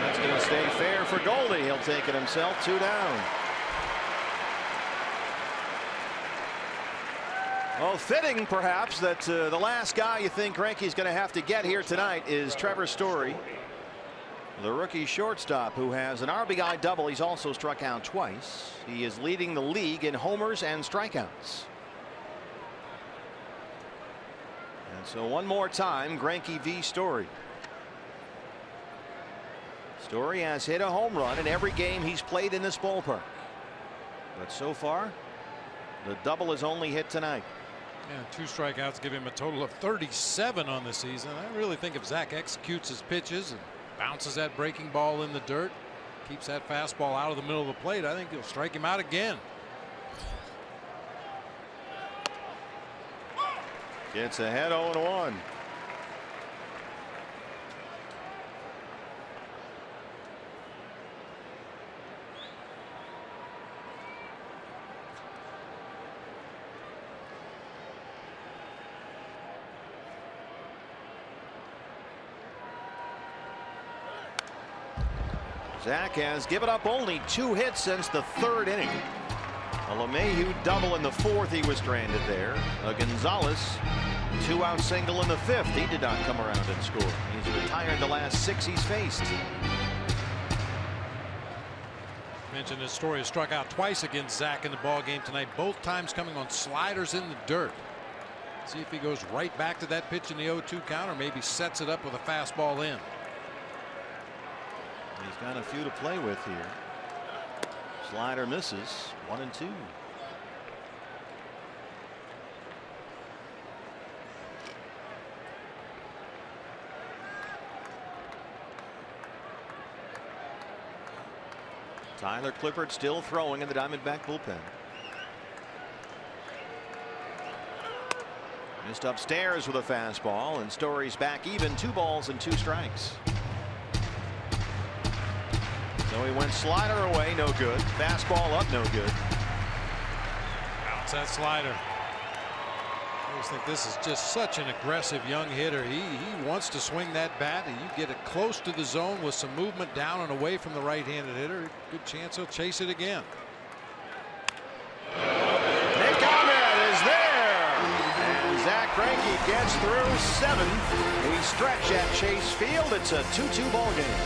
That's going to stay fair for Goldie. He'll take it himself. 2 down. Well, fitting perhaps that the last guy you think Greinke's going to have to get here tonight is Trevor Story, the rookie shortstop, who has an RBI double. He's also struck out twice. He is leading the league in homers and strikeouts. And so one more time, Greinke v. Story. Story has hit a home run in every game he's played in this ballpark. But so far, the double is only hit tonight. Yeah, 2 strikeouts give him a total of 37 on the season. I really think if Zach executes his pitches and bounces that breaking ball in the dirt, keeps that fastball out of the middle of the plate, I think he'll strike him out again. Gets ahead 0-1. Zach has given up only 2 hits since the 3rd inning. A LeMahieu double in the 4th. He was stranded there. A Gonzalez 2-out single in the 5th. He did not come around and score. He's retired the last 6 he's faced. Mentioned his Story has struck out twice against Zach in the ball game tonight, both times coming on sliders in the dirt. See if he goes right back to that pitch in the 0-2 count, or maybe sets it up with a fastball in. He's got a few to play with here. Slider misses. 1-2. Tyler Clippard still throwing in the Diamondback bullpen. Missed upstairs with a fastball, and Story's back even. 2 balls and 2 strikes. So he went slider away, no good. Fastball up, no good. Bounce that slider. I just think this is just such an aggressive young hitter. He wants to swing that bat, and you get it close to the zone with some movement down and away from the right-handed hitter. Good chance he'll chase it again. Nick Ahmed is there, and Zach Greinke gets through 7. We stretch at Chase Field. It's a 2-2 ball game.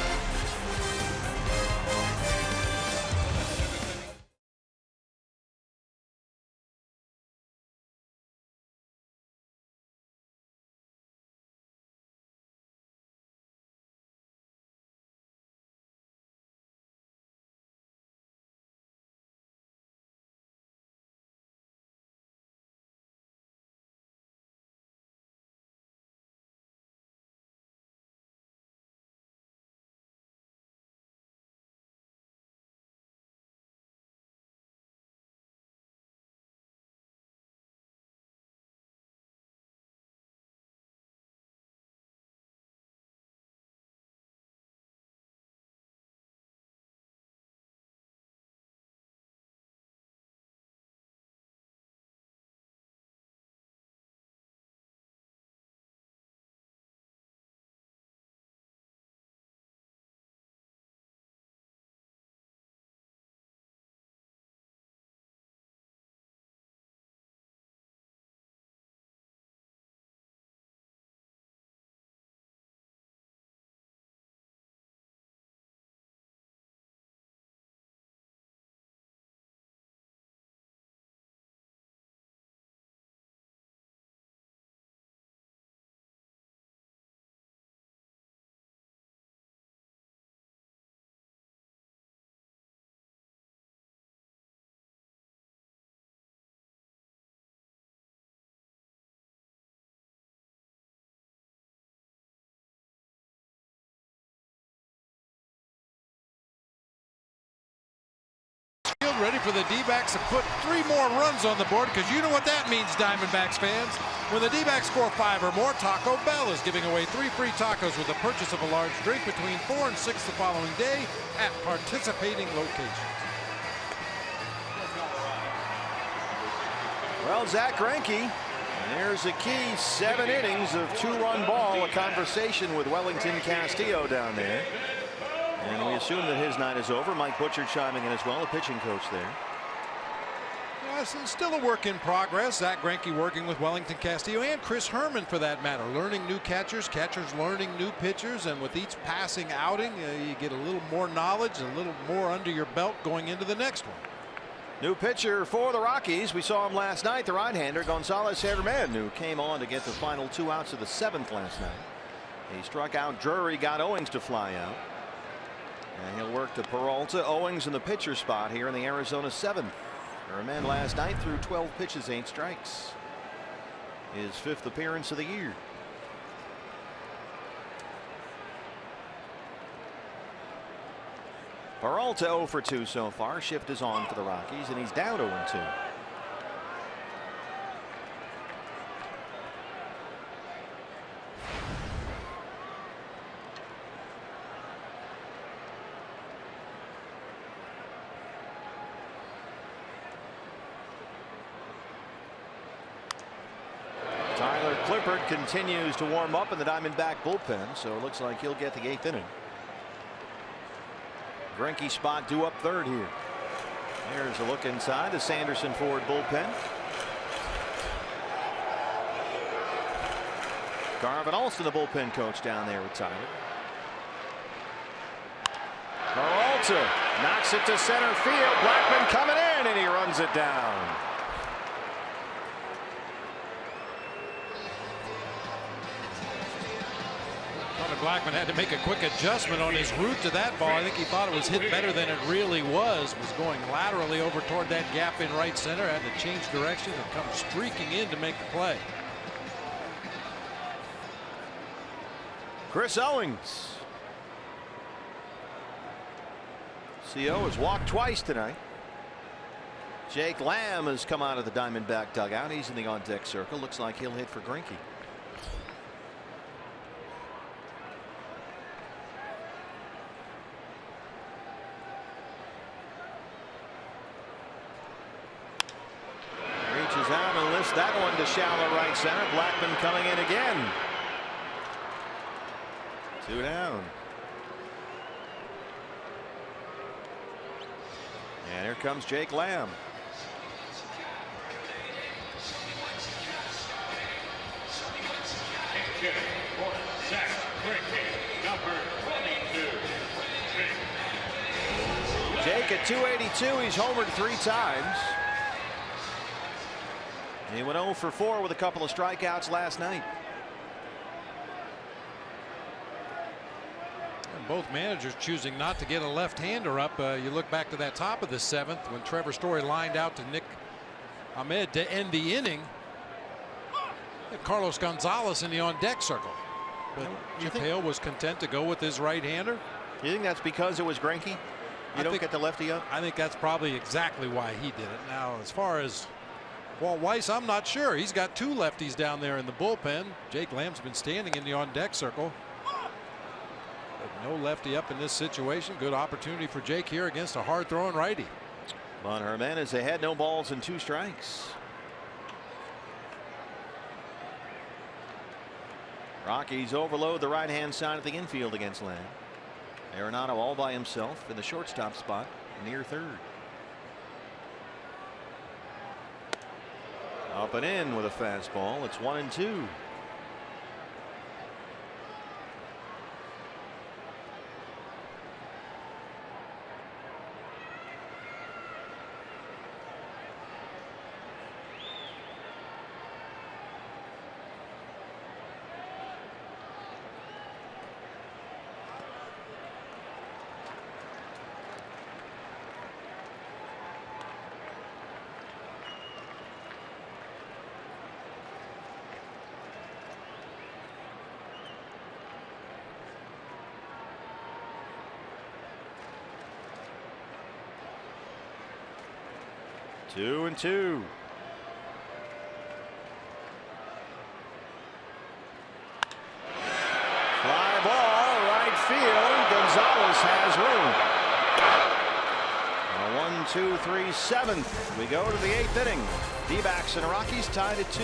ready for the D-backs to put 3 more runs on the board, because you know what that means, Diamondbacks fans. When the D-backs score 5 or more, Taco Bell is giving away 3 free tacos with the purchase of a large drink between 4 and 6 the following day at participating locations. Well, Zach Greinke, there's a key 7 innings of 2-run ball, a conversation with Wellington Castillo down there. And we assume that his night is over. Mike Butcher chiming in as well, the pitching coach there. Yeah, it's still a work in progress. Zach Greinke working with Wellington Castillo and Chris Herman for that matter. Learning new catchers, catchers learning new pitchers, and with each passing outing, you get a little more knowledge, a little more under your belt going into the next one. New pitcher for the Rockies. We saw him last night, the right-hander Gonzalez Herman, who came on to get the final 2 outs of the 7th last night. He struck out Drury, got Owings to fly out. And he'll work to Peralta. Owings in the pitcher spot here in the Arizona 7th. Herman last night threw 12 pitches, 8 strikes. His 5th appearance of the year. Peralta 0 for 2 so far. Shift is on for the Rockies, and he's down 0-2. Clippard continues to warm up in the Diamondback bullpen, so it looks like he'll get the 8th inning. Greinke spot due up 3rd here. There's a look inside the Sanderson Ford bullpen. Garvin Alston, the bullpen coach down there with Tyler. Peralta knocks it to center field. Blackman coming in, and he runs it down. Blackman had to make a quick adjustment on his route to that ball. I think he thought it was hit better than it really was. Was going laterally over toward that gap in right center. Had to change direction and come streaking in to make the play. Chris Owings. CO has walked twice tonight. Jake Lamb has come out of the Diamondback dugout. He's in the on-deck circle. Looks like he'll hit for Greinke. Out and lifts that one to shallow right center. Blackman coming in again. 2 down. And here comes Jake Lamb. Jake at 282. He's homered 3 times. He went 0 for 4 with a couple of strikeouts last night. And both managers choosing not to get a left-hander up. You look back to that top of the 7th when Trevor Story lined out to Nick Ahmed to end the inning. Carlos Gonzalez in the on-deck circle. But Chip Hale was content to go with his right-hander. You think that's because it was Greinke? You don't get the lefty up? I think that's probably exactly why he did it. Now, as far as Walt Weiss, I'm not sure. He's got 2 lefties down there in the bullpen. Jake Lamb's been standing in the on-deck circle. But no lefty up in this situation. Good opportunity for Jake here against a hard-throwing righty. Von Herman is ahead, no balls and 2 strikes. Rockies overload the right-hand side of the infield against Lamb. Arenado all by himself in the shortstop spot near 3rd. Up and in with a fastball. It's 1-2. 2-2. Fly ball, right field. Gonzalez has room. A 1-2-3 seventh. We go to the 8th inning. D-backs and Rockies tied at 2.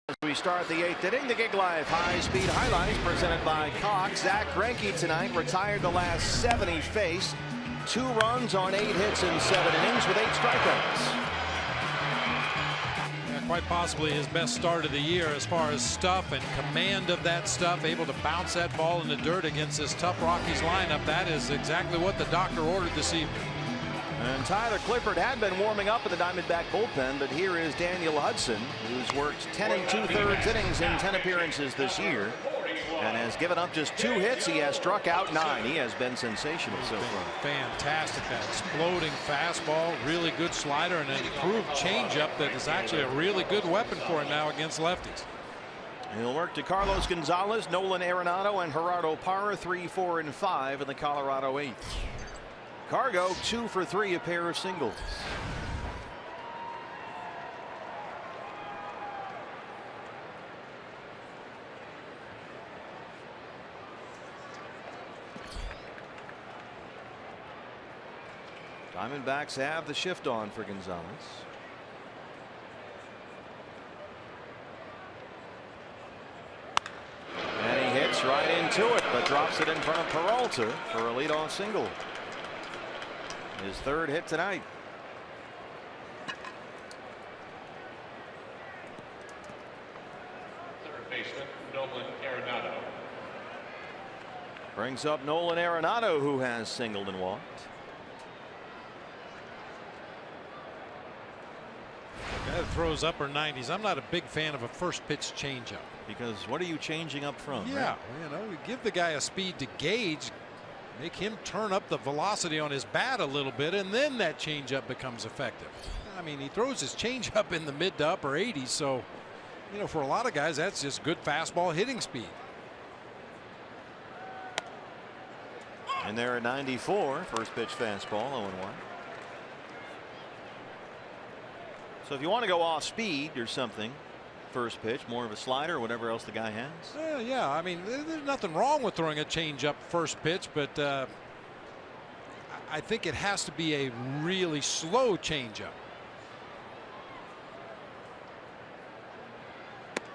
As we start the 8th inning, the Gig Life high-speed highlights presented by Cox. Zach Greinke tonight retired the last 7 he faced. 2 runs on 8 hits in 7 innings with 8 strikeouts. Yeah, quite possibly his best start of the year as far as stuff and command of that stuff. Able to bounce that ball in the dirt against this tough Rockies lineup. That is exactly what the doctor ordered this evening. And Tyler Clippard had been warming up in the Diamondback bullpen, but here is Daniel Hudson, who's worked 10 2/3 innings in 10 appearances this year and has given up just 2 hits. He has struck out 9. He has been sensational so far. Fantastic. That exploding fastball, really good slider, and an improved changeup that is actually a really good weapon for him now against lefties. He'll work to Carlos Gonzalez, Nolan Arenado, and Gerardo Parra, 3, 4, and 5 in the Colorado 8th. Cargo 2 for 3, a pair of singles. Diamondbacks have the shift on for Gonzalez. And he hits right into it, but drops it in front of Peralta for a leadoff single. His 3rd hit tonight. Third baseman Nolan Arenado. Brings up Nolan Arenado, who has singled and walked. Guy that throws upper 90s. I'm not a big fan of a first pitch changeup. Because what are you changing up from? Yeah, right? you know, you give the guy a speed to gauge. Make him turn up the velocity on his bat a little bit, and then that changeup becomes effective. I mean, he throws his changeup in the mid to upper 80s, so, you know, for a lot of guys, that's just good fastball hitting speed. And they're at 94. First pitch fastball, 0-1. So if you want to go off speed or something, first pitch, more of a slider or whatever else the guy has. Yeah, I mean, there's nothing wrong with throwing a changeup first pitch, but I think it has to be a really slow changeup.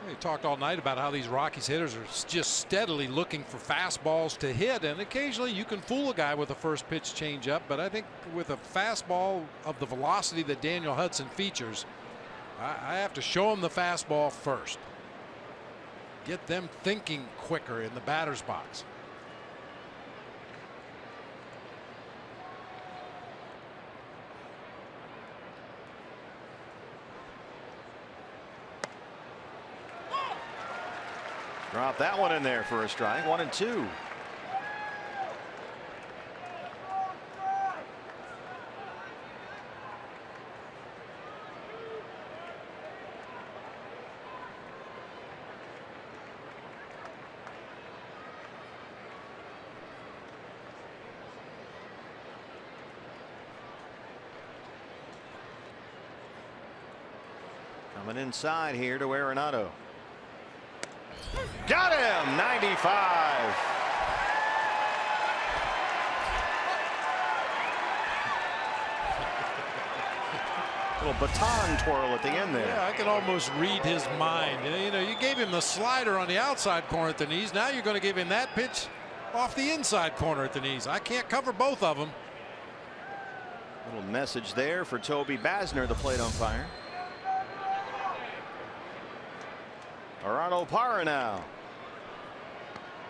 We talked all night about how these Rockies hitters are just steadily looking for fastballs to hit, and occasionally you can fool a guy with a first pitch changeup, but I think with a fastball of the velocity that Daniel Hudson features, I have to show them the fastball first. Get them thinking quicker in the batter's box. Drop that one in there for a strike. 1-2. Coming inside here to Arenado. Got him. 95. Little baton twirl at the end there. Yeah, I can almost read his mind. You know, you gave him the slider on the outside corner at the knees. Now you're going to give him that pitch off the inside corner at the knees. I can't cover both of them. Little message there for Toby Basner, the plate umpire. Gerardo Parra now.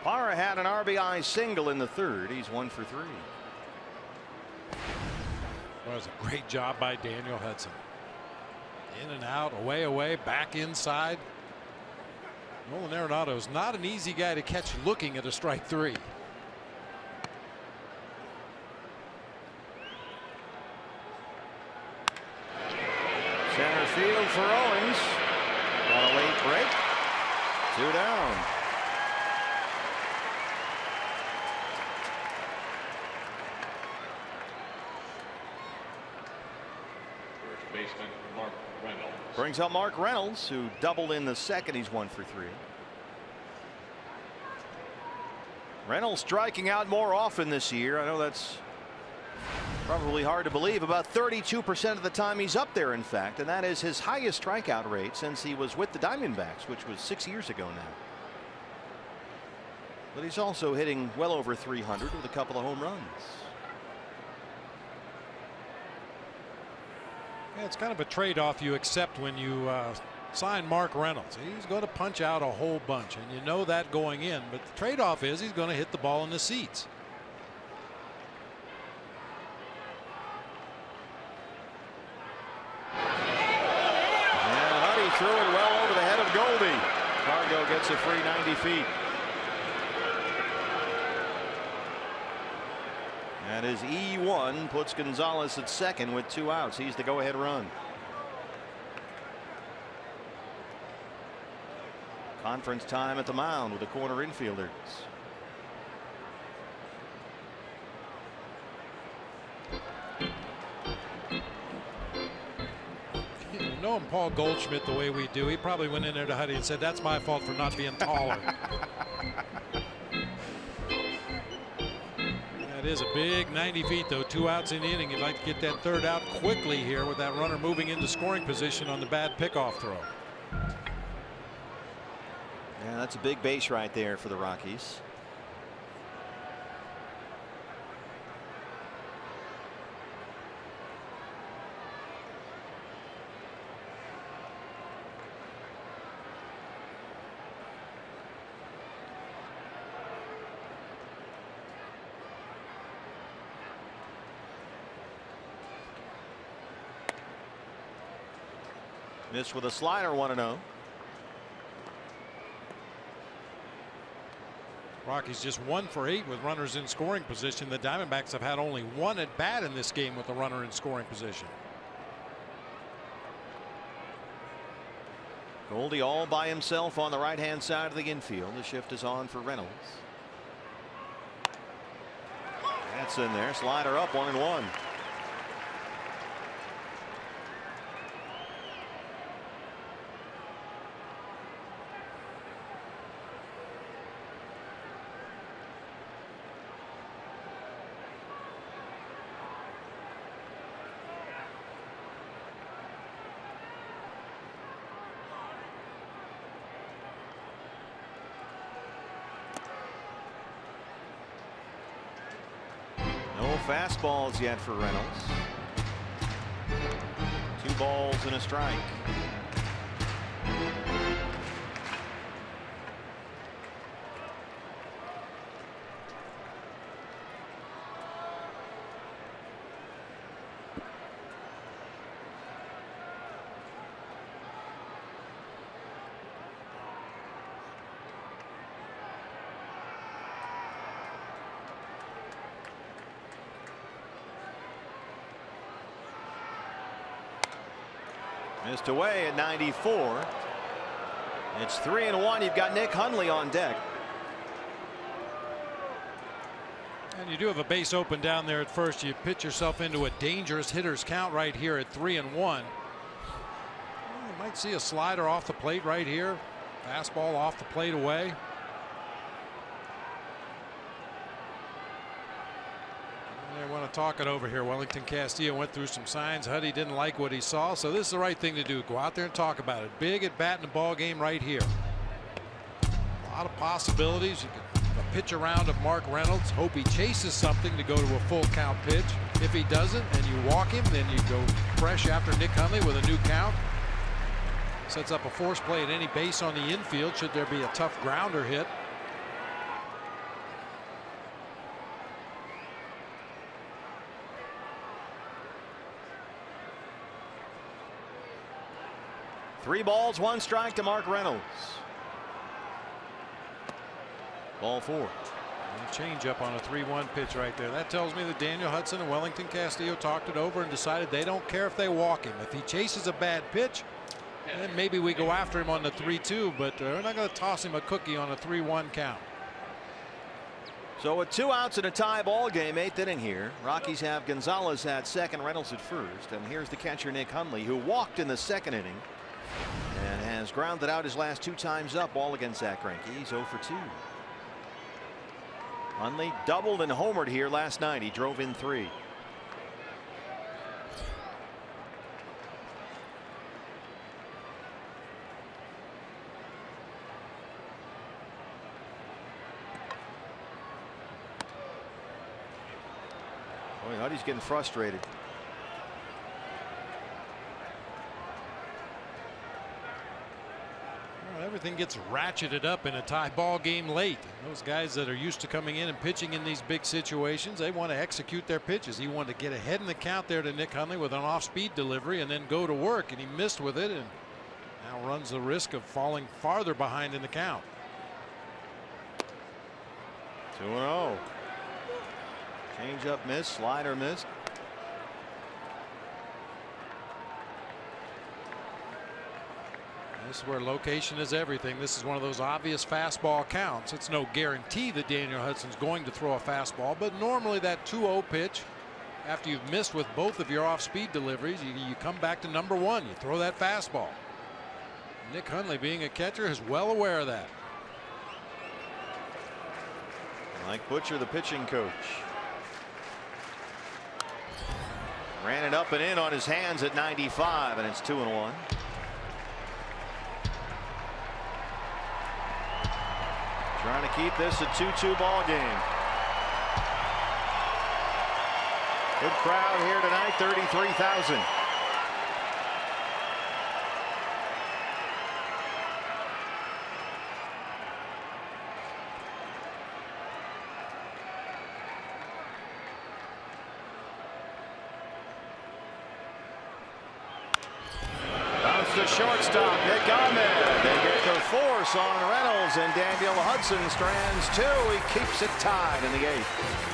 Parra had an RBI single in the third. He's 1 for 3. Well, it was a great job by Daniel Hudson. In and out, away, away, back inside. Nolan Arenado is not an easy guy to catch looking at a strike 3. Center field for Owens. Got a late break. 2 down. First baseman Mark Reynolds. Brings up Mark Reynolds, who doubled in the second. He's 1 for 3. Reynolds striking out more often this year. I know that's probably hard to believe. About 32% of the time he's up there, in fact, and that is his highest strikeout rate since he was with the Diamondbacks, which was 6 years ago now. But he's also hitting well over 300 with a couple of home runs. Yeah, it's kind of a trade-off you accept when you sign Mark Reynolds. He's going to punch out a whole bunch, and you know that going in. But the trade-off is he's going to hit the ball in the seats. And Huddy threw it well over the head of Goldie. Cargo gets a free 90 feet. And his E1 puts Gonzalez at second with 2 outs. He's the go-ahead run. Conference time at the mound with the corner infielders. Knowing Paul Goldschmidt the way we do, he probably went in there to Huddy and said, "That's my fault for not being taller." That is a big 90 feet, though. 2 outs in the inning. You'd like to get that third out quickly here with that runner moving into scoring position on the bad pickoff throw. Yeah, that's a big base right there for the Rockies. Missed with a slider, 1-0. Rockies just 1 for 8 with runners in scoring position. The Diamondbacks have had only 1 at bat in this game with a runner in scoring position. Goldie all by himself on the right hand side of the infield. The shift is on for Reynolds. That's in there. Slider up, 1-1. Fastballs yet for Reynolds. 2 balls and a strike. Missed away at 94. It's 3-1. You've got Nick Hundley on deck. And you do have a base open down there at first. You pitch yourself into a dangerous hitter's count right here at 3-1. You Might see a slider off the plate right here. Fastball off the plate away. They want to talk it over here. Wellington Castillo went through some signs. Huddy didn't like what he saw, so this is the right thing to do. Go out there and talk about it. Big at bat in the ball game right here. A lot of possibilities. You can pitch around of Mark Reynolds. Hope he chases something to go to a full count pitch. If he doesn't and you walk him, then you go fresh after Nick Hundley with a new count. Sets up a force play at any base on the infield should there be a tough grounder hit. Three balls, one strike to Mark Reynolds. Ball four. Change up on a 3-1 pitch right there. That tells me that Daniel Hudson and Wellington Castillo talked it over and decided they don't care if they walk him. If he chases a bad pitch, then maybe we go after him on the 3-2, but we're not going to toss him a cookie on a 3-1 count. So with 2 outs in a tie ball game, 8th inning here. Rockies have Gonzalez at second, Reynolds at first, and here's the catcher Nick Hundley, who walked in the 2nd inning and has grounded out his last 2 times up, all against Zach Greinke. He's 0 for 2. Hundley doubled and homered here last night. He drove in 3. Boy, Huddy's getting frustrated. Everything gets ratcheted up in a tie ball game late. Those guys that are used to coming in and pitching in these big situations, they want to execute their pitches. He wanted to get ahead in the count there to Nick Hundley with an off-speed delivery and then go to work, and he missed with it and now runs the risk of falling farther behind in the count. 2-0. Change up miss, slider missed. This is where location is everything. This is one of those obvious fastball counts. It's no guarantee that Daniel Hudson's going to throw a fastball, but normally that 2-0 pitch, after you've missed with both of your off-speed deliveries, you come back to number 1. You throw that fastball. Nick Hundley, being a catcher, is well aware of that. Mike Butcher, the pitching coach. Ran it up and in on his hands at 95, and it's 2-1. Trying to keep this a 2-2 ball game. Good crowd here tonight, 33,000. Bounce to shortstop, Nick Ahmed. They get the force on Reynolds, and Daniel Hudson strands 2. He keeps it tied in the 8th.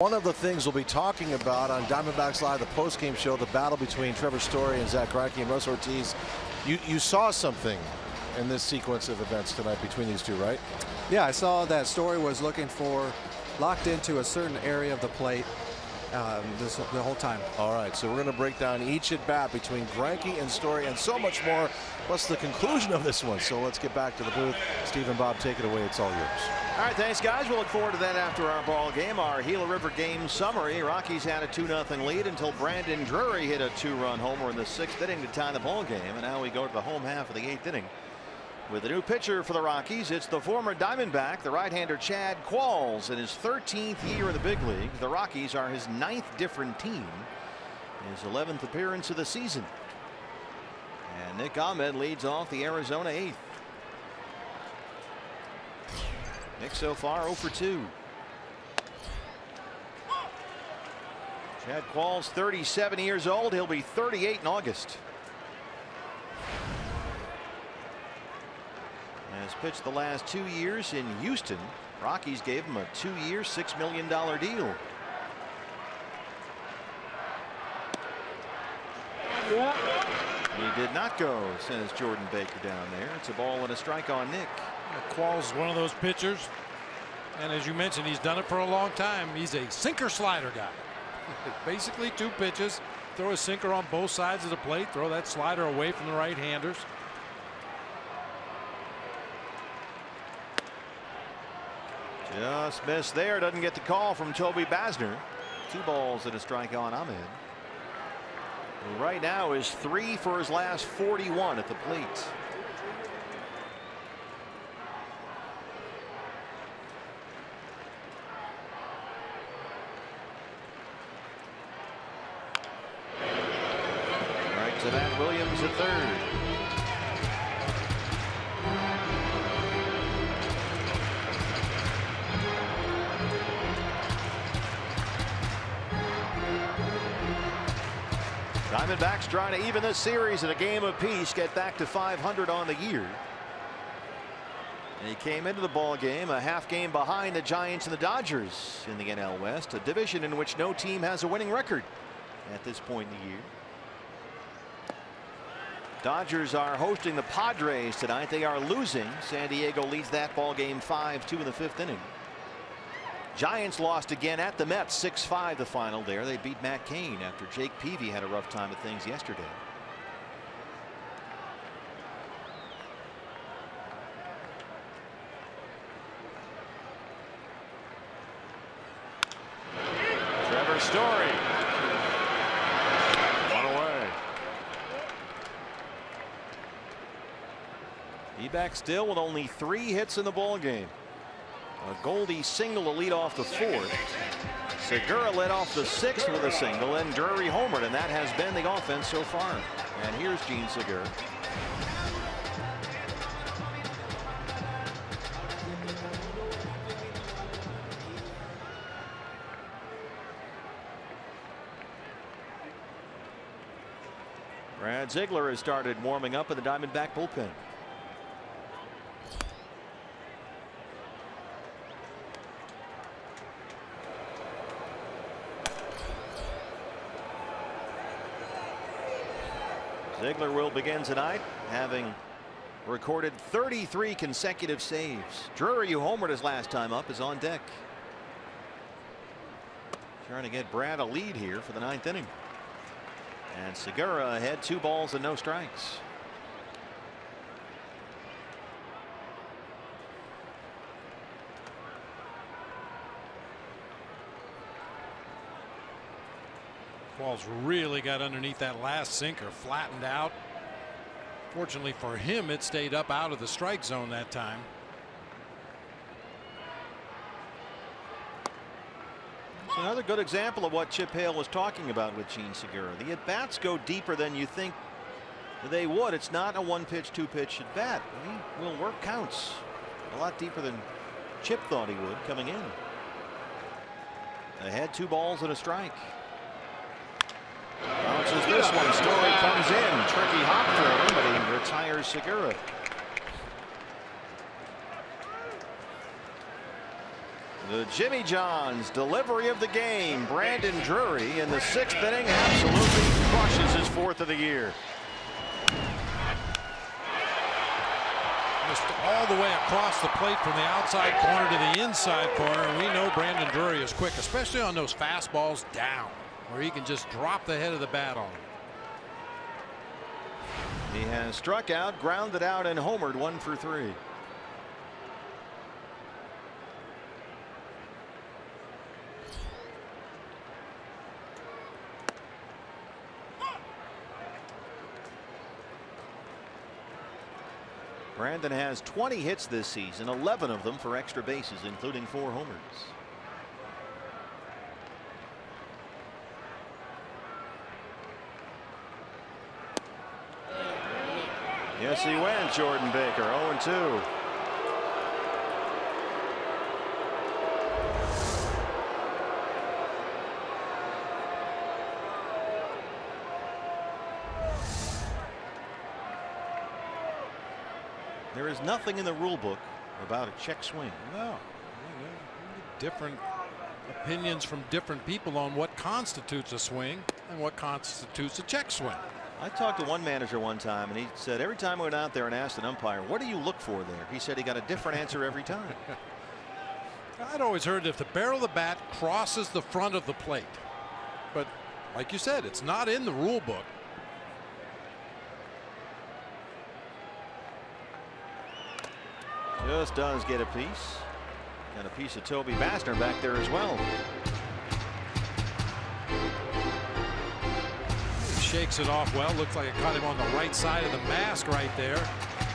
One of the things we'll be talking about on Diamondbacks Live, the post-game show, the battle between Trevor Story and Zach Greinke and Russ Ortiz. You saw something in this sequence of events tonight between these two, right? Yeah, I saw that Story was looking for locked into a certain area of the plate the whole time. All right, so we're going to break down each at bat between Greinke and Story and so much more. What's the conclusion of this one? So let's get back to the booth. Steve and Bob, take it away. It's all yours. All right, thanks, guys. We'll look forward to that after our ball game. Our Gila River game summary. Rockies had a 2-0 lead until Brandon Drury hit a 2-run homer in the 6th inning to tie the ball game. And now we go to the home half of the 8th inning with a new pitcher for the Rockies. It's the former Diamondback, the right-hander Chad Qualls, in his 13th year in the big league. The Rockies are his 9th different team, his 11th appearance of the season. And Nick Ahmed leads off the Arizona 8th. Nick so far 0 for 2. Chad Qualls, 37 years old. He'll be 38 in August. Has pitched the last 2 years in Houston. Rockies gave him a 2-year, $6 million deal. He did not go, says Jordan Baker down there. It's a ball and a strike on Nick. Qualls is one of those pitchers, and as you mentioned, he's done it for a long time. He's a sinker slider guy. Basically 2 pitches, throw a sinker on both sides of the plate, throw that slider away from the right-handers. Just missed there. Doesn't get the call from Toby Basner. 2 balls and a strike on Ahmed. Right now is 3 for his last 41 at the plate. Right to that, Williams at third. Diamondbacks trying to even this series at a game apiece, get back to 500 on the year. And he came into the ball game a half game behind the Giants and the Dodgers in the NL West, a division in which no team has a winning record at this point in the year. Dodgers are hosting the Padres tonight. They are losing. San Diego leads that ball game 5-2 in the 5th inning. Giants lost again at the Mets, 6-5 the final there. They beat Matt Cain after Jake Peavy had a rough time of things yesterday. Trevor Story. One away. D-back still with only 3 hits in the ball game. A Goldie single to lead off the 4th. Segura led off the 6th with a single, and Drury homered, and that has been the offense so far. And here's Gene Segura. Brad Ziegler has started warming up in the Diamondback bullpen. Ziegler will begin tonight, having recorded 33 consecutive saves. Drury, who homered his last time up, is on deck. Trying to get Brad a lead here for the 9th inning. And Segura ahead, 2 balls and no strikes. Qualls really got underneath that last sinker, flattened out. Fortunately for him, it stayed up out of the strike zone that time. It's another good example of what Chip Hale was talking about with Gene Segura. The at-bats go deeper than you think they would. It's not a 1-pitch, 2-pitch at bat. He will work counts a lot deeper than Chip thought he would coming in. Ahead, 2 balls and a strike. Bounces this one. Story comes in. Tricky hop for him, but he retires Segura. The Jimmy John's delivery of the game. Brandon Drury in the 6th inning absolutely crushes his 4th of the year. Just all the way across the plate from the outside corner to the inside corner. And we know Brandon Drury is quick, especially on those fastballs down, where he can just drop the head of the bat on them. He has struck out, grounded out, and homered 1 for 3. Brandon has 20 hits this season, 11 of them for extra bases, including 4 homers. Yes, he went, Jordan Baker, 0-2. There is nothing in the rule book about a check swing. No. Different opinions from different people on what constitutes a swing and what constitutes a check swing. I talked to one manager one time, and he said every time I went out there and asked an umpire, what do you look for there? He said he got a different answer every time. I'd always heard if the barrel of the bat crosses the front of the plate. But like you said, it's not in the rule book. Just does get a piece. Got a piece of Toby Basner back there as well. Shakes it off well. Looks like it caught him on the right side of the mask right there.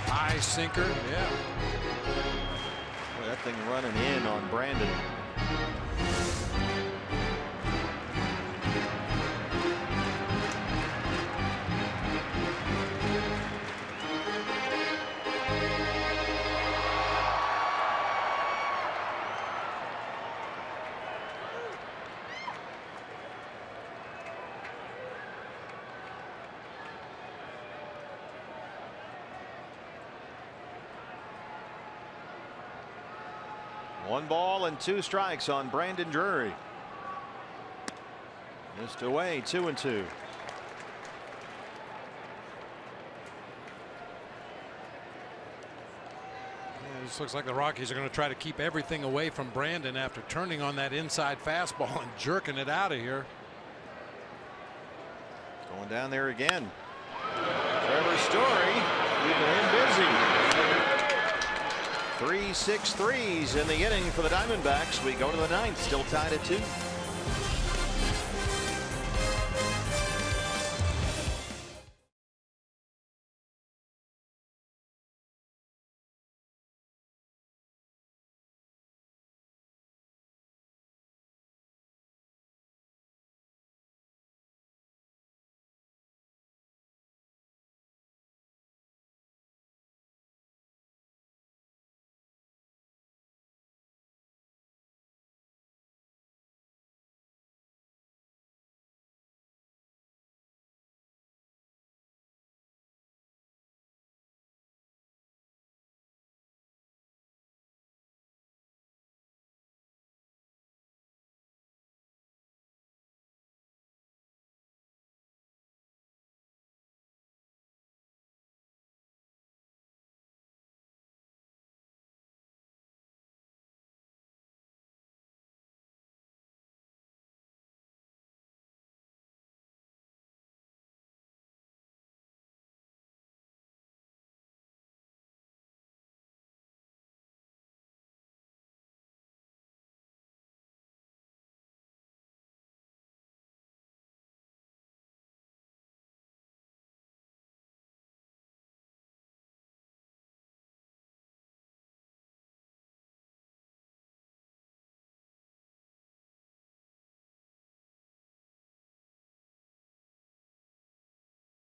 High sinker. Yeah. Boy, that thing running in on Brandon. One ball and 2 strikes on Brandon Drury. Missed away, 2-2. This looks like the Rockies are going to try to keep everything away from Brandon after turning on that inside fastball and jerking it out of here. Going down there again. Trevor Story keeping him busy. 3 6-3s in the inning for the Diamondbacks. We go to the 9th, still tied at 2.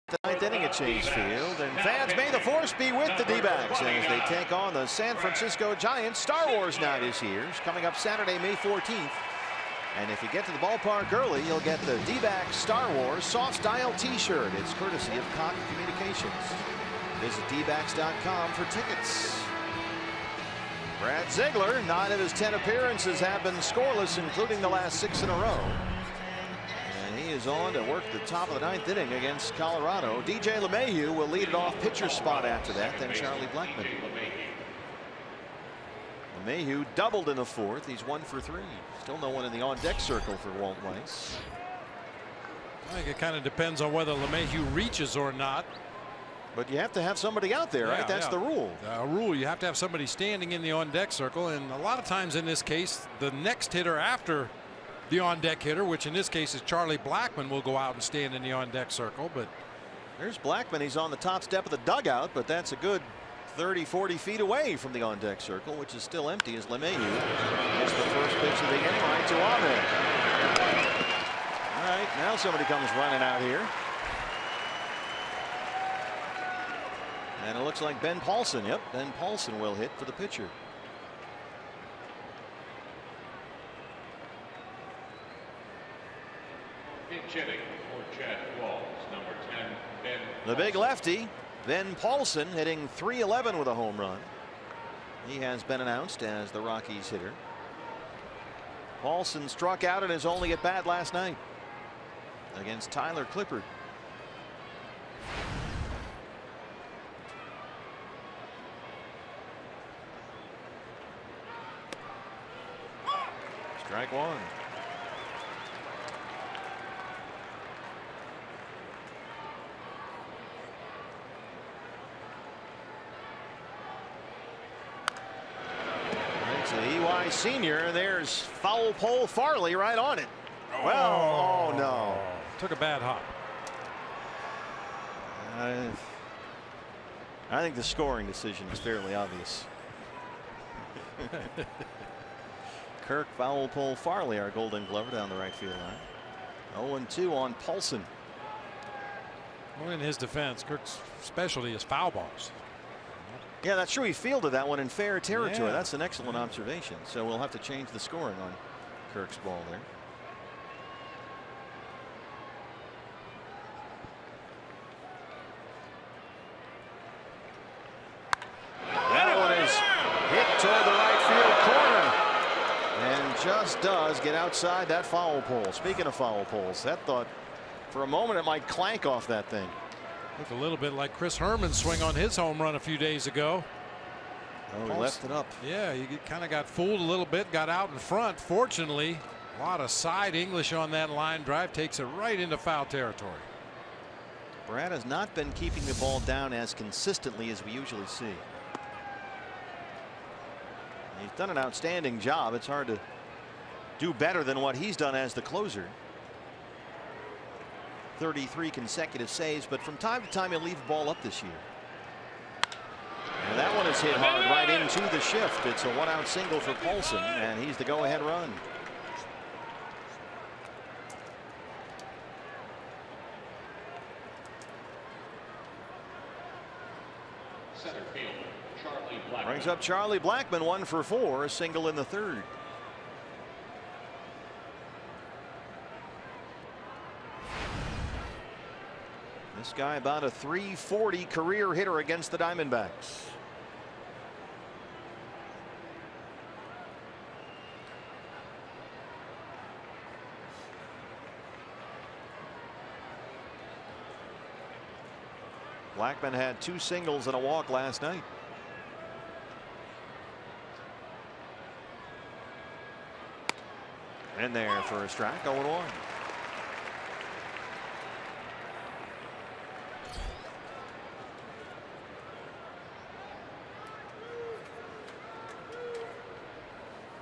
The 9th inning at Chase Field, and fans may the force be with the D-backs as they take on the San Francisco Giants. Star Wars night is here, coming up Saturday, May 14th. And if you get to the ballpark early, you'll get the D-backs Star Wars soft style t-shirt. It's courtesy of Cotton Communications. Visit dbacks.com for tickets. Brad Ziegler, 9 of his 10 appearances have been scoreless, including the last 6 in a row. And he is on to work the top of the 9th inning against Colorado. DJ LeMahieu will lead it off pitcher spot after that, then Charlie Blackmon. LeMahieu doubled in the 4th. He's 1 for 3. Still no one in the on-deck circle for Walt Weiss. I think it kind of depends on whether LeMahieu reaches or not. But you have to have somebody out there, right? That's the rule. A rule. You have to have somebody standing in the on-deck circle, and a lot of times in this case, the next hitter after the on-deck hitter, which in this case is Charlie Blackmon, will go out and stand in the on-deck circle. But there's Blackmon. He's on the top step of the dugout, but that's a good 30-40 feet away from the on-deck circle, which is still empty as LeMahieu gets the first pitch of the inning right to Ahmed. All right, now somebody comes running out here. And it looks like Ben Paulson. Yep, Ben Paulson will hit for the pitcher. Pinch hitting for Chad Walls, number 10, Ben. The big lefty, Ben Paulson, hitting .311 with a home run. He has been announced as the Rockies hitter. Paulson struck out in his only at bat last night against Tyler Clippard. Strike 1. It's an EY senior. There's foul pole Farley right on it. Well, oh no. Took a bad hop. I think the scoring decision is fairly obvious. Kirk foul pole Farley, our Golden Glover, down the right field line. 0-2 on Paulson. Well, in his defense, Kirk's specialty is foul balls. Yeah, that's true. He fielded that one in fair territory. Yeah. That's an excellent observation. So we'll have to change the scoring on Kirk's ball there. That one is hit toward the right field corner. And just does get outside that foul pole. Speaking of foul poles, that thought for a moment it might clank off that thing. Looked a little bit like Chris Herman's swing on his home run a few days ago. Oh, he left it up. Yeah, you kind of got fooled a little bit, got out in front. Fortunately, a lot of side English on that line drive, takes it right into foul territory. Brad has not been keeping the ball down as consistently as we usually see. He's done an outstanding job. It's hard to do better than what he's done as the closer. 33 consecutive saves, but from time to time he'll leave the ball up this year. And that one is hit hard right into the shift. It's a 1-out single for Paulson, and he's the go-ahead run. Center fielder, Charlie Blackmon. Brings up Charlie Blackmon, 1 for 4, a single in the 3rd. This guy about a .340 career hitter against the Diamondbacks. Blackmon had 2 singles and a walk last night. In there for a strike, 0-1.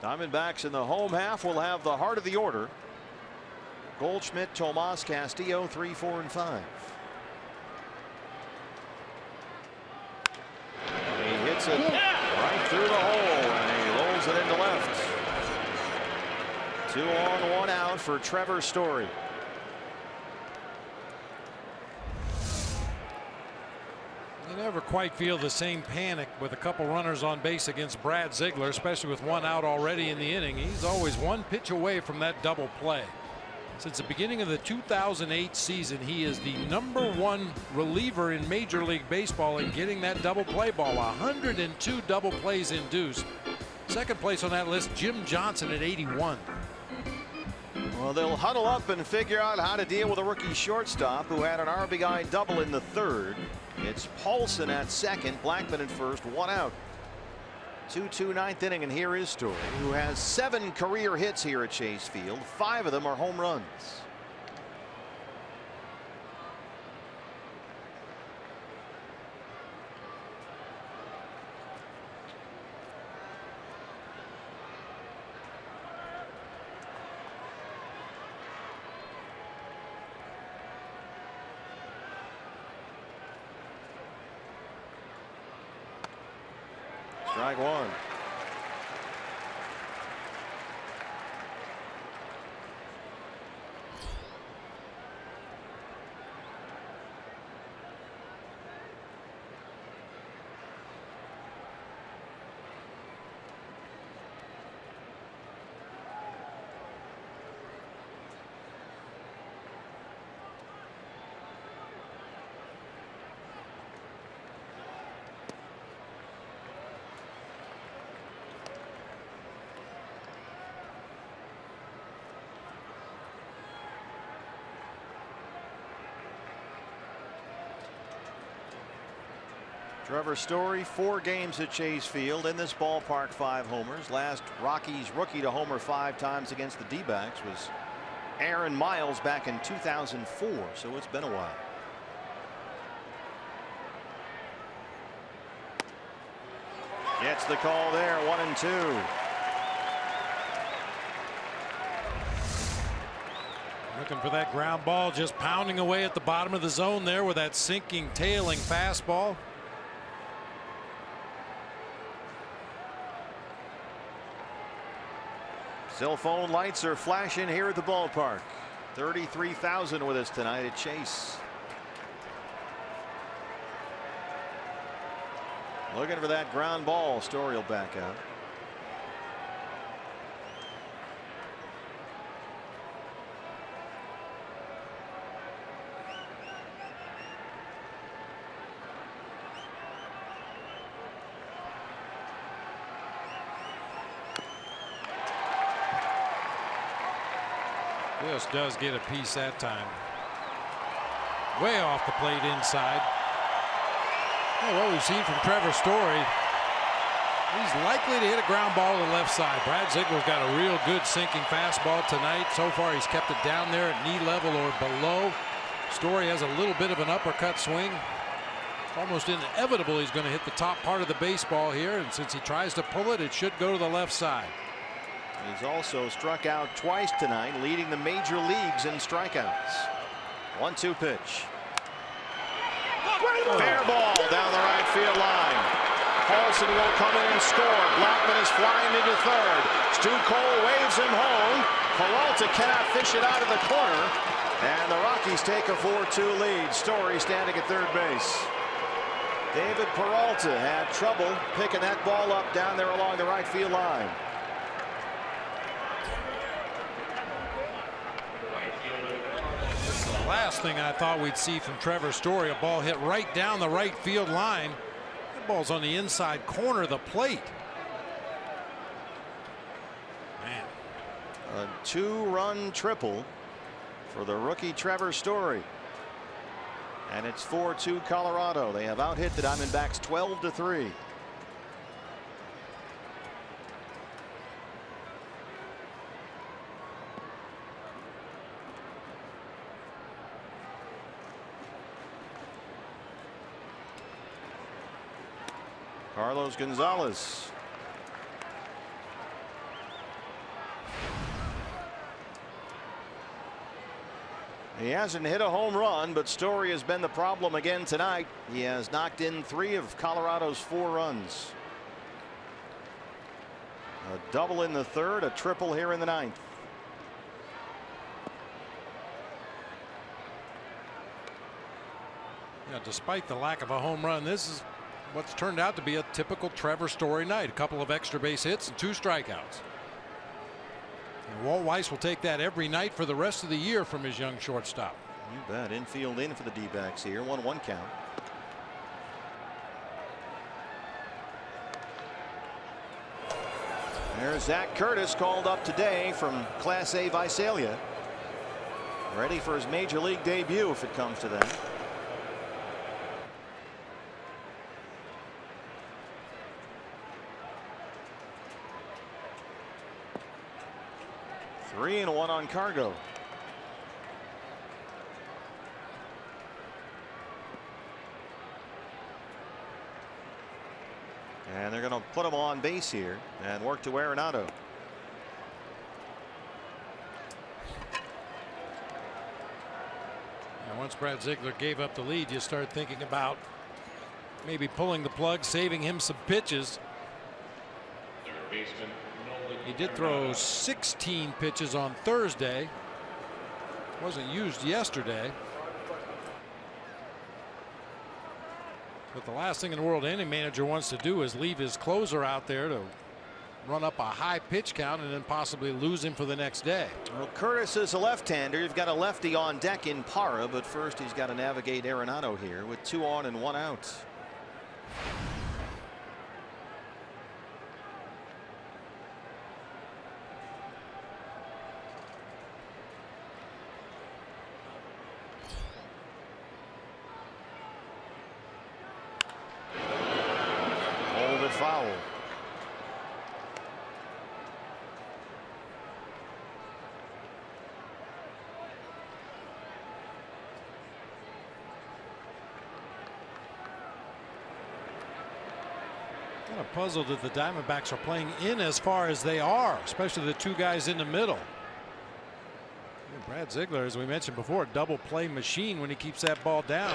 Diamondbacks in the home half will have the heart of the order. Goldschmidt, Tomas, Castillo, 3, 4, and 5. He hits it right through the hole, and he rolls it into left. 2 on, 1 out for Trevor Story. You never quite feel the same panic with a couple runners on base against Brad Ziegler, especially with 1 out already in the inning. He's always 1 pitch away from that double play. Since the beginning of the 2008 season, he is the #1 reliever in Major League Baseball in getting that double play ball. 102 double plays induced. Second place on that list, Jim Johnson at 81. Well, they'll huddle up and figure out how to deal with a rookie shortstop who had an RBI double in the third. It's Paulson at second, Blackman at first, one out. 2-2 ninth inning, and here is Story, who has 7 career hits here at Chase Field. 5 of them are home runs. Strike one. Trevor Story, 4 games at Chase Field. In this ballpark, 5 homers. Last Rockies rookie to homer 5 times against the D-backs was Aaron Miles back in 2004, so it's been a while. Gets the call there, 1-2. Looking for that ground ball, just pounding away at the bottom of the zone there with that sinking, tailing fastball. Cell phone lights are flashing here at the ballpark. 33,000 with us tonight at Chase. Looking for that ground ball. Story will back out. Just does get a piece that time. Way off the plate inside. Well, what we've seen from Trevor Story, he's likely to hit a ground ball to the left side. Brad Ziegler's got a real good sinking fastball tonight. So far, he's kept it down there at knee level or below. Story has a little bit of an uppercut swing. Almost inevitable he's going to hit the top part of the baseball here, and since he tries to pull it, it should go to the left side. He's also struck out twice tonight, leading the major leagues in strikeouts. 1-2 pitch. Fair ball down the right field line. Paulson will come in and score. Blackman is flying into third. Stu Cole waves him home. Peralta cannot fish it out of the corner. And the Rockies take a 4-2 lead. Story standing at third base. David Peralta had trouble picking that ball up down there along the right field line. Last thing I thought we'd see from Trevor Story, a ball hit right down the right field line. The ball's on the inside corner of the plate. Man. A 2-run triple for the rookie Trevor Story. And it's 4-2 Colorado. They have out-hit the Diamondbacks 12-3. Carlos Gonzalez. He hasn't hit a home run, but Story has been the problem again tonight. He has knocked in 3 of Colorado's 4 runs. A double in the third, a triple here in the ninth. Yeah, despite the lack of a home run, this is what's turned out to be a typical Trevor Story night. A couple of extra base hits and 2 strikeouts. And Walt Weiss will take that every night for the rest of the year from his young shortstop. You bet. Infield in for the D-backs here. 1-1 count. There's Zach Curtis, called up today from Class A Visalia. Ready for his major league debut if it comes to that. Three and one on Cargo. And they're going to put him on base here and work to Arenado. And once Brad Ziegler gave up the lead, you start thinking about maybe pulling the plug, saving him some pitches. He did throw 16 pitches on Thursday. Wasn't used yesterday. But the last thing in the world any manager wants to do is leave his closer out there to run up a high pitch count and then possibly lose him for the next day. Well, Curtis is a left-hander. You've got a lefty on deck in Parra, but first he's got to navigate Arenado here with 2 on and 1 out. Foul. Kind of puzzled that the Diamondbacks are playing in as far as they are, especially the 2 guys in the middle. And Brad Ziegler, as we mentioned before, a double play machine when he keeps that ball down.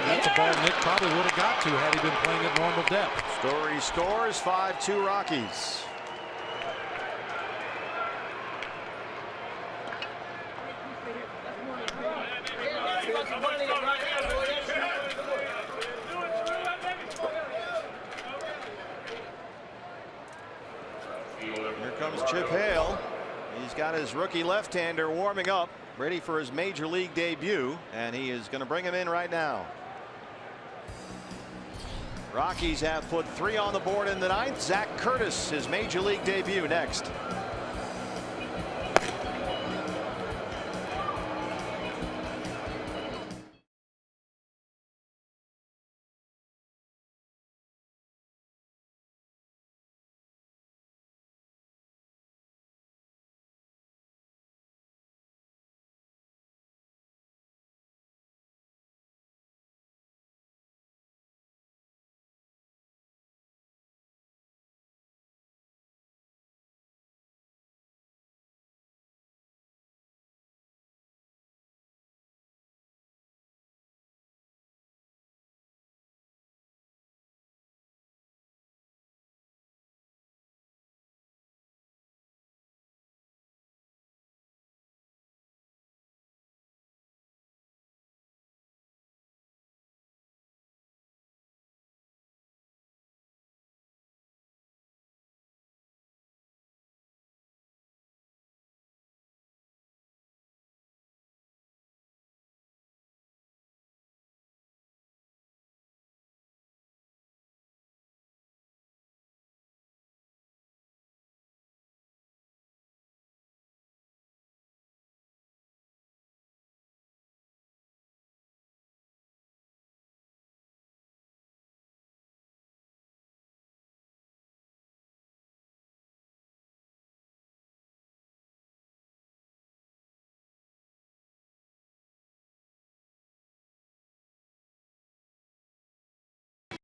That's a ball Nick probably would have got to had he been playing at normal depth. Story scores 5-2 Rockies. Here comes Chip Hale. He's got his rookie left-hander warming up, ready for his major league debut, and he is going to bring him in right now. Rockies have put 3 on the board in the 9th. Zach Curtis, his major league debut, next.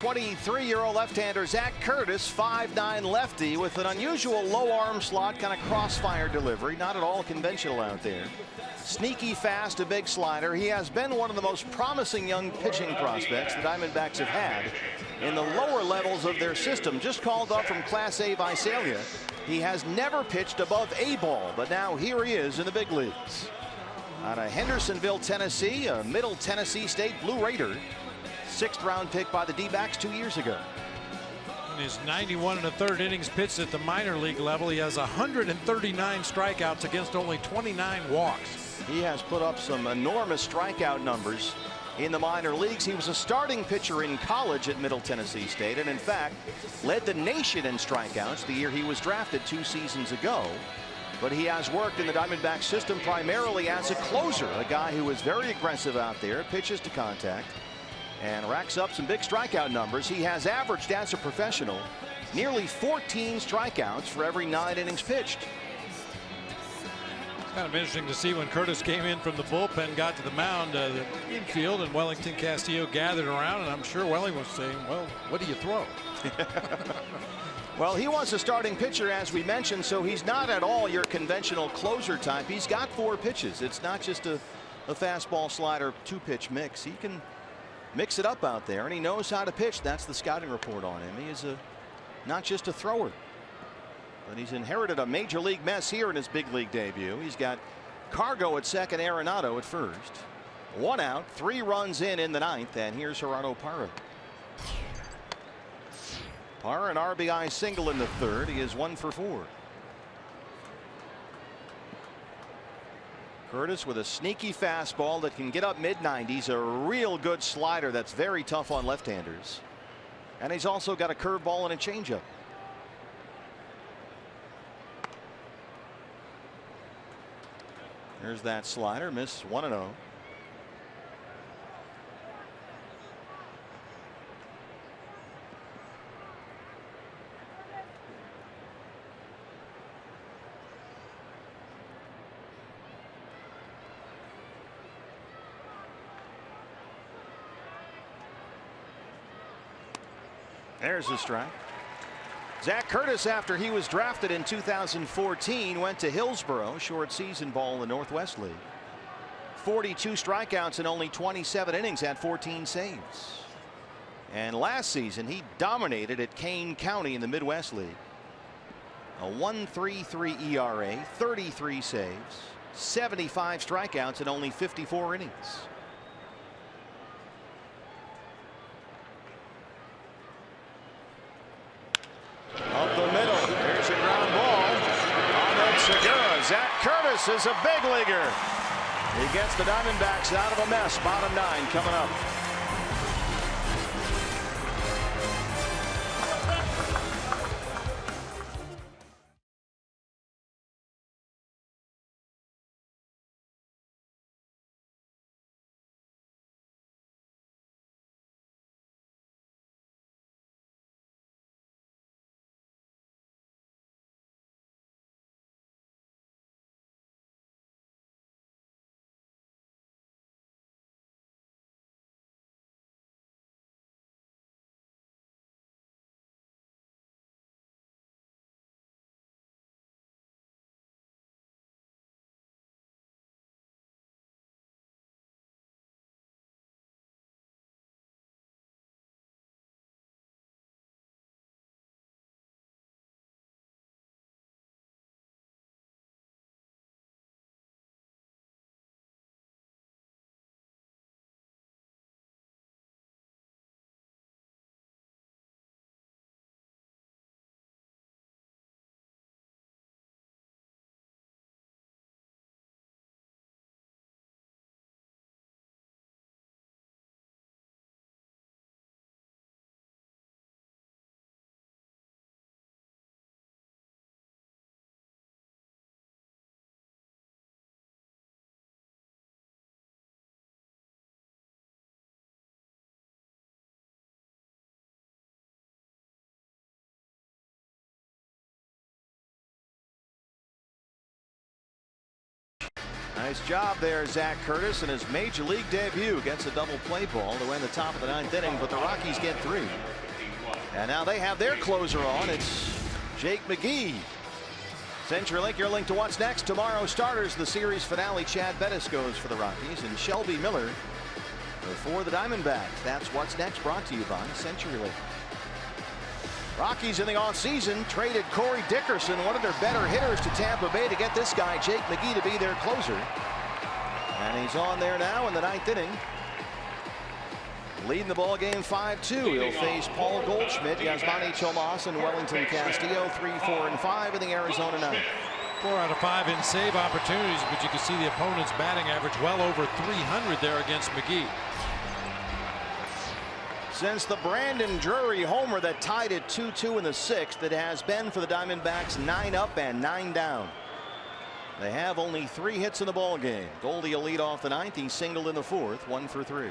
'23-year-old left-hander Zach Curtis, 5'9" lefty with an unusual low arm slot, kind of crossfire delivery, not at all conventional out there. Sneaky fast, a big slider. He has been one of the most promising young pitching prospects the Diamondbacks have had in the lower levels of their system. Just called up from Class A Visalia. He has never pitched above A ball, but now here he is in the big leagues. Out of Hendersonville, Tennessee, a Middle Tennessee State Blue Raider. 6th round pick by the D-backs 2 years ago. In his 91 1/3 innings pitched at the minor league level, he has 139 strikeouts against only 29 walks. He has put up some enormous strikeout numbers in the minor leagues. He was a starting pitcher in college at Middle Tennessee State, and in fact led the nation in strikeouts the year he was drafted 2 seasons ago. But he has worked in the Diamondbacks system primarily as a closer, a guy who is very aggressive out there, pitches to contact, and racks up some big strikeout numbers. He has averaged as a professional nearly 14 strikeouts for every 9 innings pitched. It's kind of interesting to see when Curtis came in from the bullpen, got to the mound, the infield, and Wellington Castillo gathered around, and I'm sure Welling was saying, well, what do you throw? Well, he was a starting pitcher, as we mentioned, so he's not at all your conventional closer type. He's got 4 pitches. It's not just a fastball slider 2-pitch mix. He can mix it up out there, and he knows how to pitch. That's the scouting report on him. He is not just a thrower, but he's inherited a major league mess here in his big league debut. He's got Cargo at second, Arenado at first. 1 out, 3 runs in the 9th, and here's Gerardo Parra. Parra an RBI single in the 3rd. He is 1 for 4. Curtis with a sneaky fastball that can get up mid-90s, a real good slider that's very tough on left-handers, and he's also got a curveball and a changeup. There's that slider, miss 1-0. There's the strike. Zach Curtis, after he was drafted in 2014, went to Hillsborough, short season ball in the Northwest League. 42 strikeouts in only 27 innings, had 14 saves. And last season he dominated at Kane County in the Midwest League. A 1.33 ERA, 33 saves, 75 strikeouts in only 54 innings. Up the middle, there's a ground ball on that Segura. Zach Curtis is a big leaguer. He gets the Diamondbacks out of a mess. Bottom 9 coming up. Nice job there, Zach Curtis, in his major league debut. Gets a double play ball to win the top of the 9th inning, but the Rockies get 3. And now they have their closer on. It's Jake McGee. CenturyLink, your link to what's next. Tomorrow starters, the series finale. Chad Bettis goes for the Rockies, and Shelby Miller for the Diamondbacks. That's what's next, brought to you by CenturyLink. Rockies in the offseason traded Corey Dickerson, one of their better hitters, to Tampa Bay to get this guy, Jake McGee, to be their closer. And he's on there now in the 9th inning. Leading the ball game 5-2. He'll face Paul Goldschmidt, Yasmani Tomas, and Wellington Castillo, 3, 4, and 5 in the Arizona 9th. 4 out of 5 in save opportunities, but you can see the opponent's batting average well over 300 there against McGee. Since the Brandon Drury homer that tied it 2-2 in the 6th, it has been for the Diamondbacks 9 up and 9 down. They have only 3 hits in the ball game. Goldie will lead off the 9th. He singled in the 4th, 1 for 3.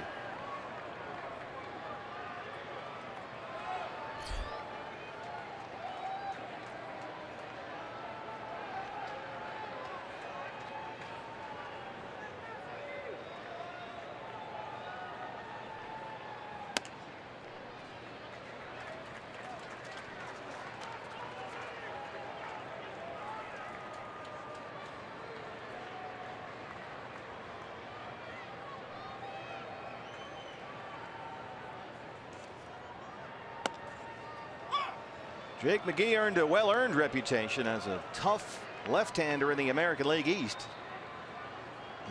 Jake McGee earned a well-earned reputation as a tough left-hander in the American League East.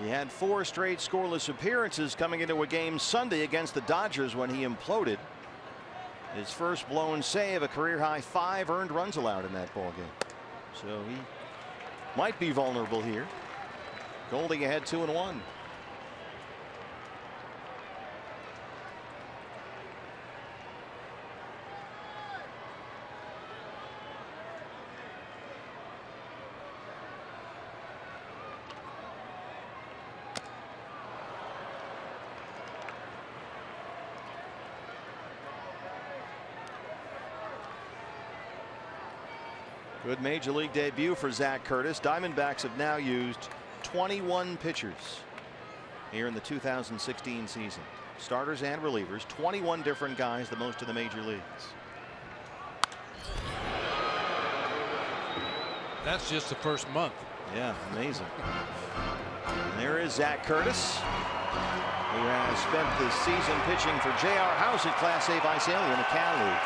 He had 4 straight scoreless appearances coming into a game Sunday against the Dodgers when he imploded. His first blown save, a career-high 5 earned runs allowed in that ball game. So he might be vulnerable here. Goldie ahead 2-1. Good major league debut for Zach Curtis. Diamondbacks have now used 21 pitchers here in the 2016 season. Starters and relievers, 21 different guys, the most in the major leagues. That's just the first month. Yeah, amazing. And there is Zach Curtis, who has spent the season pitching for J.R. House at Class A Visalia in the Cal League.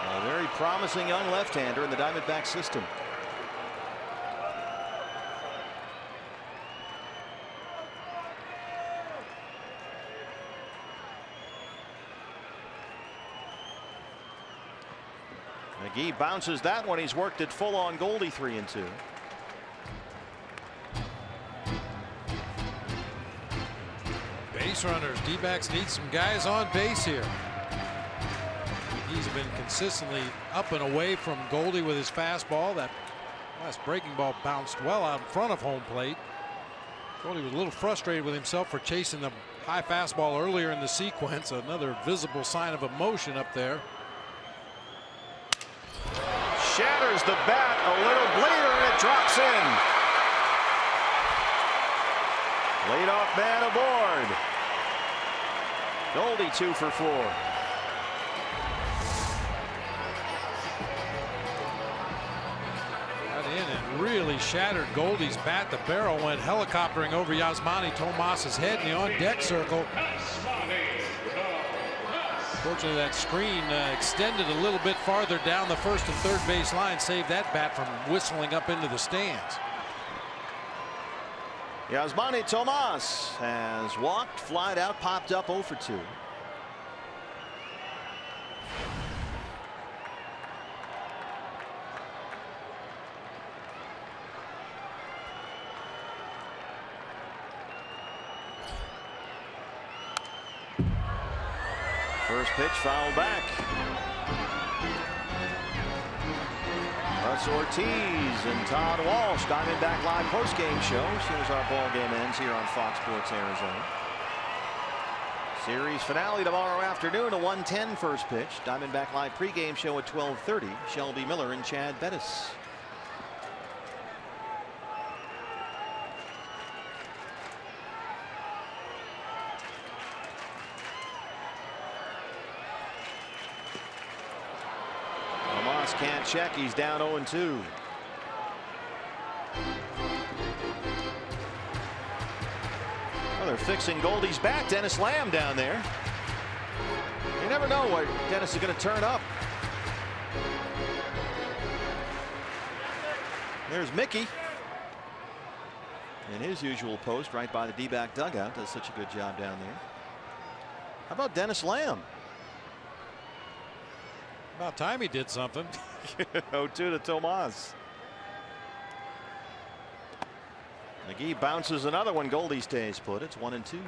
A very promising young left-hander in the Diamondback system. McGee bounces that one. He's worked it full on Goldie, 3-2. Base runners. D-backs need some guys on base here. He's been consistently up and away from Goldie with his fastball. That last breaking ball bounced well out in front of home plate. Goldie was a little frustrated with himself for chasing the high fastball earlier in the sequence. Another visible sign of emotion up there. Shatters the bat a little bleeder, and it drops in. Leadoff man aboard. Goldie 2 for 4. Really shattered Goldie's bat. The barrel went helicoptering over Yasmani Tomas's head in the on-deck circle. Fortunately, that screen extended a little bit farther down the first and third base line, saved that bat from whistling up into the stands. Yasmani Tomas has walked, flied out, popped up 0 for 2. First pitch fouled back. Russ Ortiz and Todd Walsh, Diamondback Live postgame show as soon as our ball game ends here on Fox Sports Arizona. Series finale tomorrow afternoon, a 1:10 first pitch. Diamondback Live pregame show at 12:30. Shelby Miller and Chad Bettis. Can't check. He's down 0-2. Well, they're fixing Goldie's bat. Dennis Lamb down there. You never know what Dennis is going to turn up. There's Mickey in his usual post right by the D-back dugout. Does such a good job down there. How about Dennis Lamb? About time he did something. 0-2 to Tomas. McGee bounces another one. Goldie stays put. It's 1-2.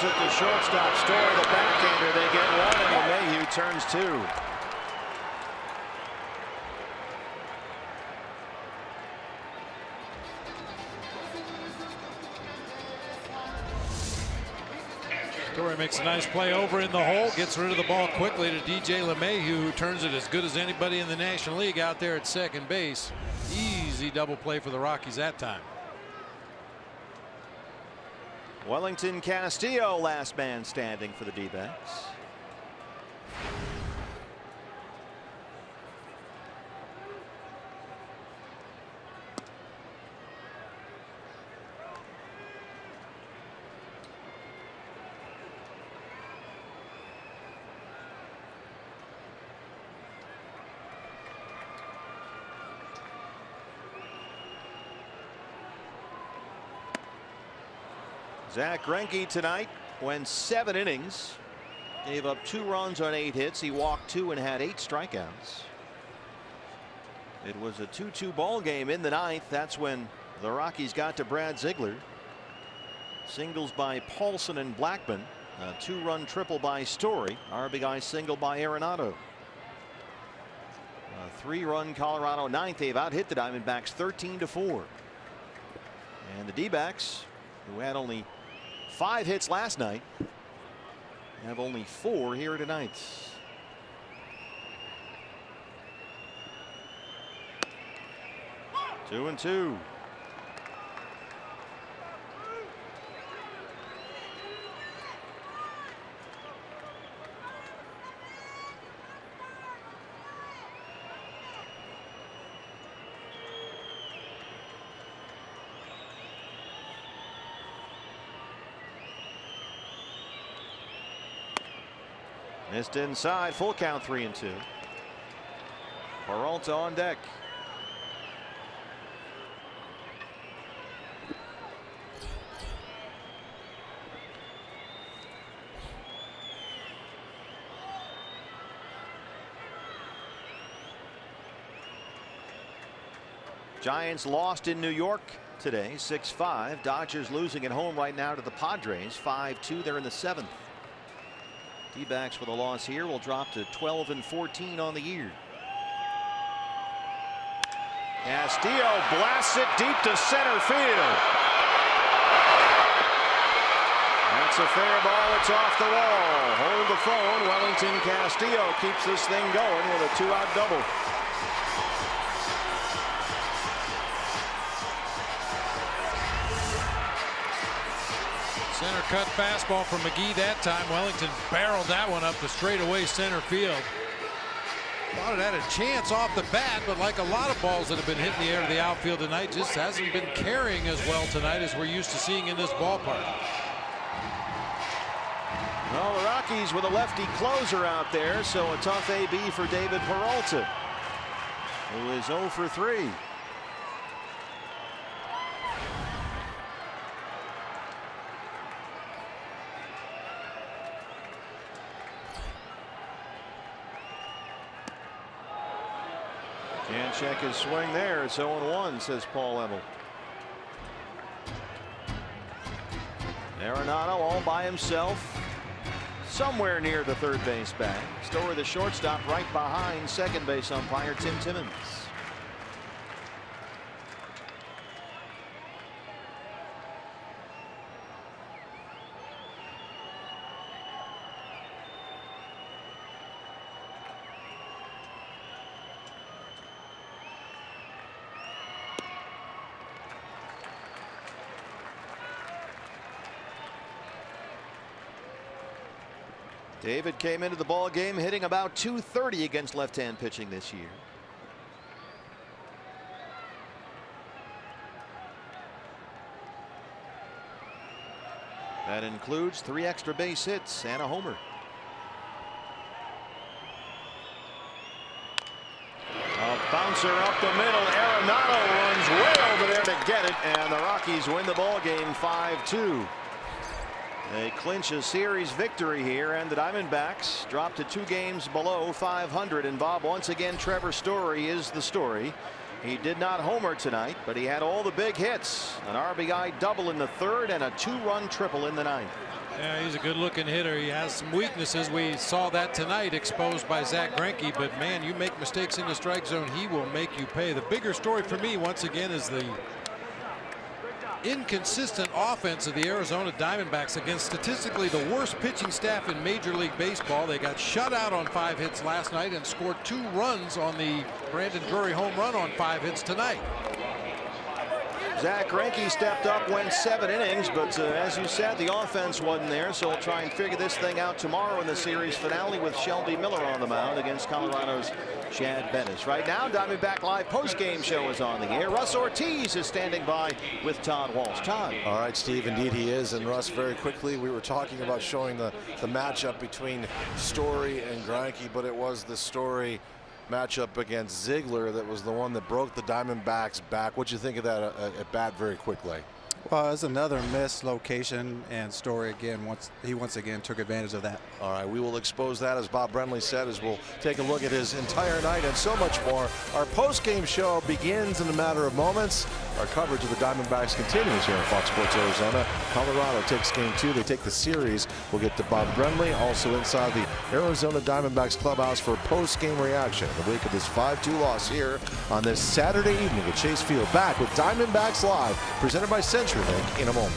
At the shortstop. Story, the backhander. They get one, and LeMahieu turns two. Story makes a nice play over in the hole, gets rid of the ball quickly to DJ LeMahieu, who turns it as good as anybody in the National League out there at second base. Easy double play for the Rockies that time. Wellington Castillo, last man standing for the D-backs. Zach Greinke tonight went 7 innings, gave up 2 runs on 8 hits. He walked 2 and had 8 strikeouts. It was a 2-2 ball game in the 9th. That's when the Rockies got to Brad Ziegler. Singles by Paulson and Blackman. A 2-run triple by Story. RBI single by Arenado. A 3-run Colorado 9th. They've out-hit the Diamondbacks 13-4. And the D-backs, who had only 5 hits last night, have only 4 here tonight. Two and two. Missed inside. Full count. 3-2. Peralta on deck. Giants lost in New York today 6-5. Dodgers losing at home right now to the Padres 5-2. They're in the 7th. D-backs with a loss here will drop to 12-14 on the year. Castillo blasts it deep to center field. That's a fair ball. It's off the wall. Hold the phone. Wellington Castillo keeps this thing going with a 2-out double. Center cut fastball from McGee that time. Wellington barreled that one up the straightaway center field. Thought it had a chance off the bat, but like a lot of balls that have been hit in the air to the outfield tonight, just hasn't been carrying as well tonight as we're used to seeing in this ballpark. Well, the Rockies with a lefty closer out there, so a tough AB for David Peralta, who is 0 for 3. Can't check his swing there. It's 0-1, says Paul Emmel. Arenado all by himself, somewhere near the third base bag. Story, the shortstop, right behind second base umpire Tim Timmons. David came into the ball game hitting about .230 against left-hand pitching this year. That includes 3 extra base hits and a homer. A bouncer up the middle. Arenado runs way over there to get it, and the Rockies win the ball game 5-2. They clinch a series victory here, and the Diamondbacks drop to 2 games below .500. And Bob, once again, Trevor Story is the story. He did not homer tonight, but he had all the big hits. An RBI double in the 3rd and a 2-run triple in the 9th. Yeah, he's a good-looking hitter. He has some weaknesses. We saw that tonight exposed by Zack Greinke. But, man, you make mistakes in the strike zone, he will make you pay. The bigger story for me, once again, is the inconsistent offense of the Arizona Diamondbacks against statistically the worst pitching staff in Major League Baseball. They got shut out on 5 hits last night and scored 2 runs on the Brandon Drury home run on 5 hits tonight. Zack Greinke stepped up, went 7 innings, but as you said, the offense wasn't there, so we'll try and figure this thing out tomorrow in the series finale with Shelby Miller on the mound against Colorado's Chad Bettis. Right now, Diamondback Live postgame show is on the air. Russ Ortiz is standing by with Todd Walsh. Todd. All right, Steve, indeed he is. And Russ, very quickly, we were talking about showing the matchup between Story and Greinke, but it was the Story matchup against Ziegler that was the one that broke the Diamondbacks back. What'd you think of that at bat very quickly? Well, it's another missed location, and Story again once again took advantage of that. All right, we will expose that, as Bob Brenly said, as we'll take a look at his entire night and so much more. Our post-game show begins in a matter of moments. Our coverage of the Diamondbacks continues here on Fox Sports Arizona. Colorado takes game 2. They take the series. We'll get to Bob Brenly also inside the Arizona Diamondbacks clubhouse for post-game reaction in the wake of this 5-2 loss here on this Saturday evening at Chase Field. Back with Diamondbacks Live, presented by CenturyLink in a moment.